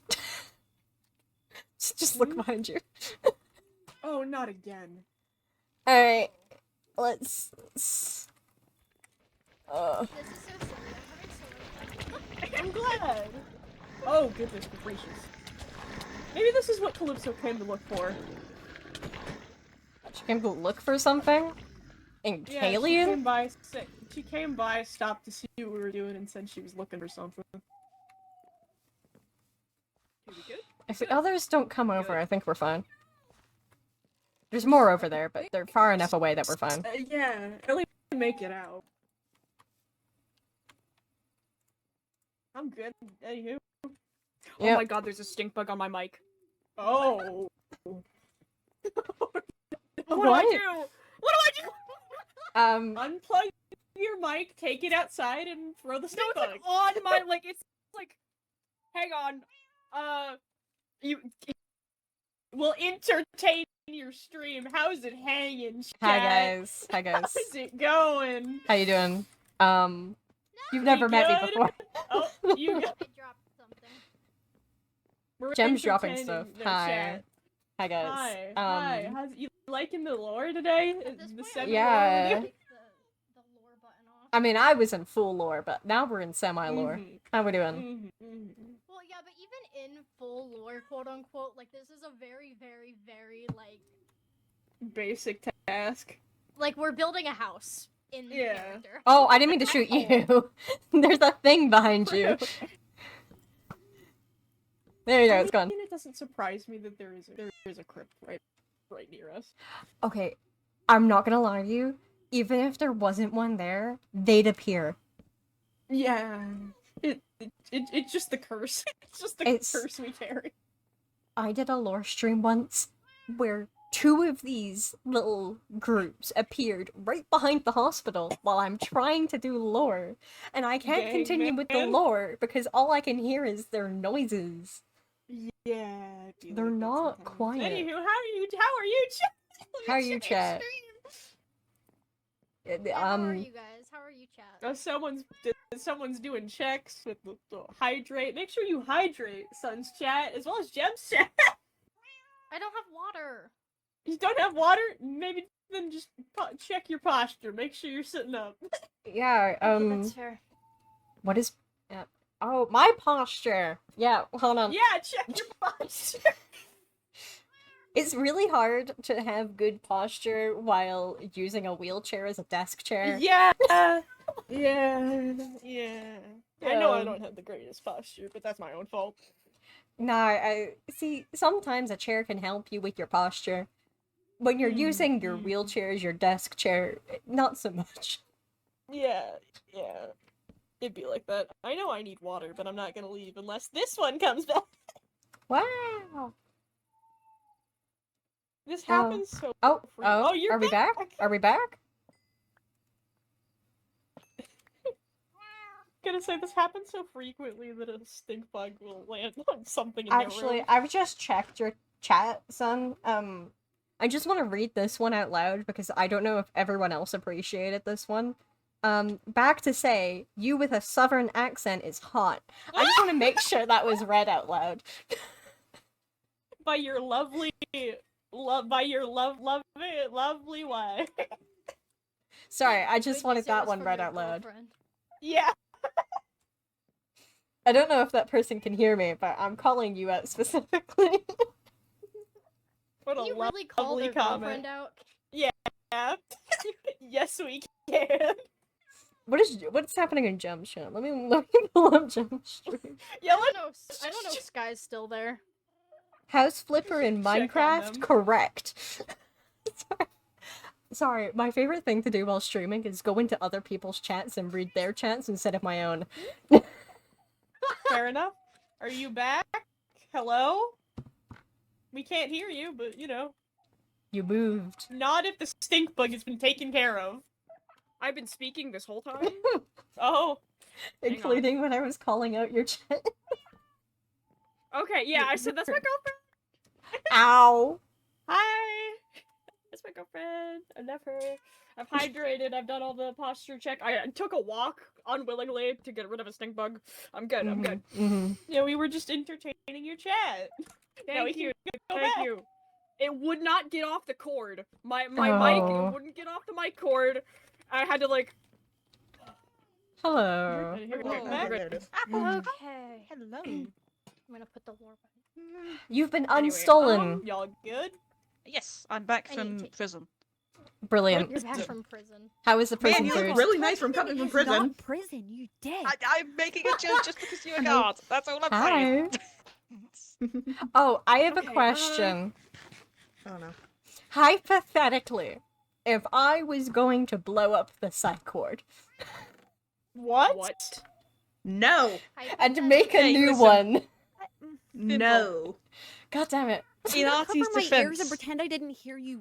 Just look behind you. Oh, not again. Alright. Let's... This is so silly. I'm having so much fun. I'm glad. Oh, goodness gracious. Maybe this is what Calypso came to look for. She came to look for something? In Yeah, Kalian? she came by, stopped to see what we were doing, and said she was looking for something. Okay, we good? If the others don't come over, I think we're fine. There's more over there, but they're far enough away that we're fine. Yeah, at least make it out. I'm good. Anywho. Oh Yep. my god, there's a stink bug on my mic. Oh. What do I do? What do I do? Unplug your mic, take it outside, and throw the stink bug. It's like on my, like, it's like, hang on. You will entertain your stream. How's it hanging, chat? Hi guys. Hi guys. How's it going? How you doing? You've never met me good? before. Oh, you got I dropped something. we're Gem's dropping entertaining stuff. their Hi. chat. Hi guys. Hi, hi. How's you liking the lore today? At this The point, semi Yeah. lore take with you? the lore button off. I mean, I was in full lore, but now we're in semi-lore. Mhm, How we doing? mhm, mhm. Well, yeah, but even in full lore, quote unquote, like this is a very, very, very Basic task. like we're building a house in the Yeah. character. Oh, I didn't mean to shoot you. There's a thing behind you. There you go, it's gone. It doesn't surprise me that there is a crypt right near us. Okay, I'm not gonna lie to you. Even if there wasn't one there, they'd appear. Yeah. It's just the curse. It's just the curse we carry. I did a lore stream once where 2 of these little groups appeared right behind the hospital while I'm trying to do lore. And I can't Dang, continue with the man. lore because all I can hear is their noises. Yeah. I do They're like that not sometimes. quiet. Anywho, how are you, chat? How are you, chat? How are you guys? How are you, chat? Someone's doing checks with the hydrate. Make sure you hydrate, Sun's chat, as well as Gem's chat. I don't have water. You don't have water? Maybe then just check your posture. Make sure you're sitting up. Yeah, Okay, that's fair. what is... oh, my posture! Yeah, hold on. Yeah, check your posture. It's really hard to have good posture while using a wheelchair as a desk chair. Yeah. Yeah. I know I Um, don't have the greatest posture, but that's my own fault. No, I see, sometimes a chair can help you with your posture. When you're using your wheelchair as your desk chair, not so much. Yeah. It'd be like that. I know I need water, but I'm not gonna leave unless this one comes back. Wow! This happens so Oh, Oh, you're are we back? Are we back? Gonna say this happens so frequently that a stink bug will land on something in Actually, their room. I've just checked your chat, son. I just want to read this one out loud because I don't know if everyone else appreciated this one. Back to say, you with a southern accent is hot. I just want to make sure that was read out loud. By your lovely lovely wife. Sorry, I just Good wanted news, it that was one from read your out loud. girlfriend. Yeah. I don't know if that person can hear me, but I'm calling you out specifically. What a Can you really call lovely their comment. girlfriend out? Yeah. Yes, we can. What's happening in Gem's chat? Let me pull up Gem's stream. Yeah, I don't know if Sky's still there. House Flipper in Check on Minecraft? them. Correct. Sorry, my favorite thing to do while streaming is go into other people's chats and read their chats instead of my own. Fair enough. Are you back? Hello? We can't hear you, but you know. You moved. Not if the stink bug has been taken care of. I've been speaking this whole time. Oh. Hang on. Including when I was calling out your chat. Okay, yeah, I said that's my girlfriend. Ow! Hi. That's my my girlfriend. I love her. I've hydrated. I've done all the posture check. I took a walk unwillingly to get rid of a stink bug. I'm good. I'm good. Mm-hmm. Yeah, we were just entertaining your chat. Now Thank we you. can go Thank back. you. It would not get off the cord. My mic Oh. wouldn't get off the mic cord. I had to like. Hello. Here we go. Oh, Here we there go. it is. Okay. Hello. I'm gonna put the war button. You've been Anyway, unstolen. Y'all good? Yes, I'm back I need from to- prison. Brilliant. You're back from prison. How is the prison Man, you look food? really nice from coming from prison. Not prison, you dead. I'm making a joke just because you're a guard. That's all I'm saying. Hi. Oh, I have a Okay, question. Oh no. Hypothetically, if I was going to blow up the psych ward What? What? No. and make a Hey, new listen. one. No. God damn it. In Cover Artie's my ears and defense, pretend I didn't hear you.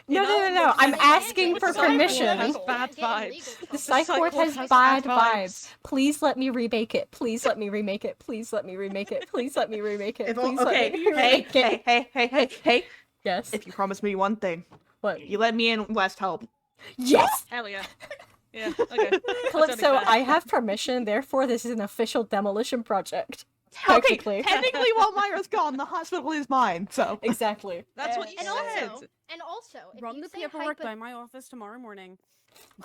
No, You no, no, know, no. I'm the asking psych for ward has permission. bad Get in vibes. legal The trouble. psych ward ward has has bad bad vibes. Please let me remake it. Please let me remake it. Please let me remake it. Please let me remake it. If, Please okay, let me hey, remake it. hey. Yes. If you promise me one thing, What? you let me in West help. Yes! hell yeah. Yeah, okay. That's Calypso, only fair. I have permission, therefore this is an official demolition project. Okay, Technically. technically while Myra's gone, the hospital is mine, so. Exactly. That's what you And said. also, if Run you the say paperwork hypo- by my office tomorrow morning.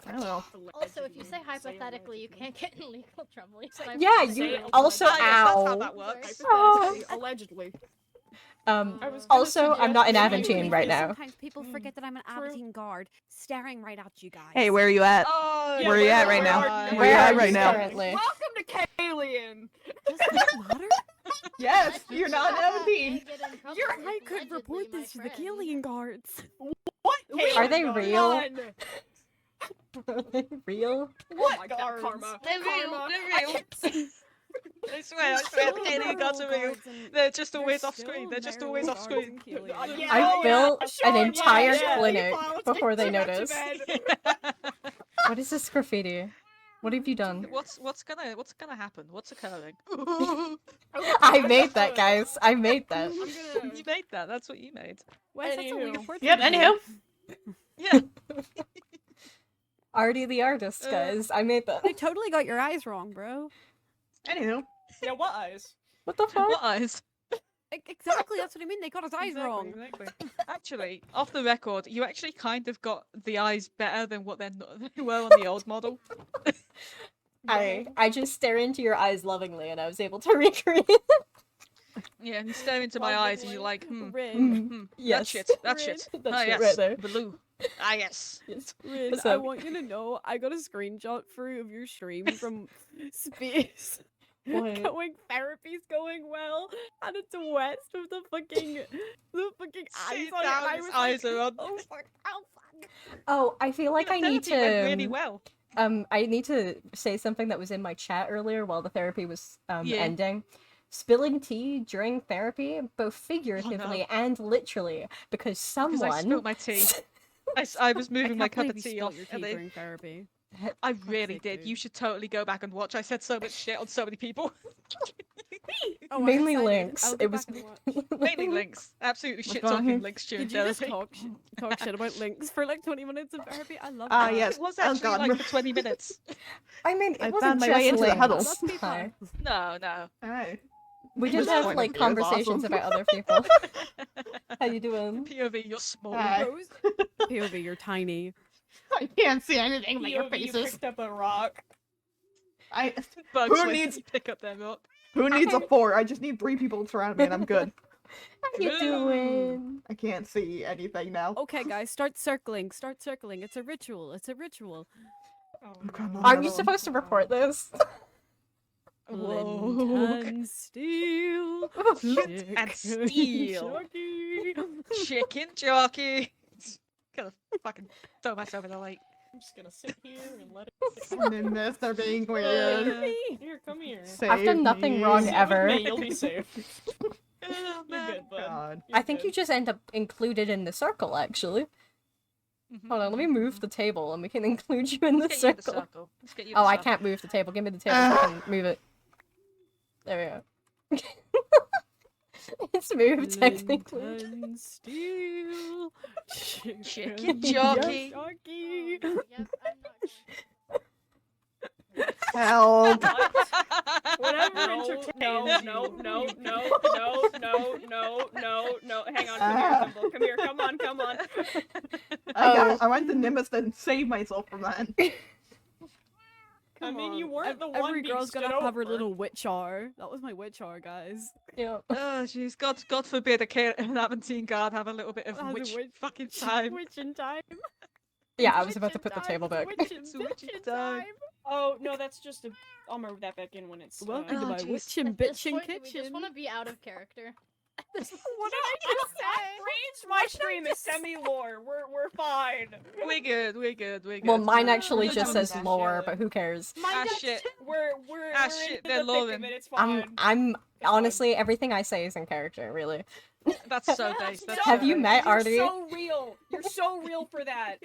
I don't know. Also, if you say hypothetically, you can't get in legal trouble. You say Yeah, hypothetically. you Say also Ah, yes, that's how ow. that works. Oh. Allegedly. I was gonna Also, I'm not in suggest maybe Aventine you- right now. Sometimes people forget that I'm an True. Aventine guard, staring right at you guys. Hey, where are you at? Oh, Yeah, Where are you at right now? are Where you at right now? currently? Welcome to Kalian. Does that matter? Yes, you're not in Aventine. I could report this to the Killian guards. What? Are they Kalian, real? run. Are they real? Oh my god, guards? karma. They're real, Karma. they're real. I swear, the Kalian gods are real. They're just always off screen. They're just always off screen. Yeah, I oh, built yeah, an sure, entire yeah, clinic let's before they get back to noticed. bed. What is this graffiti? What have you done? What's gonna happen? What's occurring? I made that, guys. I made that. I'm gonna. You made that. That's what you made. Wes, that's a Anywho. weird portrait Yep, of you. anywho. Yeah. Artie the artist, guys. I made that. They totally got your eyes wrong, bro. Anywho. Yeah, what eyes? What the fuck? What eyes? Exactly, that's what I mean. They got his eyes wrong. Exactly. Actually, off the record, you actually kind of got the eyes better than what they were on the old model. I just stare into your eyes lovingly, and I was able to recreate. Yeah, and you stare into my eyes and you're like, Rin, Yes. That shit, that shit. That Ah, shit yes, right there. blue. Ah, yes. Yes. Rin, What's I up? want you to know I got a screenshot for you of your stream from Space. What? Therapy's going well, and it's west of the fucking eyes See on it. down, And I his was eyes like, are on. oh fuck, oh fuck. Oh, I feel like The I need therapy went really to. well. I need to say something that was in my chat earlier while the therapy was Yeah. ending. Spilling tea during therapy, both figuratively and literally, because Because someone. I spilled my tea. I was moving my I cup can't of believe you tea spilled off, your and tea they, during therapy. I really sake, did. dude. You should totally go back and watch. I said so much shit on so many people. Oh, I'm Mainly excited. links. I'll It go was back and watch. Mainly links. Absolutely What's shit going on talking here? links during Did you just therapy. talk shit about links for like 20 minutes of therapy? I love Ah, that. yes. It was Oh, actually God. like for 20 minutes. I mean, it I wasn't found my just way into the links. huddle. Must be Hi. fun. No. Alright. We did This have point like of view is awesome. conversations about other people. How you doing? POV, you're small. Hi. Rose? POV, you're tiny. I can't see anything but your POV, you faces. picked up a rock. Bugs Who went needs- to pick up their rock. Who needs a 4? I just need 3 people to surround me and I'm good. How you doing? I can't see anything now. Okay, guys, start circling. Start circling. It's a ritual. It's a ritual. Oh, come no. on. Aren't you supposed to report this? Whoa. And steel. Flint and steel. Chicken jockey. Gonna fucking throw myself in the lake. I'm just gonna sit here and let it. And in this, they're being weird. Here, come here. I've done Save nothing me. wrong Sit with ever. me, you'll be safe. Oh, You're man. good, bud. God. You're I think good. you just end up included in the circle, actually. Hold on, let me move the table and we can include you in the Let's get you in the circle. circle. Let's get you in Oh, the I circle. can't move the table. Give me the table so I can move it. There we go. It's moved, technically. Flint and steel. well. Chicken jockey. Yep, Jockey. I'm not going. Help. Whatever No, entertains no, you. no, no, no, no, no, no, no, no. Hang on, come here, Thimble. Come here, come on, come on. I went to Nimbus to save myself from that. I Come mean, on. you weren't the one Every being girl's stood gotta have her over. little witch hour. That was my witch hour, guys. Yeah. Oh, jeez, God forbid a kid an Aventine guard have a little bit of Has a witch witch- fucking time. Witching time. Yeah, I was about to Witching put the time, table it's back. witching- It's witching witching time. Oh no, that's just a. I'll move that back in when it's. Welcome to Oh, my jeez. witching At this bitching point, do we kitchen. just want to be out of character. What did I I just say? Brains, my stream is semi-lore. We're fine. We're good. Well, mine actually We're just done with says that lore, shit. but who cares? Ah, shit. We're Ah, we're shit, into they're the thick of Lauren. it. It's fine. I'm It's fine. honestly everything I say is in character, really. That's so based. That's Have so you based. met You're Artie? so real. You're so real for that.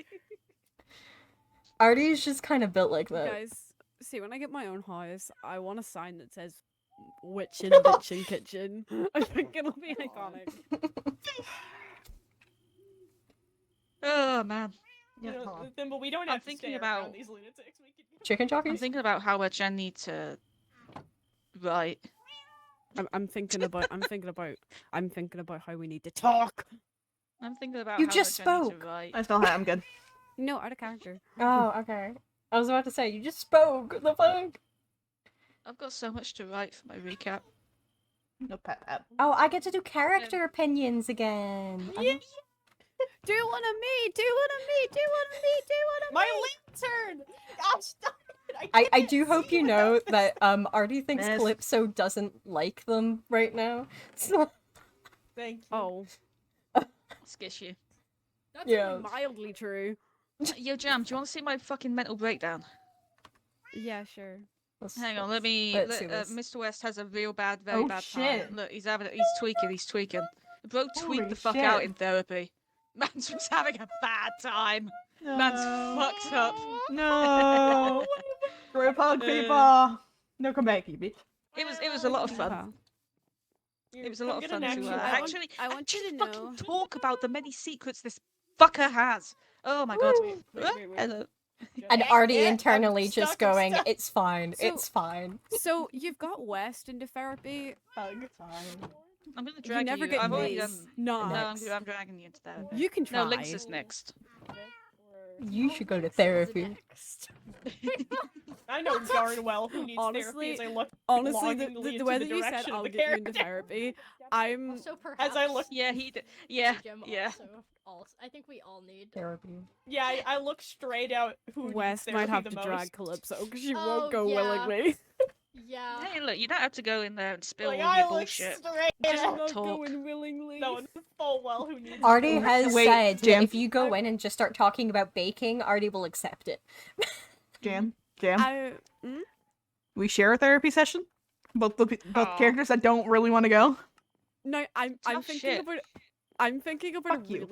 Artie's just kind of built like that. Guys, see, when I get my own house, I want a sign that says witching bitching kitchen. I think it'll be iconic. Oh man. You Yeah, know, hold on. Thimble, we don't I'm have to thinking stay about- around these lunatics. We can... Chicken I'm jockeys? thinking about how much I need to write. I'm thinking about how we need to talk. I'm thinking about You how just much I need spoke. to write. I still have. I'm good. No, out of character. Oh, okay. I was about to say, you just spoke. What the fuck? I've got so much to write for my recap. No pet pet. Oh, I get to do character opinions again. Do one of me. Do one of me. Do one of me. Do one of My me. lantern! Gosh, stop it! I can't do hope see you without know this. that Artie thinks Miss. Calypso doesn't like them right now. So, Thank you. Oh, Skish you. that's Yeah. only mildly true. Yo, Jam, do you want to see my fucking mental breakdown? Yeah, sure. Hang on, let me. let's see this. Mr. West has a real bad, very Oh, bad shit. time. Look, he's tweaking. He's tweaking. The bloke tweaked Holy the fuck out shit. in therapy. Man's was having a bad time. Man's fucked up. No. Group hug, people. No, come back, you bitch. It was a lot of fun. Uh-huh. It was a lot of fun to action. actually I want you actually to fucking know- talk about the many secrets this fucker has. Oh my god. Wait. Hello. And Artie internally I'm just stuck, I'm going, stuck. it's fine, So- it's fine. So you've got West into therapy. Hug. I'm gonna You drag never you. get I've already Maze. done. No, No, I'm dragging you into therapy. you can try. No, Lynx is next. You should go to Next is therapy. next. I know darn well who needs therapy Honestly- as I look Honestly, longingly the into way the that you said direction of I'll the get you into character. therapy, I'm Also, perhaps. As I look, Yeah, he did. Yeah, Jim yeah. Also, I think we all need. Therapy. yeah, I look straight out who West needs might therapy have the to most. drag Calypso because she Oh, won't go yeah. willingly. Yeah. Hey, look, you don't have to go in there and spill Like all I your look bullshit. straight Just out. not talk. going willingly. Knowing full well who needs Artie therapy. has Wait, said that Jim. if you go in and just start talking about baking, Artie will accept it. Jam. We share a therapy session. Both Aw. characters that don't really want to go. No, I'm Tough thinking shit. about Fuck you.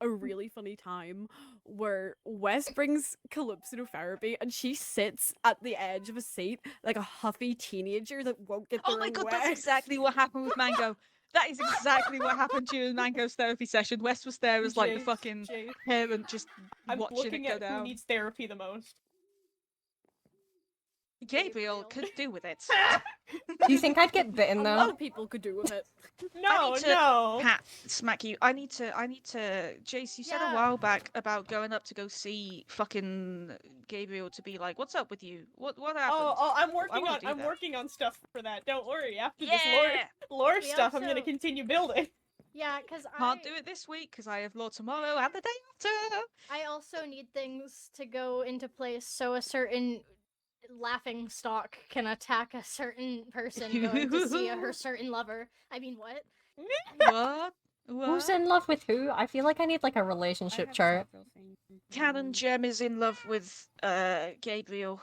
a really funny time where Wes brings Calypso to therapy and she sits at the edge of a seat like a huffy teenager that won't get their Oh my own god, way. that's exactly what happened with Mango. That is exactly what happened during Mango's therapy session. West was there as like the Jay, fucking Jay, parent just I'm watching looking it go at who down. needs therapy the most. Gabriel could do with it. Do you think I'd get bitten A though? lot of people could do with it. No, need to no. Pat, smack you. I need to. Jace, you said a Yeah. while back about going up to go see fucking Gabriel to be like, "What's up with you? What happened?" Oh, I'm I working wanna on. do I'm that. working on stuff for that. Don't worry. After yeah. this lore We stuff, I'm gonna also- continue building. Yeah, because Can't do it this week because I have law tomorrow and the day after. I also need things to go into place so a certain laughing stock can attack a certain person going to see her certain lover. I mean, what? What? Who's What? in love with who? I feel like I need like a relationship chart. Canon Gem is in love with Gabriel,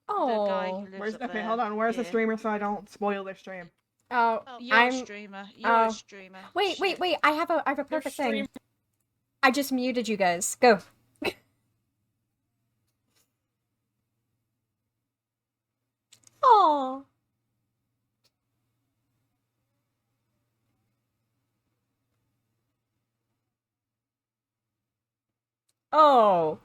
the guy who Oh. lives Where's up okay? there. Hold on. Where's the Yeah. streamer so I don't spoil their stream? Oh. Oh, You're I'm- a streamer. You're oh. a streamer. Wait, Shit. wait. I have a Your perfect stream- thing. I just muted you guys. Go. Oh. Oh.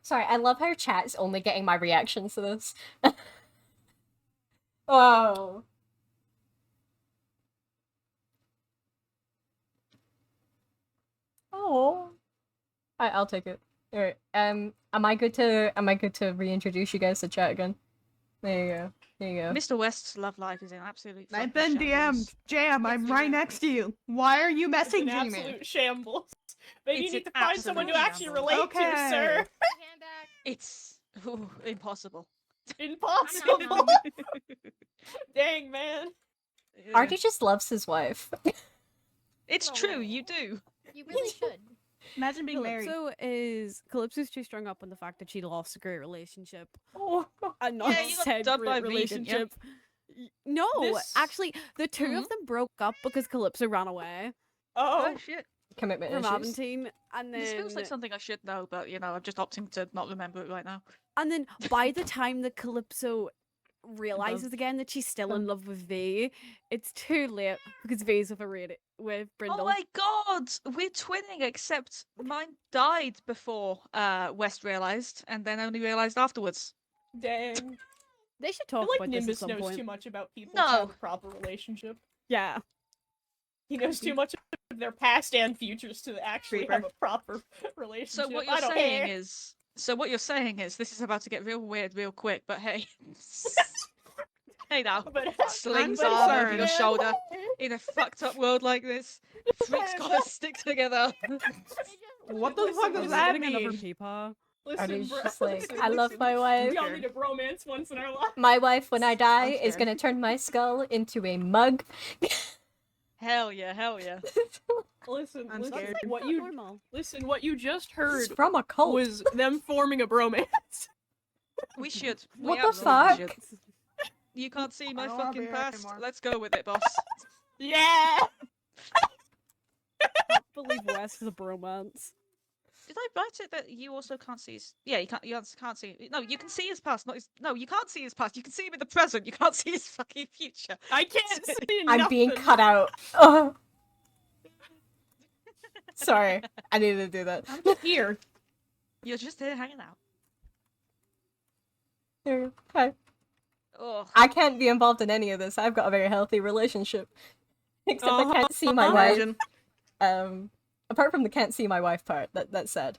Sorry, I love how chat's only getting my reactions to this. Oh. Oh. I'll take it. Alright. Am I good to reintroduce you guys to chat again? There you go. There you go. Mr. West's love life is an absolute. I've fucking been shambles. DM'd. Jam, I'm right next to you. Why are you It's an messaging me? absolute shambles. Maybe you It's need an to find someone to absolute actually shambles. relate Okay. to, sir. Hand back. It's impossible. Impossible. Dang, man. Yeah. Artie just loves his wife. It's true, you do. You really should. Imagine being married. Calypso's too strung up on the fact that she lost a great relationship. Oh. And not Yeah, you got said dubbed by great V, didn't ya? relationship. No, This- actually, the 2 of them broke up because Calypso ran away Oh, Oh shit. Commitment from issues. Aventine, and This feels like then something I should know, but you know, I'm just opting to not remember it right now. by the time that Calypso realizes again that she's still in love with V, it's too late because V's with Brindle. Oh my god! We're twinning, except mine died before West realized, and then only realized afterwards. dang. They should I talk feel like about this at Nimbus some knows point. too much about people No. to have a proper relationship. Yeah. He knows too much of their past and futures to actually have a proper relationship. So what I you're don't saying care. is, this is about to get real weird real quick. But hey, hey now, But slings I'm arm over concerned. your shoulder. In a fucked up world like this, freaks gotta stick together. What the Listen, fuck does listen, that Getting another mean? peeper. listen, Artie's bro. just like, listen, I love listen. my wife. We all need a bromance once in our life. My wife, when I die, I'm is scared. gonna turn my skull into a mug. Hell yeah, hell yeah. Listen, I'm listen. scared. What Not you normal. listen? What you just It's heard from a cult. was them forming a bromance. We should. We What the absolutely fuck? should. You can't see my I don't wanna fucking be here past. anymore. Let's go with it, boss. Yeah. Can't believe West is a bromance. Did I write it that you also can't see his? Yeah, you can't. You can't see. No, you can see his past. Not his. No, you can't see his past. You can see him in the present. You can't see his fucking future. I can't see I'm being nothing. cut out. Oh. Sorry, I needed to do that. I'm just here. You're just here hanging out. Here, hi. Oh, I can't be involved in any of this. I've got a very healthy relationship. Except I can't see my wife. Imagine. Apart from the can't see my wife part, that's sad.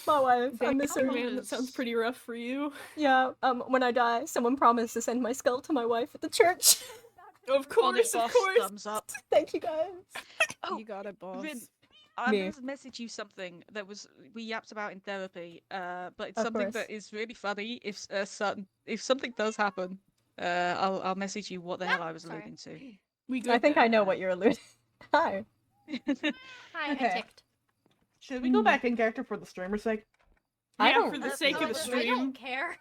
My wife, I miss her. Man, that sounds pretty rough for you. Yeah, when I die, someone promised to send my skull to my wife at the church. Of on it, course, of boss. course. Thumbs up. Thank you guys. Oh, You got it, boss. Rin, I'm Me. going to message you something that we yapped about in therapy. But it's Of something course. that is really funny. If something does happen, I'll message you what the hell I was Sorry. alluding to. We good I think then. I know what you're alluding. Hi. Hi, Okay. I ticked. Should we go back in character for the streamer's sake? I Yeah, don't- for the sake of the I stream. don't care.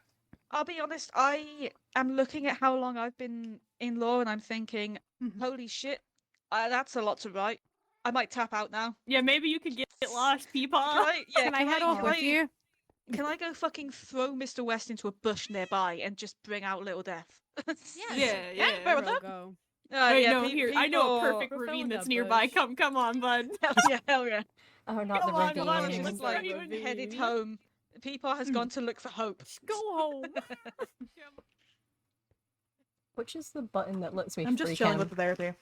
I'll be honest, I am looking at how long I've been in law and I'm thinking, Mhm. holy shit, that's a lot to write. I might tap out now. Yeah, maybe you could get lost, Can Peepaw. I, yeah, Can I head off with you? Can I go fucking throw Mr. West into a bush nearby and just bring out Little Death? Yeah. fair We'll enough. go. Wait, yeah, no, here. I know a people- perfect We're ravine filling that's that nearby. bush. Come on, bud. Hell yeah. Oh, not Come on, the come on, ravine. let's Just go. like Ravine. headed home. Peepaw has gone to look for hope. Go home. Which is the button that lets me I'm just freak chilling him? with the therapy.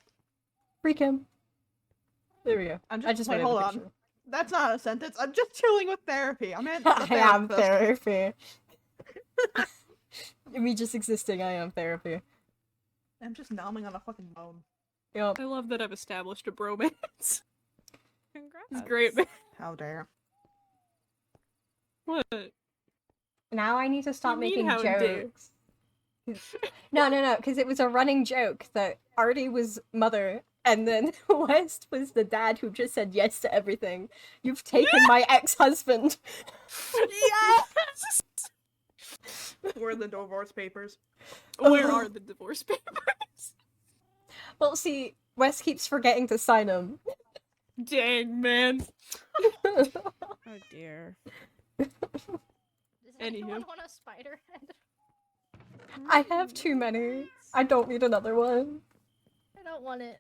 Freak him. There we go. I'm I just, just wait, wanted hold to on. make sure. That's not a sentence. I'm just chilling with therapy. I'm in. I am therapy. Me just existing, I am therapy. I'm just nomming on a fucking bone. Yup. I love that I've established a bromance. Congrats. It's great, man. How dare. What? Now I need to stop mean, making how dare? jokes. No, because it was a running joke that Artie was mother, and then West was the dad who just said yes to everything. You've taken my ex-husband. Yes! Where are the divorce papers? Where are the divorce papers? Well, see, West keeps forgetting to sign them. Dang, man. Oh dear. Does anyone Anywho. want a spider head? I have too many. I don't need another one. I don't want it.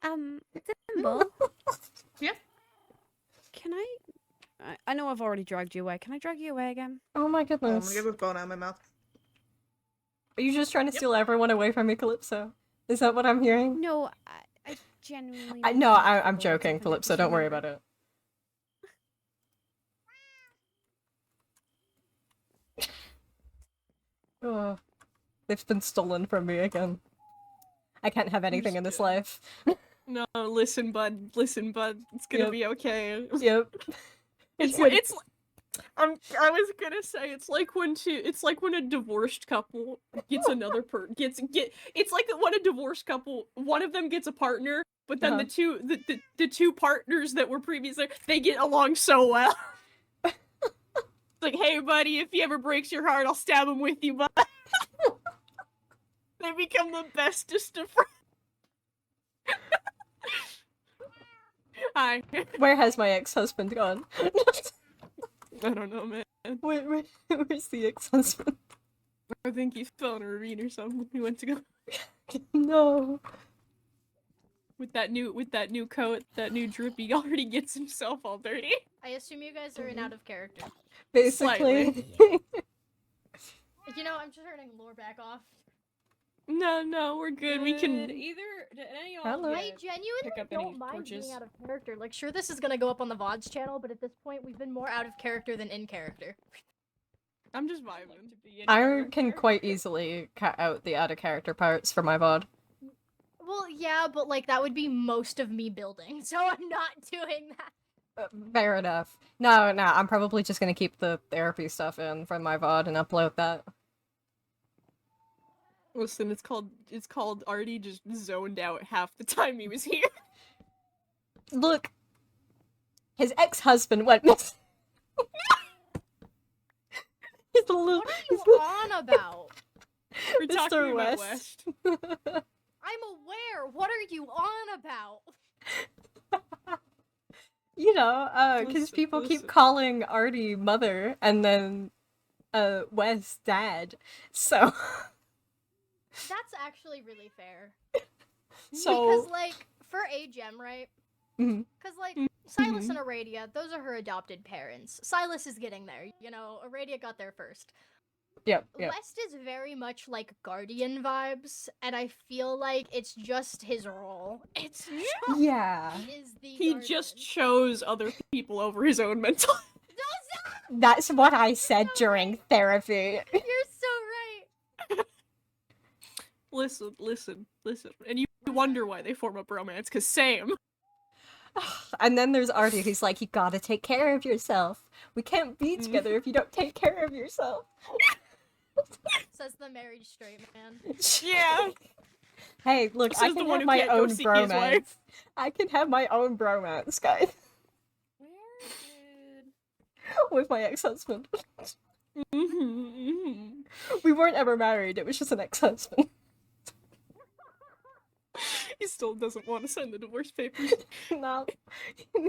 Thimble, Yeah. can I know I've already dragged you away. Can I drag you away again? Oh my Oh, I'm goodness. gonna get this bone out of my mouth. Are you just trying to steal everyone away from me, Calypso? Is that what I'm hearing? No, I genuinely. No, need I'm Thimble to joking, finish Calypso. Don't worry remember. about it. Oh, they've been stolen from me again. I can't have anything in this life. No, listen, bud. Listen, bud. It's gonna Yep. be okay. Yep. It's good. I was gonna say it's like when a divorced couple gets another it's like when a divorced couple, one of them gets a partner, but then the two partners that were previously, they get along so well. Like, hey buddy, if he ever breaks your heart, I'll stab him with you, bud. They become the bestest of friends. Hi. Where has my ex-husband gone? I don't know, man. Where's the ex-husband? I think he fell in a ravine or something. He went to go No. with that new coat, that new drip. He already gets himself all dirty. I assume you guys are in out of character. Basically. You know, I'm just turning lore back off. No, we're good. We can. Did any of Hello. y'all I get- genuinely pick up any don't mind torches? being out of character. Like, sure, this is gonna go up on the VODs channel, but at this point, we've been more out of character than in character. I'm just I'd vibing. like to be in I character. can quite easily cut out the out-of-character parts for my VOD. Well, yeah, but like that would be most of me building, so I'm not doing that. Fair enough. No, I'm probably just gonna keep the therapy stuff in from my VOD and upload that. Listen, it's called Artie just zoned out half the time he was here. Look! His ex-husband went missing. He's a little... What are you on about? We're talking Mr. about West. West. I'm aware. What are you on about? You know, because Listen, people keep listen. calling Artie mother and then, West dad. So... That's actually really fair. So... Because, like, for A-Gem, right? Mhm. Because, like, Silas and Aradia, those are her adopted parents. Silas is getting there, you know? Aradia got there first. Yep. West is very much like Guardian vibes, and I feel like it's just his role. It's just Yeah. is the He Guardian. just chose other people over his own mental. That's what I said during therapy. You're so right. Listen. And you wonder why they form a bromance, cause same. And then there's Artie who's like, you gotta take care of yourself. We can't be together if you don't take care of yourself. Says the married straight man. Yeah. Hey, look, I Says the can one have who my can't go own see his wife. bromance. I can have my own bromance, guys, Where did... with my ex-husband. Mm-hmm. We weren't ever married, it was just an ex-husband. He still doesn't want to sign the divorce papers. No,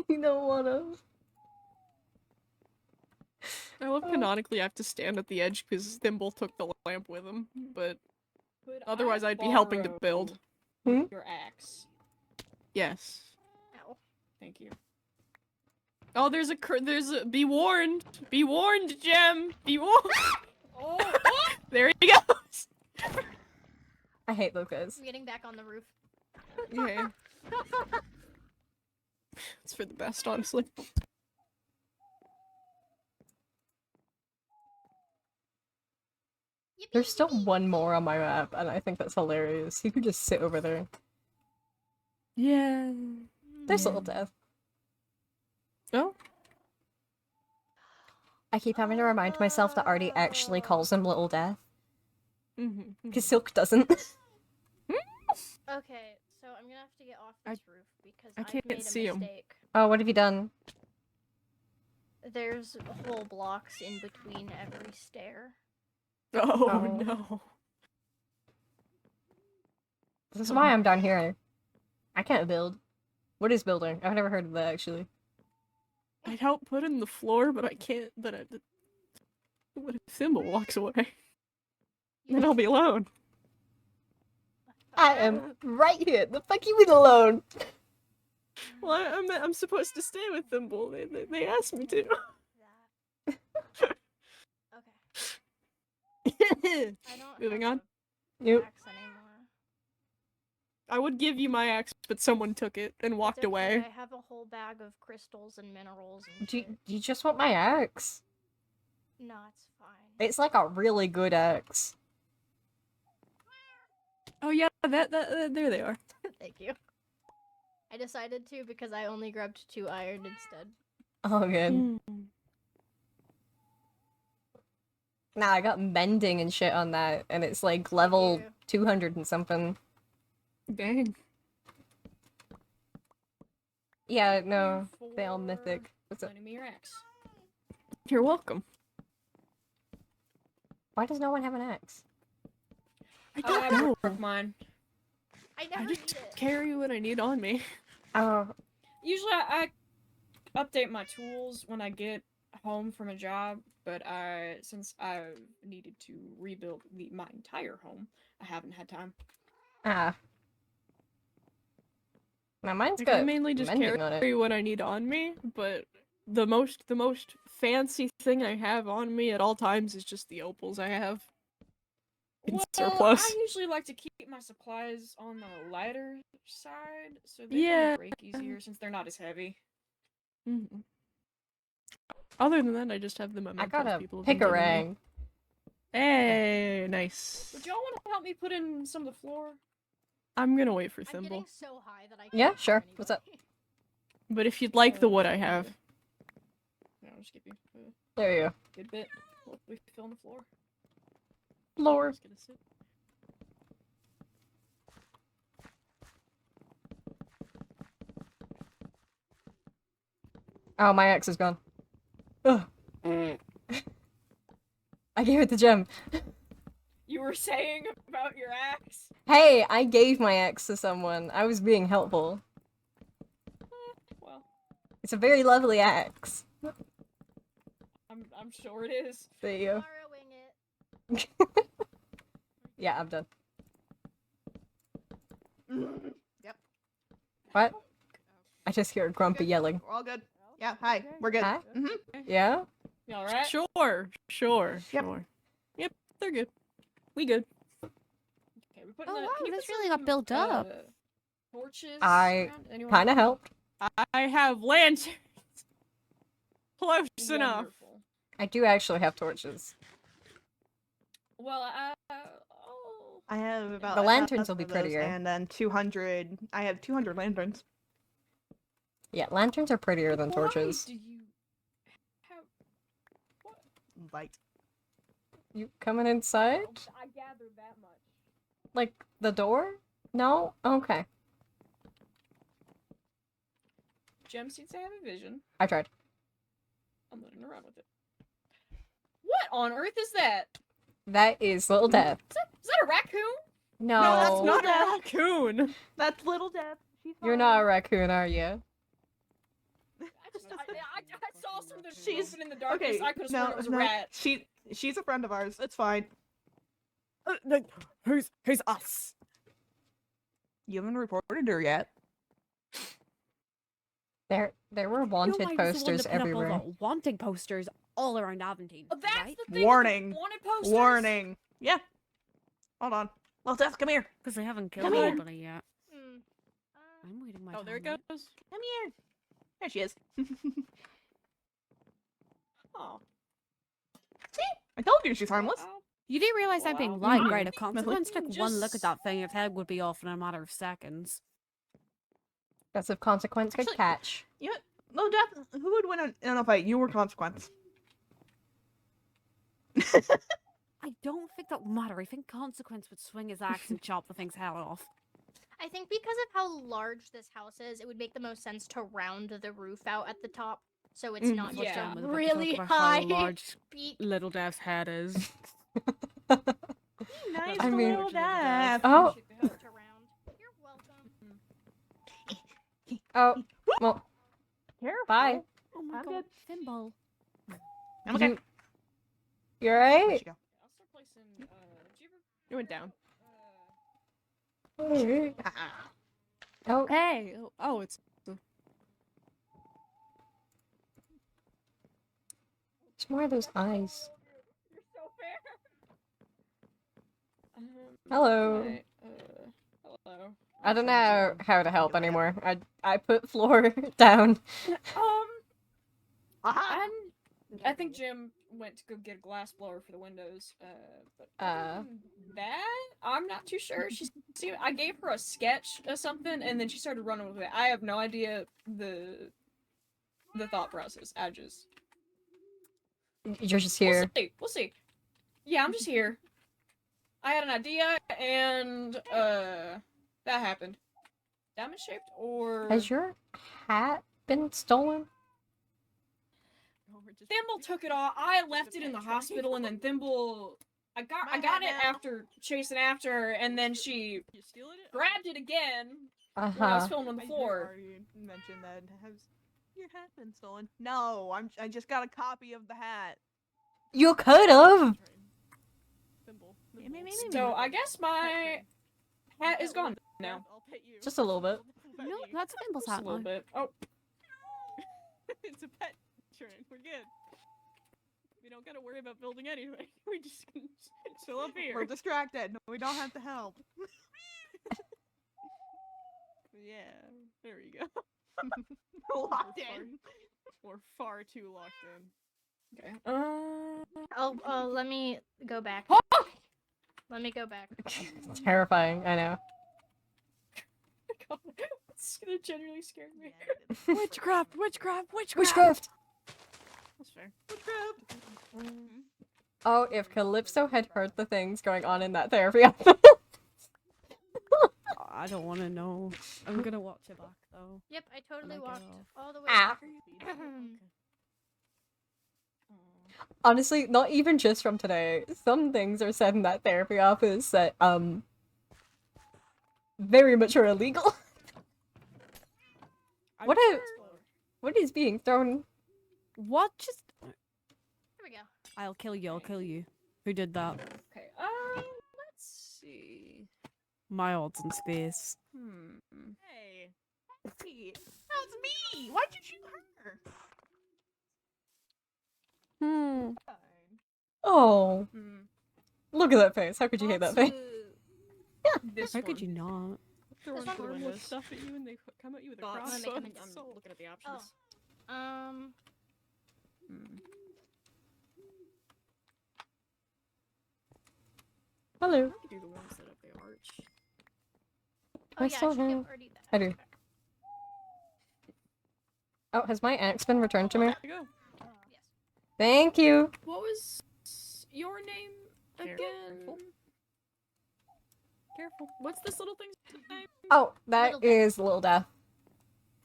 you don't wanna. I love canonically I have to stand at the edge because Thimble took the lamp with him, but Could otherwise I I'd be helping to build. Hmm? your axe? Yes. Ow. Thank you. Oh, there's a be warned, Gem, be warned. Oh, There he goes. I hate Lucas. I'm getting back on the roof. Yeah. It's for the best, honestly. There's still one more on my map, and I think that's hilarious. You could just sit over there. Yeah. There's Little Death. Oh. I keep having to remind myself that Artie actually calls him Little Death, Mm-hmm. because Silk doesn't. Okay, so I'm gonna have to get off this roof because I I've can't made a see 'em. mistake. Oh, what have you done? There's whole blocks in between every stair. Oh, Oh. no. This is why I'm down here. I can't build. What is building? I've never heard of that, actually. I'd help put in the floor, but I can't. What if Thimble walks away? Then I'll be alone. I am right here. The fuck you mean alone? Well, I'm supposed to stay with them, Bull. They asked me to. Okay. I don't Moving have on. a Yep. axe anymore. I would give you my axe, but someone took it and walked It's okay, away. I have a whole bag of crystals and minerals and Do shit. you just want my axe? No, it's fine. It's like a really good axe. Oh yeah, that there they are. Thank you. I decided to because I only grabbed 2 iron instead. Oh, good. Nah, I got mending and shit on that, and it's like level you. 200 and something. Dang. Yeah, no, they all mythic. What's up? Lending me your axe. You're welcome. Why does no one have an axe? I I don't know. broke mine. I I never just need it. carry what I need on me. Oh, Usually I update my tools when I get home from a job, but since I needed to rebuild my entire home, I haven't had time. ah. Now mine's Like, got I mainly just mending on it. carry what I need on me, but the most fancy thing I have on me at all times is just the opals I have in Well, surplus. I usually like to keep my supplies on the lighter side, so they Yeah. can break easier since they're not as heavy. Mhm. Other than that, I just have the I mementos got a people have been giving me. picarang. Hey, nice. Would y'all want to help me put in some of the floor? I'm gonna wait for I'm Thimble. getting so high that I can't Yeah, hear sure. What's up? anybody. But if you'd like the wood I have. Yeah, I'll just give you a There you go. good bit. We fill in the floor. Floor. Just gonna sit. Oh, my axe is gone. Ugh. I gave it the gem. You were saying about your axe? Hey, I gave my axe to someone. I was being helpful. Well, It's a very lovely axe. I'm sure it is. There you go. Borrowing it. Yeah, I'm done. Yep. What? I just hear Grumpy yelling. We're all good. Yeah, hi. We're good. Hi? Mm-hmm. Yeah? You alright? Sure. Yep. Yep, they're good. We good. Okay, we put Oh, in the, wow, can you this put really got some, built up. Torches. I around? Anyone? Kinda helped. I have lanterns. Close enough. Wonderful. I do actually have torches. Well, oh. I have about The lanterns 1,000 will be of those, prettier. and then 200. I have 200 lanterns. Yeah, lanterns are prettier than Why torches. do you have what? Light. You coming inside? I gathered that much. Like, the door? No? Okay. Gem seems to have a vision. I tried. I'm letting her run with it. What on earth is that? That is Little Death. Is that a raccoon? No. No, that's Not not a raccoon. That's Little Death. She's You're fine. not a raccoon, are you? I saw something She's- moving in the darkness. Okay, I could have no, sworn it was a no, rat. She's a friend of ours. It's fine. Who's us? You haven't reported her yet. There were wanted posters everywhere. Wanting posters all around Aventine. Oh, that's right? the thing. Warning. With the wanted posters. Warning. Yeah. Hold on. Little Death, come here. Because they haven't Come killed here. anybody yet. Hmm. I'm waiting my Oh, there it turn. goes. Come here. There she is. Oh. See? I told you she's harmless. You do realize I'm Wow. being lied, right? A Mhm. consequence took one look at Just- that thing, your head would be off in a matter of seconds. That's of consequence could Actually- catch. You know what? Little Death, who would win in a fight? You or Consequence? I don't think that would matter. I think consequence would swing his axe and chop the thing's head off. I think because of how large this house is, it would make the most sense to round the roof out at the top, so it's not just Yeah. a We're about to really talk about how high large peak. Little Death's head is. Nice I mean- Little Death. Oh, To round. You're welcome. oh, well, Careful. bye. Oh my I'm god, good. Thimble. I'm okay. You Where'd alright? she go? I'll start placing. Did you ever? It went down. Oh, Hey. Oh, it's. it's more of those eyes. You're so fair. Hello. Okay, hello. I don't know how to help anymore. I put floor down. I think Jim went to go get a glass blower for the windows. But other than that, I'm not too sure. I gave her a sketch or something, and then she started running with it. I have no idea the thought process. You're just here. We'll see. Yeah, I'm just here. I had an idea, and that happened. Diamond shaped or Has your hat been stolen? Thimble took it all. I left it in the hospital, and then Thimble, I got it after chasing after her, and then she grabbed it again when I was filming on the floor. You mentioned that. Has your hat been stolen? No, I just got a copy of the hat. You could have. So I guess my hat is gone now. I'll pet you. Just a little bit. No, that's Thimble's Just a hat little now. bit. Oh, It's a pet insurance. We're good. We don't gotta worry about building anything. We just can chill up here. We're distracted. No, we don't have to help. Yeah, there you go. Locked in. We're far too locked in. okay. Oh, let me go back. Let me go back. Terrifying, I know. It's gonna genuinely scare me. Witchcraft. Witchcraft! That's fair. Witchcraft. Oh, if Calypso had heard the things going on in that therapy office. I don't want to know. I'm gonna watch it back though. Yep, I totally my walked God. all the way Ah. back. Honestly, not even just from today. Some things are said in that therapy office that, very much are illegal. What is being thrown? What? Just. Here we go. I'll kill you. I'll kill you. Who did that? Okay. Let's see. My odds in space. Hey. Hey. That's me. Why'd you shoot her? Oh, look at that face. How could you hate that face? This How could one. you not? Throwing one? harmless stuff at you and they come at you with a Thoughts? I'm crossbow. gonna I'm So- looking at the options. Hello. I could do the ones that have the arch. Oh I yeah, still I should have- have already that. I do. Oh, has my axe been returned to me? There you go. Yes. Thank you. What was your name again? Careful. Careful. What's this little thing's name? Oh, that Little Death. is Little Death.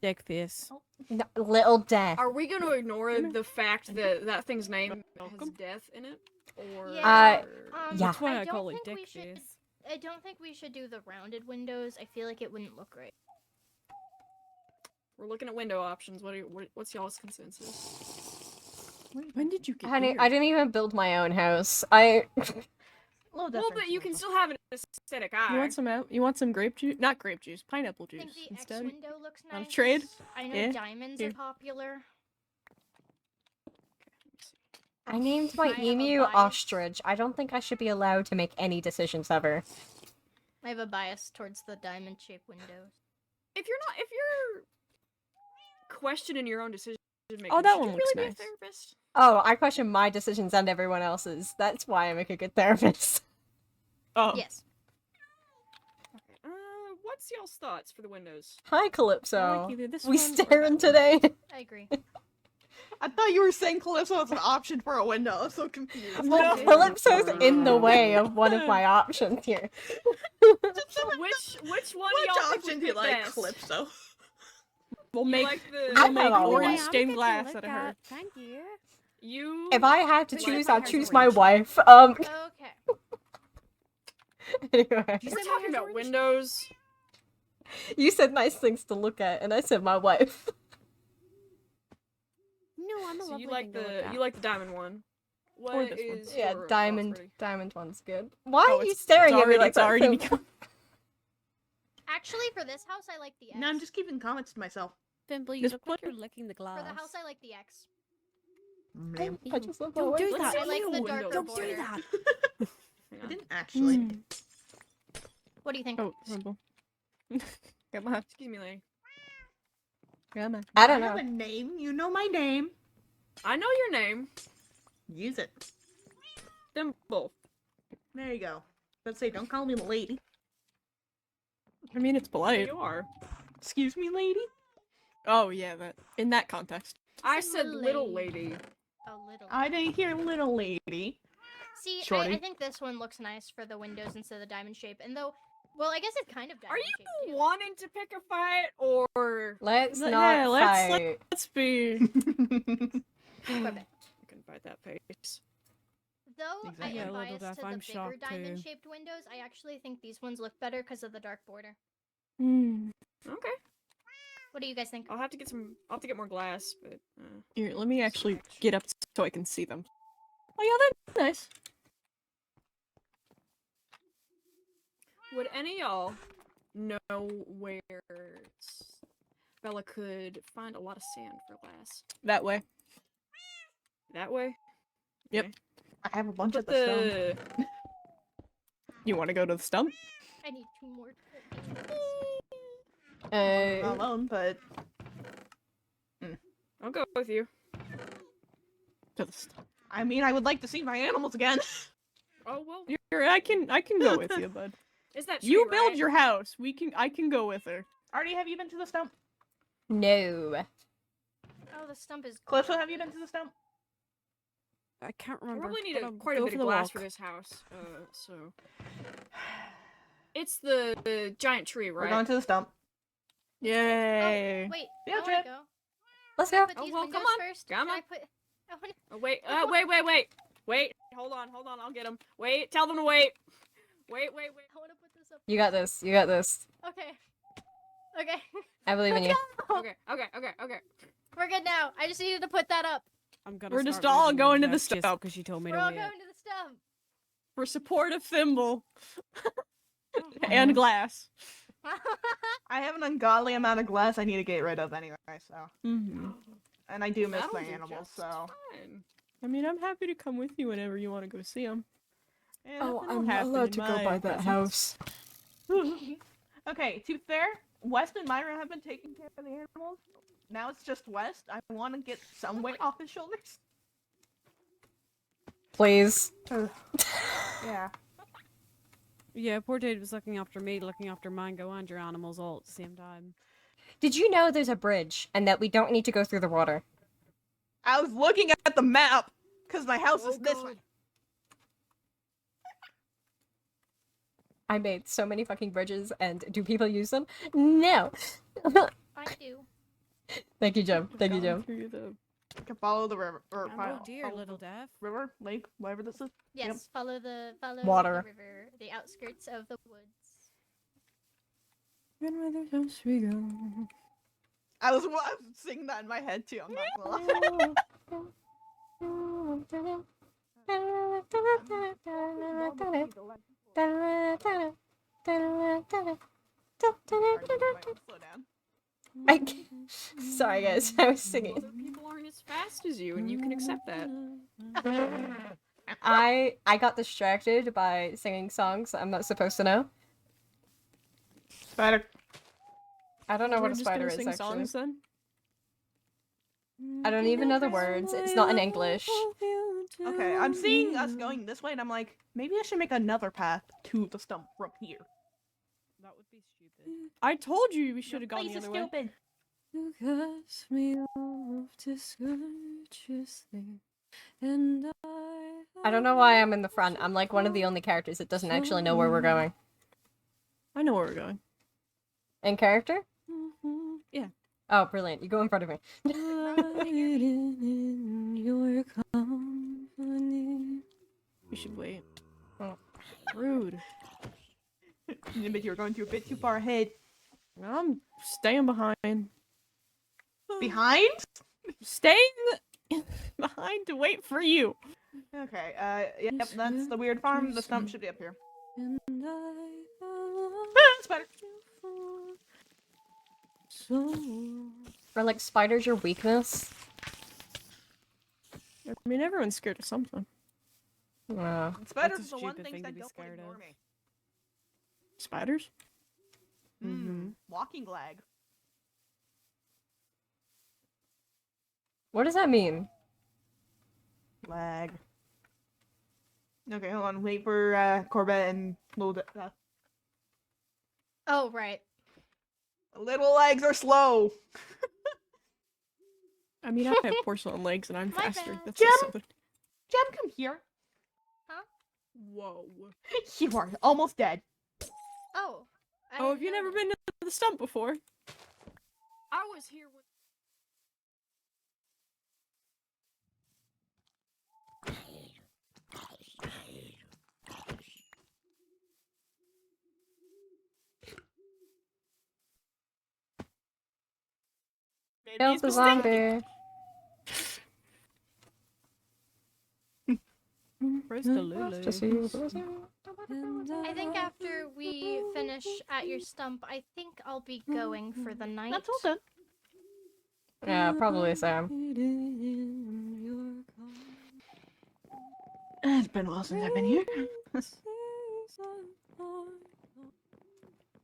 Dick face. No, Little Death. Are we gonna ignore the fact that that thing's name has Welcome. death in it? Or Yeah. Yeah. That's why I don't call it think dick we should. face. I don't think we should do the rounded windows. I feel like it wouldn't look right. we're looking at window options. What's y'all's consensus? When did you get Honey, here? I didn't even build my own house. I. Little Well, but you can still have an aesthetic eye. You want some grape juice? Not grape juice, pineapple I juice think the X instead. window looks nice. Want a trade? I know Yeah. diamonds Here. are popular. I named my I have a emu bias. Ostrich. I don't think I should be allowed to make any decisions ever. I have a bias towards the diamond-shaped windows. If you're questioning your own decision making, Oh, that should one you looks really nice. be a therapist? Oh, I question my decisions and everyone else's. That's why I make a good therapist. Oh. Yes. What's y'all's thoughts for the windows? Hi, I like Calypso. either this We one or staring that today. I agree. I thought you were saying Calypso was an option for a window. I was so confused. Well, No. Calypso's in the way of one of my options here. Which one Which do y'all think option would do you fit like, best? Calypso? We'll You make like the I we'll make have a orange lot. stained glass out of her. Thank you. you. If I had to Like choose, my I'll hair's choose my orange. wife. Okay. Anyway. We're talking about windows. You said nice things to look at, and I said my wife. No, I'm a So lovely you like thing to look at. the diamond one. Or What this one. is Yeah, your diamond. thoughts, Brady? Diamond one's good. Why Oh, are you it's staring at me like it's that? already so- become Actually, for this house, I like the X. No, I'm just keeping comments to myself. Thimble, you Just look like put- you're licking the glass. For the house, I like the X. Ma'am. I just love Don't do that. I like the Ew, darker Don't border. do that. Hang I on. didn't actually. What do you think? Oh, Rumble. Come on. Excuse me, lady. I don't have know. a name. You know my name. I know your name. Use it. Thimble. There you go. Let's say, don't call me lady. I mean, it's polite. You are. Excuse me, lady. Oh yeah, that in that context. I said said little lady. lady. A little. I didn't hear little lady. See, I Shorty. think this one looks nice for the windows instead of the diamond shape. And though, well, I guess it's kind of Are diamond you shaped too. wanting to pick a fight or? Let's Yeah, not let's- fight. Let's be. Equip it. I can fight that face. Though Exactly. I Yeah, am Little biased Death, to the I'm bigger shocked too. diamond-shaped windows, I actually think these ones look better because of the dark border. Okay. What do you guys think? I'll have to get some. I'll have to get more glass, but. Here, let me actually get up so I can see them. Oh yeah, that's nice. Would any of y'all know where Bella could find a lot of sand for glass? That way. That way? Yep. Okay. I have a bunch But of the stone. the You want to go to the stump? I need 2 more. I'm not alone, but I'll go with you. To the stump. I mean, I would like to see my animals again. Oh well. Here, I can go with you, bud. Is that You tree, build right? your house. I can go with her. Artie, have you been to the stump? No. Oh, the stump is. Calypso, have you been to the stump? I can't I remember. probably need but I'll quite a go bit for of the glass walk. for this house. So it's the giant tree, We're right? going to the stump. Yay! Oh, wait. Field I wanna trip. go. Let's Can I go. put Oh, these well, windows come on. first? Come Can I on. put? I wanna... Oh, wait. Wait. Hold on. I'll get them. Wait. Tell them to wait. Wait. I wanna put this up. You got this. You got this. Okay. Okay. I believe in you. Okay. We're good now. I just needed to put that up. I'm gonna We're just start all moving going to the windows just stump. because she told me We're to all wait. going to the stump. For support of Thimble and glass. I have an ungodly amount of glass I need to get rid of anyway, so. Mm-hmm. And I do miss That'll my do animals, just so. fine. I mean, I'm happy to come with you whenever you want to go see them. Yeah, Oh, nothing will I'm happen allowed in to go my by that presence. house. Okay, to be fair, West and Myra have been taking care of the animals. Now it's just West. I want to get some weight off his shoulders. Please. Yeah. Yeah, poor Dade was looking after me, looking after Mango and your animals all at the same time. Did you know there's a bridge and that we don't need to go through the water? I was looking at the map because my house Oh, is this God. way. I made so many fucking bridges, and do people use them? No. I do. Thank you, Joe. Thank you, Joe. Gone through the- I can follow the river. Or Oh dear, follow little the Death. river, lake, whatever this is. Yes, follow the Water. river, the outskirts of the woods. And where there's house we go. I was singing that in my head too. I'm not gonna lie. Slow down. Sorry, guys. I was singing. Other people aren't as fast as you, and you can accept that. I got distracted by singing songs I'm not supposed to know. Spider. I don't know We're what a just spider gonna is sing actually. songs then. I don't even know the words. It's not in English. Okay, I'm seeing us going this way, and I'm like, maybe I should make another path to the stump from here. That would be stupid. I told you we should have gone Place the is other way. stupid. You cast me off discourteously, and I don't know why I'm in the front. I'm like one of the only characters that doesn't actually know where we're going. I know where we're going. In character? Yeah. Oh, brilliant. You go in front of me. In your company. We should wait. Oh. Rude. But you're going a bit too far ahead. I'm staying behind. Behind? Staying behind to wait for you. Okay, yep, that's the weird farm. The stump should be up here. And Spider. Are like spiders your weakness? I mean, everyone's scared of something. Yeah. Spiders That's are a the one stupid thing thing to that be don't scared ignore of. me. Spiders? Walking lag. What does that mean? Lag. Okay, hold on. Wait for Corbett and load it. Oh, right. Little legs are slow. I mean, I have porcelain legs and I'm My faster. bad. That's just Gem? something. Jem, come here. Whoa. You are almost dead. Oh. I Oh, have didn't you never notice. been to the stump before? I was here when. Maybe Kill he's the mistaken. zombie. Where's the Lulu? Just you. I think after we finish at your stump, I think I'll be going for the night. That's all good. Yeah, probably Sam. It's been a while since I've been here.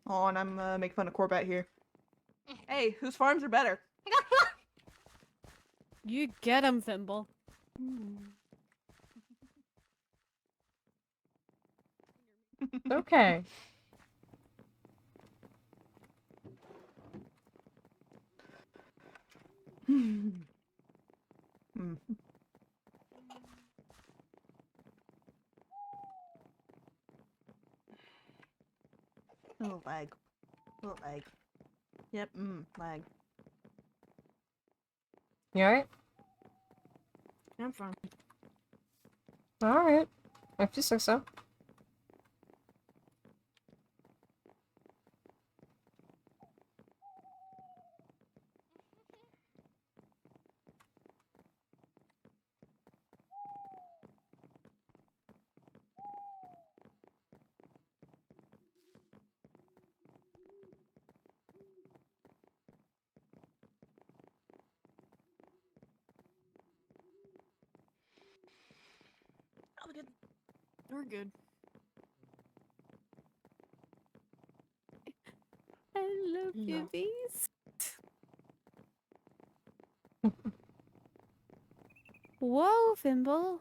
Oh, and I'm making fun of Corbett here. Hey, whose farms are better? You get him, Thimble. Okay. Oh, lag. Oh, lag. Yep, lag. You alright? I'm fine. Alright. If you say so. Oh, good. We're good. Hello, No. babies. Whoa, Thimble.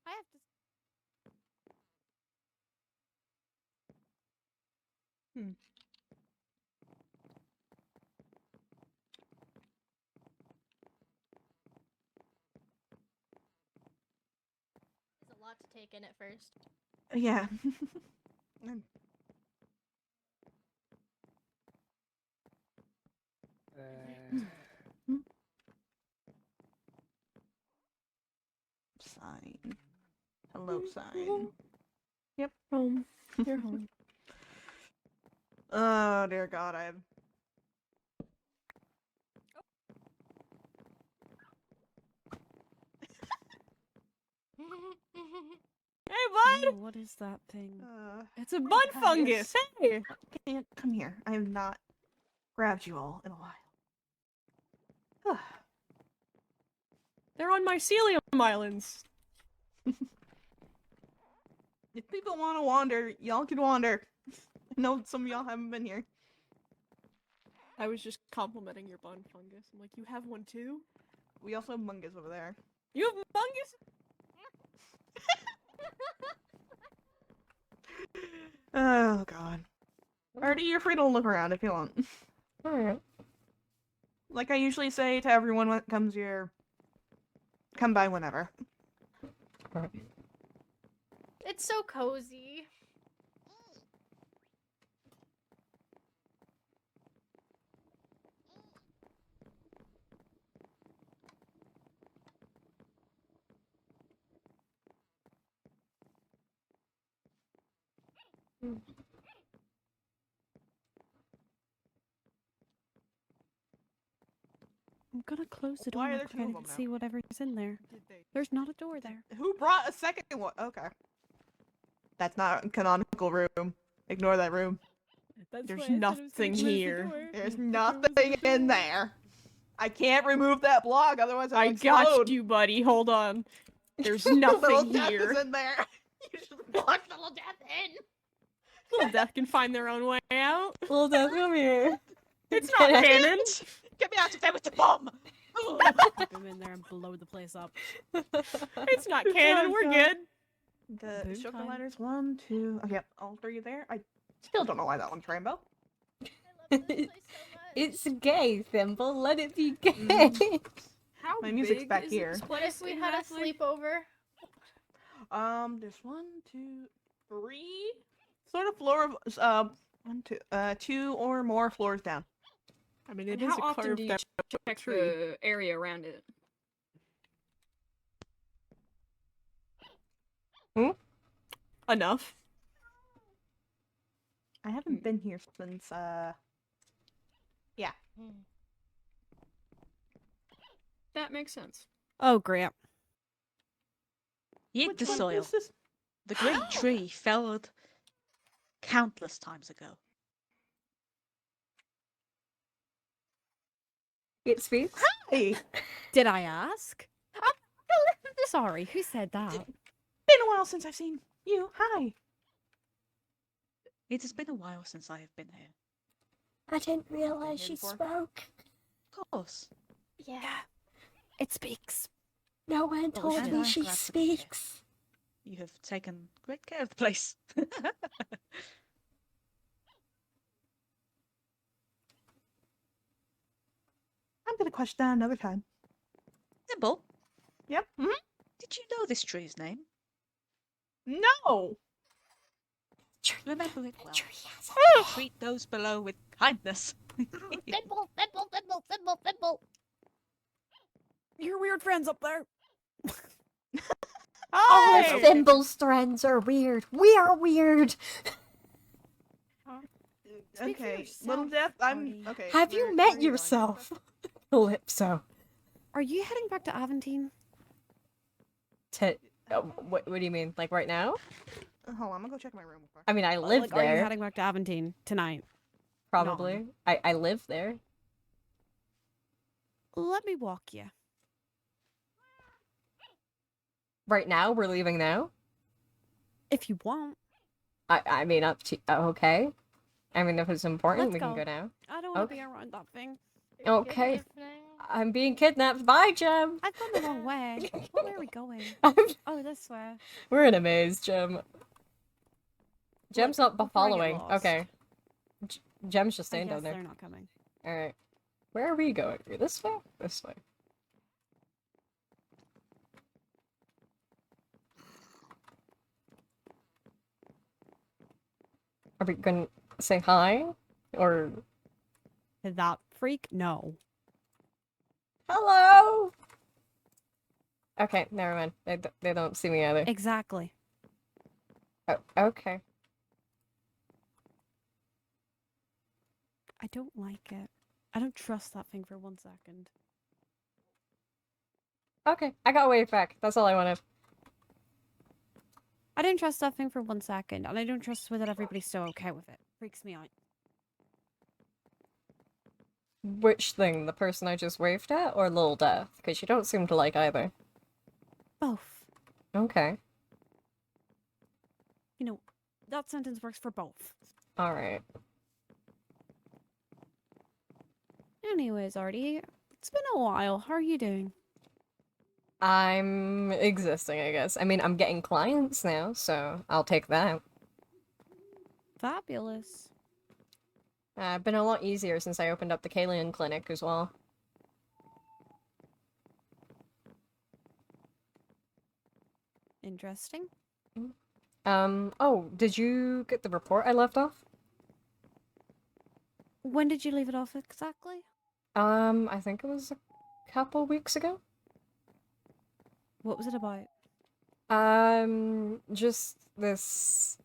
I have to. There's a lot to take in at first. Yeah. Sign. Hello, sign. Yep. Home. You're home. Oh, dear God, I have... Hey, bud! Oh, what is that thing? It's a bud fungus. Hey! Can't come here. I have not grabbed you all in a while. They're on mycelium islands. If people want to wander, y'all can wander. I know some of y'all haven't been here. I was just complimenting your bud fungus. I'm like, you have one too? We also have mungus over there. You have fungus? Oh, God. Artie, you're free to look around if you want. Alright. Like I usually say to everyone when it comes here, come by whenever. It's so cozy. I'm gonna close the door Why are real there quick two of and them now? see whatever's in there. There's not a door there. Who brought a second one? Okay. That's not a canonical room. Ignore that room. That's There's why I said I was nothing gonna close the here. door. There's The door was nothing at the in door. there. I can't remove that block, otherwise I I'll got explode. you, buddy. Hold on. There's Little nothing death here. is in there. You just block little death in. Little Death can find their own way out. Little Death, come here. It's not canon. Get me out of there with the bomb! Keep him in there and blow the place up. It's not canon. We're good. The Boom sugar time. letters, 1, 2. Okay, all 3 there. I still don't know why that one's rainbow. I love this place so much. It's gay, Thimble. Let it be gay. How My music's big back is here. this What place if we in had a Half-Life? sleepover? There's 1, 2, 3. Sort of floor of 1, 2, 2 or more floors down. I mean, And it is how a often do carved you out check tree. the area around it? Enough. I haven't been here since That makes sense. Oh, great. Eat Which the one soil. is this? The great tree felled countless times ago. It speaks. Hey, Did I ask? Sorry, who said that? been a while since I've seen you. Hi. It has been a while since I have been here. I didn't realize here she before? spoke. Of course. Yeah. It speaks. No one Well, told and me I'm she glad to be here. speaks. You have taken great care of the place. I'm gonna question that another time. Nimble, Yep. did you know this tree's name? No. Remember it well. Tree has Treat those below with kindness. Thimble, thimble, thimble, thimble, thimble. Your weird friends up there. All Hi. of Thimble's friends are weird. We are weird. Speak for Okay, yourself, little death. I'm Artie. okay. Have you where are met you going? yourself? Calypso. Are you heading back to Aventine? What do you mean? Like right now? Hold on, I'm gonna go check my room. I mean, I live Like, are you there. heading back to Aventine tonight? Probably. I live there. Let me walk you. Right now? We're leaving now? If you want. I mean, up to... okay. I mean, if it's important, Let's we can go. go now. I don't want to Okay. be around that thing. Okay. Kidnapping. I'm being kidnapped. Bye, Jem! I've gone the wrong way. Well, where are we going? Oh, this way. We're in a maze, Jem. Jem's Look, not before I get following. lost. Okay. Jem's just I staying down guess there. they're not coming. Alright. Where are we going? This way? This way. Are we gonna say hi? Or... That freak? No. Hello! Okay, never mind. They don't see me either. Exactly. Oh, okay. I don't like it. I don't trust that thing for 1 second. Okay, I got wave back. That's all I wanted. I don't trust that thing for 1 second, and I don't trust that everybody's so okay with it. Freaks me out. Which thing? The person I just waved at, or Lil Death? Because you don't seem to like either. Both. Okay. You know, that sentence works for both. Alright. Anyways, Artie, it's been a while. How are you doing? I'm existing, I guess. I mean, I'm getting clients now, so I'll take that. Fabulous. Been a lot easier since I opened up the Kalian clinic as well. Interesting. Oh, did you get the report I left off? When did you leave it off exactly? I think it was a couple weeks ago. What was it about? Just this...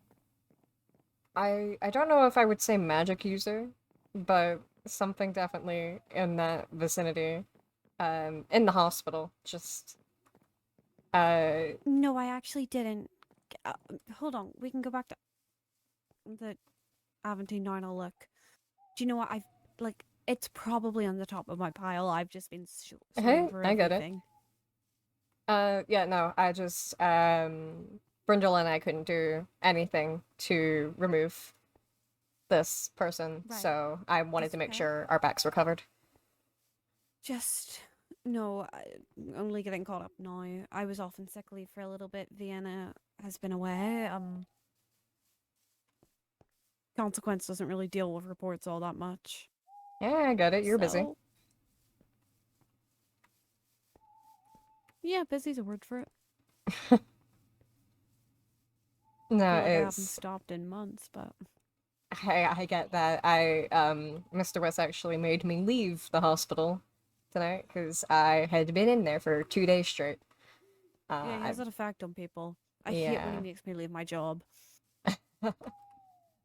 I don't know if I would say magic user, but something definitely in that vicinity. In the hospital, just... No, I actually didn't. hold on. We can go back to the Aventine now and I'll look. Do you know what? It's probably on the top of my pile. I've just been sorting for I get it. everything. Yeah, no, I just, Brindle and I couldn't do anything to remove this person, Right. so I wanted That's to make okay. sure our backs were covered. Just no, only getting caught up now. I was off on sick leave for a little bit. Vienna has been away. Consequence doesn't really deal with reports all that much. Yeah, I get it, you're busy. So- Yeah, busy's a word for it. No, I feel like I haven't it's... stopped in months, but I get that. Mr. West actually made me leave the hospital tonight, because I had been in there for 2 days straight. yeah, he has that effect on people. I hate when he Yeah. makes me leave my job.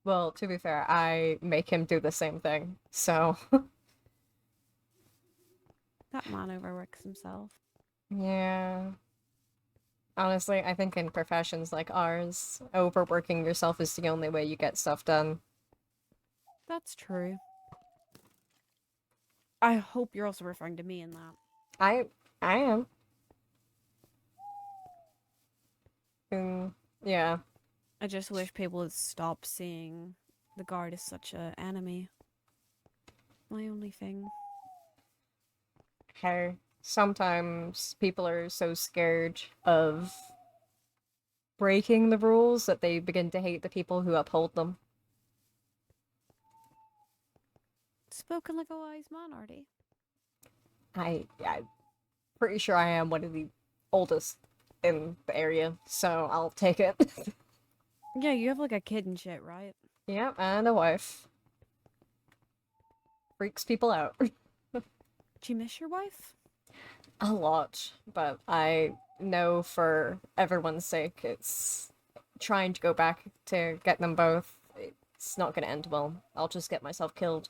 Well, to be fair, I make him do the same thing, so... That man overworks himself. Yeah. Honestly, I think in professions like ours, overworking yourself is the only way you get stuff done. That's true. I hope you're also referring to me in that. I am. Yeah. I just wish people would stop seeing the guard as such an enemy. My only thing. Hey, sometimes people are so scared of breaking the rules that they begin to hate the people who uphold them. Spoken like a wise man, Artie. I'm pretty sure I am one of the oldest in the area, so I'll take it. Yeah, you have like a kid and shit, right? Yep, and a wife. Freaks people out. Do you miss your wife? A lot, but I know for everyone's sake, it's trying to go back to get them both. It's not going to end well. I'll just get myself killed.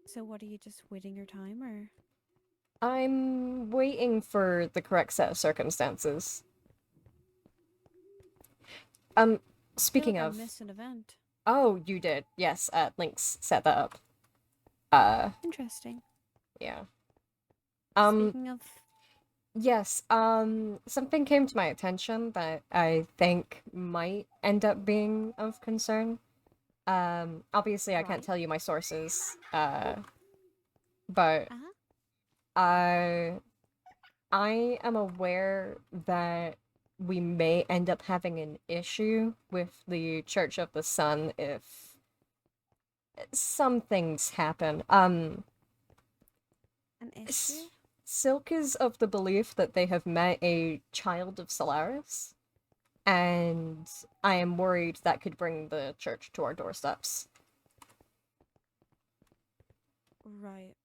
So what, are you just waiting your time, or? I'm waiting for the correct set of circumstances. Speaking I feel like of... I missed an event. Oh, you did. Yes, Lynx set that up. Interesting. Yeah. Speaking of... Yes, something came to my attention that I think might end up being of concern. Obviously I can't Right. tell you my sources, but Uh-huh. I am aware that we may end up having an issue with the Church of the Sun if some things happen. An issue? Silk is of the belief that they have met a child of Solaris, and I am worried that could bring the church to our doorsteps. Right.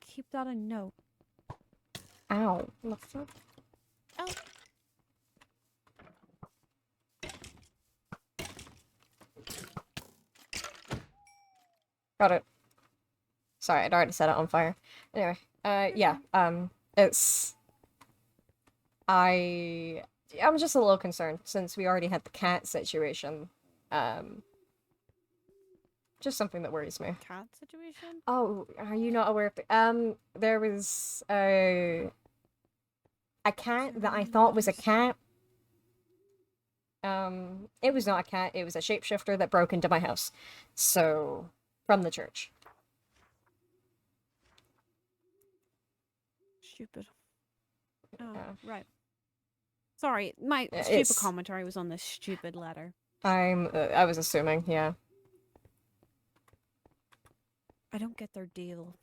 Keep that a note. Ow. What the fuck? Oh. Got it. Sorry, I'd already set it on fire. Anyway, yeah, it's... I'm just a little concerned, since we already had the cat situation. Just something that worries me. Cat situation? Oh, are you not aware of there was a cat that I thought was a cat. It was not a cat, it was a shapeshifter that broke into my house. So, from the church. Stupid. Oh, Yeah. right. Sorry, my Yeah, stupid it's- commentary was on this stupid letter. I was assuming, yeah. I don't get their deal.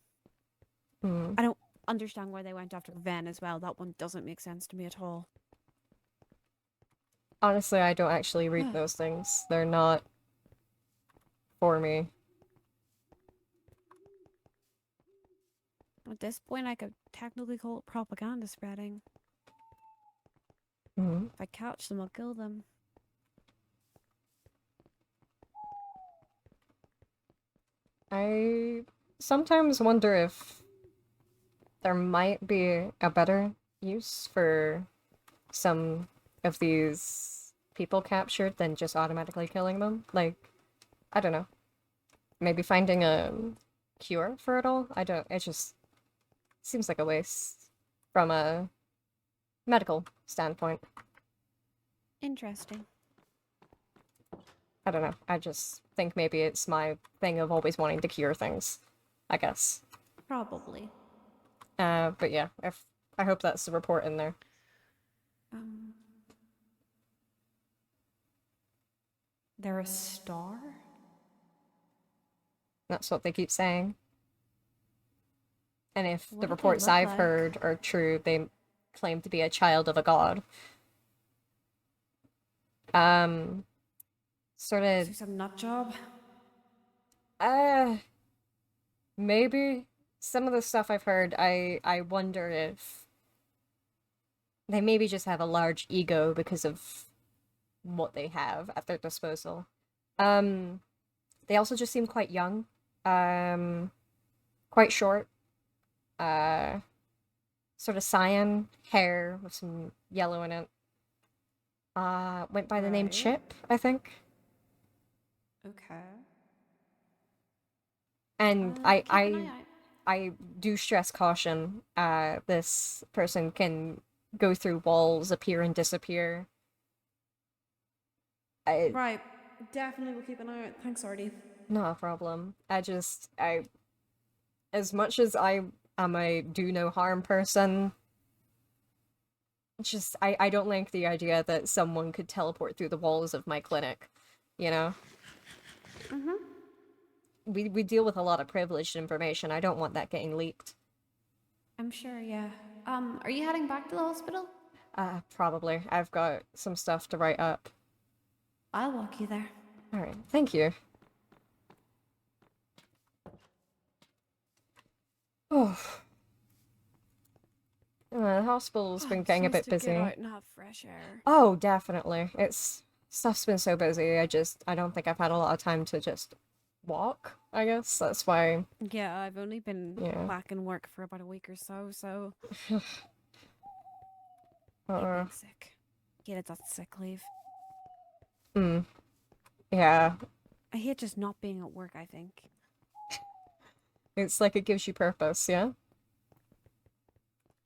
Hmm. I don't understand why they went after Ven as well. That one doesn't make sense to me at all. Honestly, I don't actually read those things. They're not for me. At this point, I could technically call it propaganda spreading. Hmm. If I catch them, I'll kill them. I sometimes wonder if there might be a better use for some of these people captured than just automatically killing them. Like, I don't know. Maybe finding a cure for it all? I don't, it just seems like a waste from a medical standpoint. Interesting. I don't know. I just think maybe it's my thing of always wanting to cure things, I guess. Probably. But yeah, I hope that's the report in there. They're a star? That's what they keep saying. And if What the do they reports look I've like? heard are true, they claim to be a child of a god. Sort Is of, there some nut job? maybe some of the stuff I've heard, I wonder if they maybe just have a large ego because of what they have at their disposal. They also just seem quite young, quite short, sort of cyan hair with some yellow in it. Went by the name Right. Chip, I think. Okay. And Keep an eye out. I do stress caution. This person can go through walls, appear and disappear. Right. Definitely will keep an eye out. Thanks, Artie. Not a problem. As much as I am a do no harm person, just, I don't like the idea that someone could teleport through the walls of my clinic, you know? Mm-hmm. We deal with a lot of privileged information. I don't want that getting leaked. I'm sure, yeah. Are you heading back to the hospital? Probably. I've got some stuff to write up. I'll walk you there. Alright, thank you. Oh. The hospital's been getting a bit To busy. get out and have fresh air. Oh, definitely. Stuff's been so busy. I don't think I've had a lot of time to just walk, I guess. That's why. Yeah, I've only been Yeah. back in work for about a week or so. Uh, You've been sick. Yeah, that's sick leave. yeah. I hate just not being at work, I think. It's like it gives you purpose, yeah?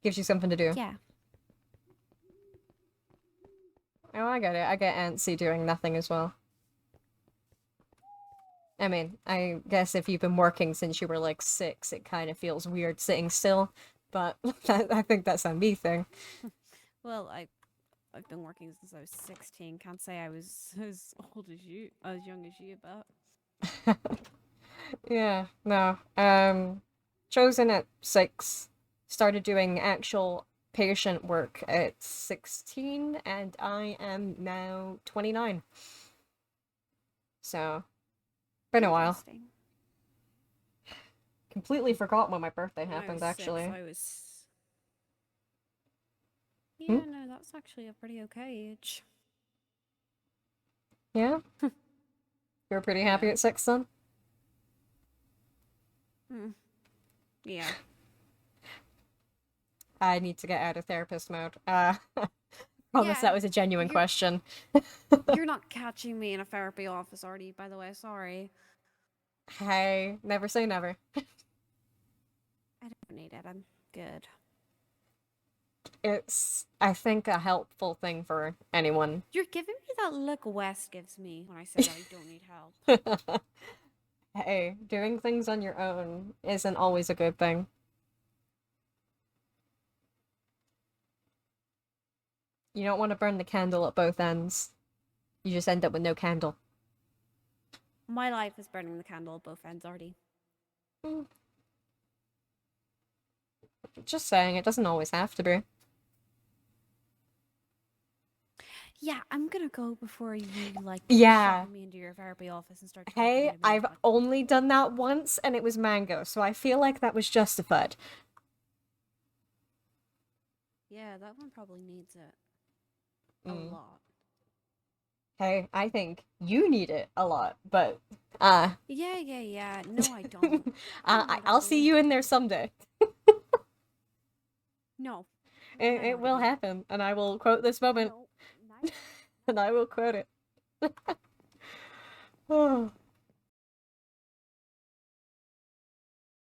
Gives you something to do. Yeah. Oh, I get it. I get antsy doing nothing as well. I mean, I guess if you've been working since you were like 6, it kind of feels weird sitting still, but I think that's a me thing. Well, I've been working since I was 16. Can't say I was as old as you, as young as you, but Yeah, no. Chosen at 6, started doing actual patient work at 16, and I am now 29. So, been a while. interesting. Completely forgot when my birthday When I happened, was 6, actually. I was. Yeah, no, that's actually a pretty okay age. Yeah? You were pretty happy Yeah. at 6 then? Yeah. I need to get out of therapist mode. Promise Yeah, that was a genuine you're- question. You're not catching me in a therapy office, Artie, by the way. Sorry. Hey, never say never. I don't need it. I'm good. It's, I think, a helpful thing for anyone. You're giving me that look Wes gives me when I say that I don't need help. Hey, doing things on your own isn't always a good thing. You don't want to burn the candle at both ends. You just end up with no candle. My life is burning the candle at both ends, Artie. Just saying, it doesn't always have to be. Yeah, I'm gonna go before you Yeah. shove me into your therapy office and start. Hey, talking to me I've about- only done that once, and it was mango, so I feel like that was justified. Yeah, that one probably needs it a Mm. lot. Hey, I think you need it a lot, but Yeah. No, I don't. I'll see you in there someday. No, It will happen, and I will quote this moment, No, neither. and I will quote it. Oh.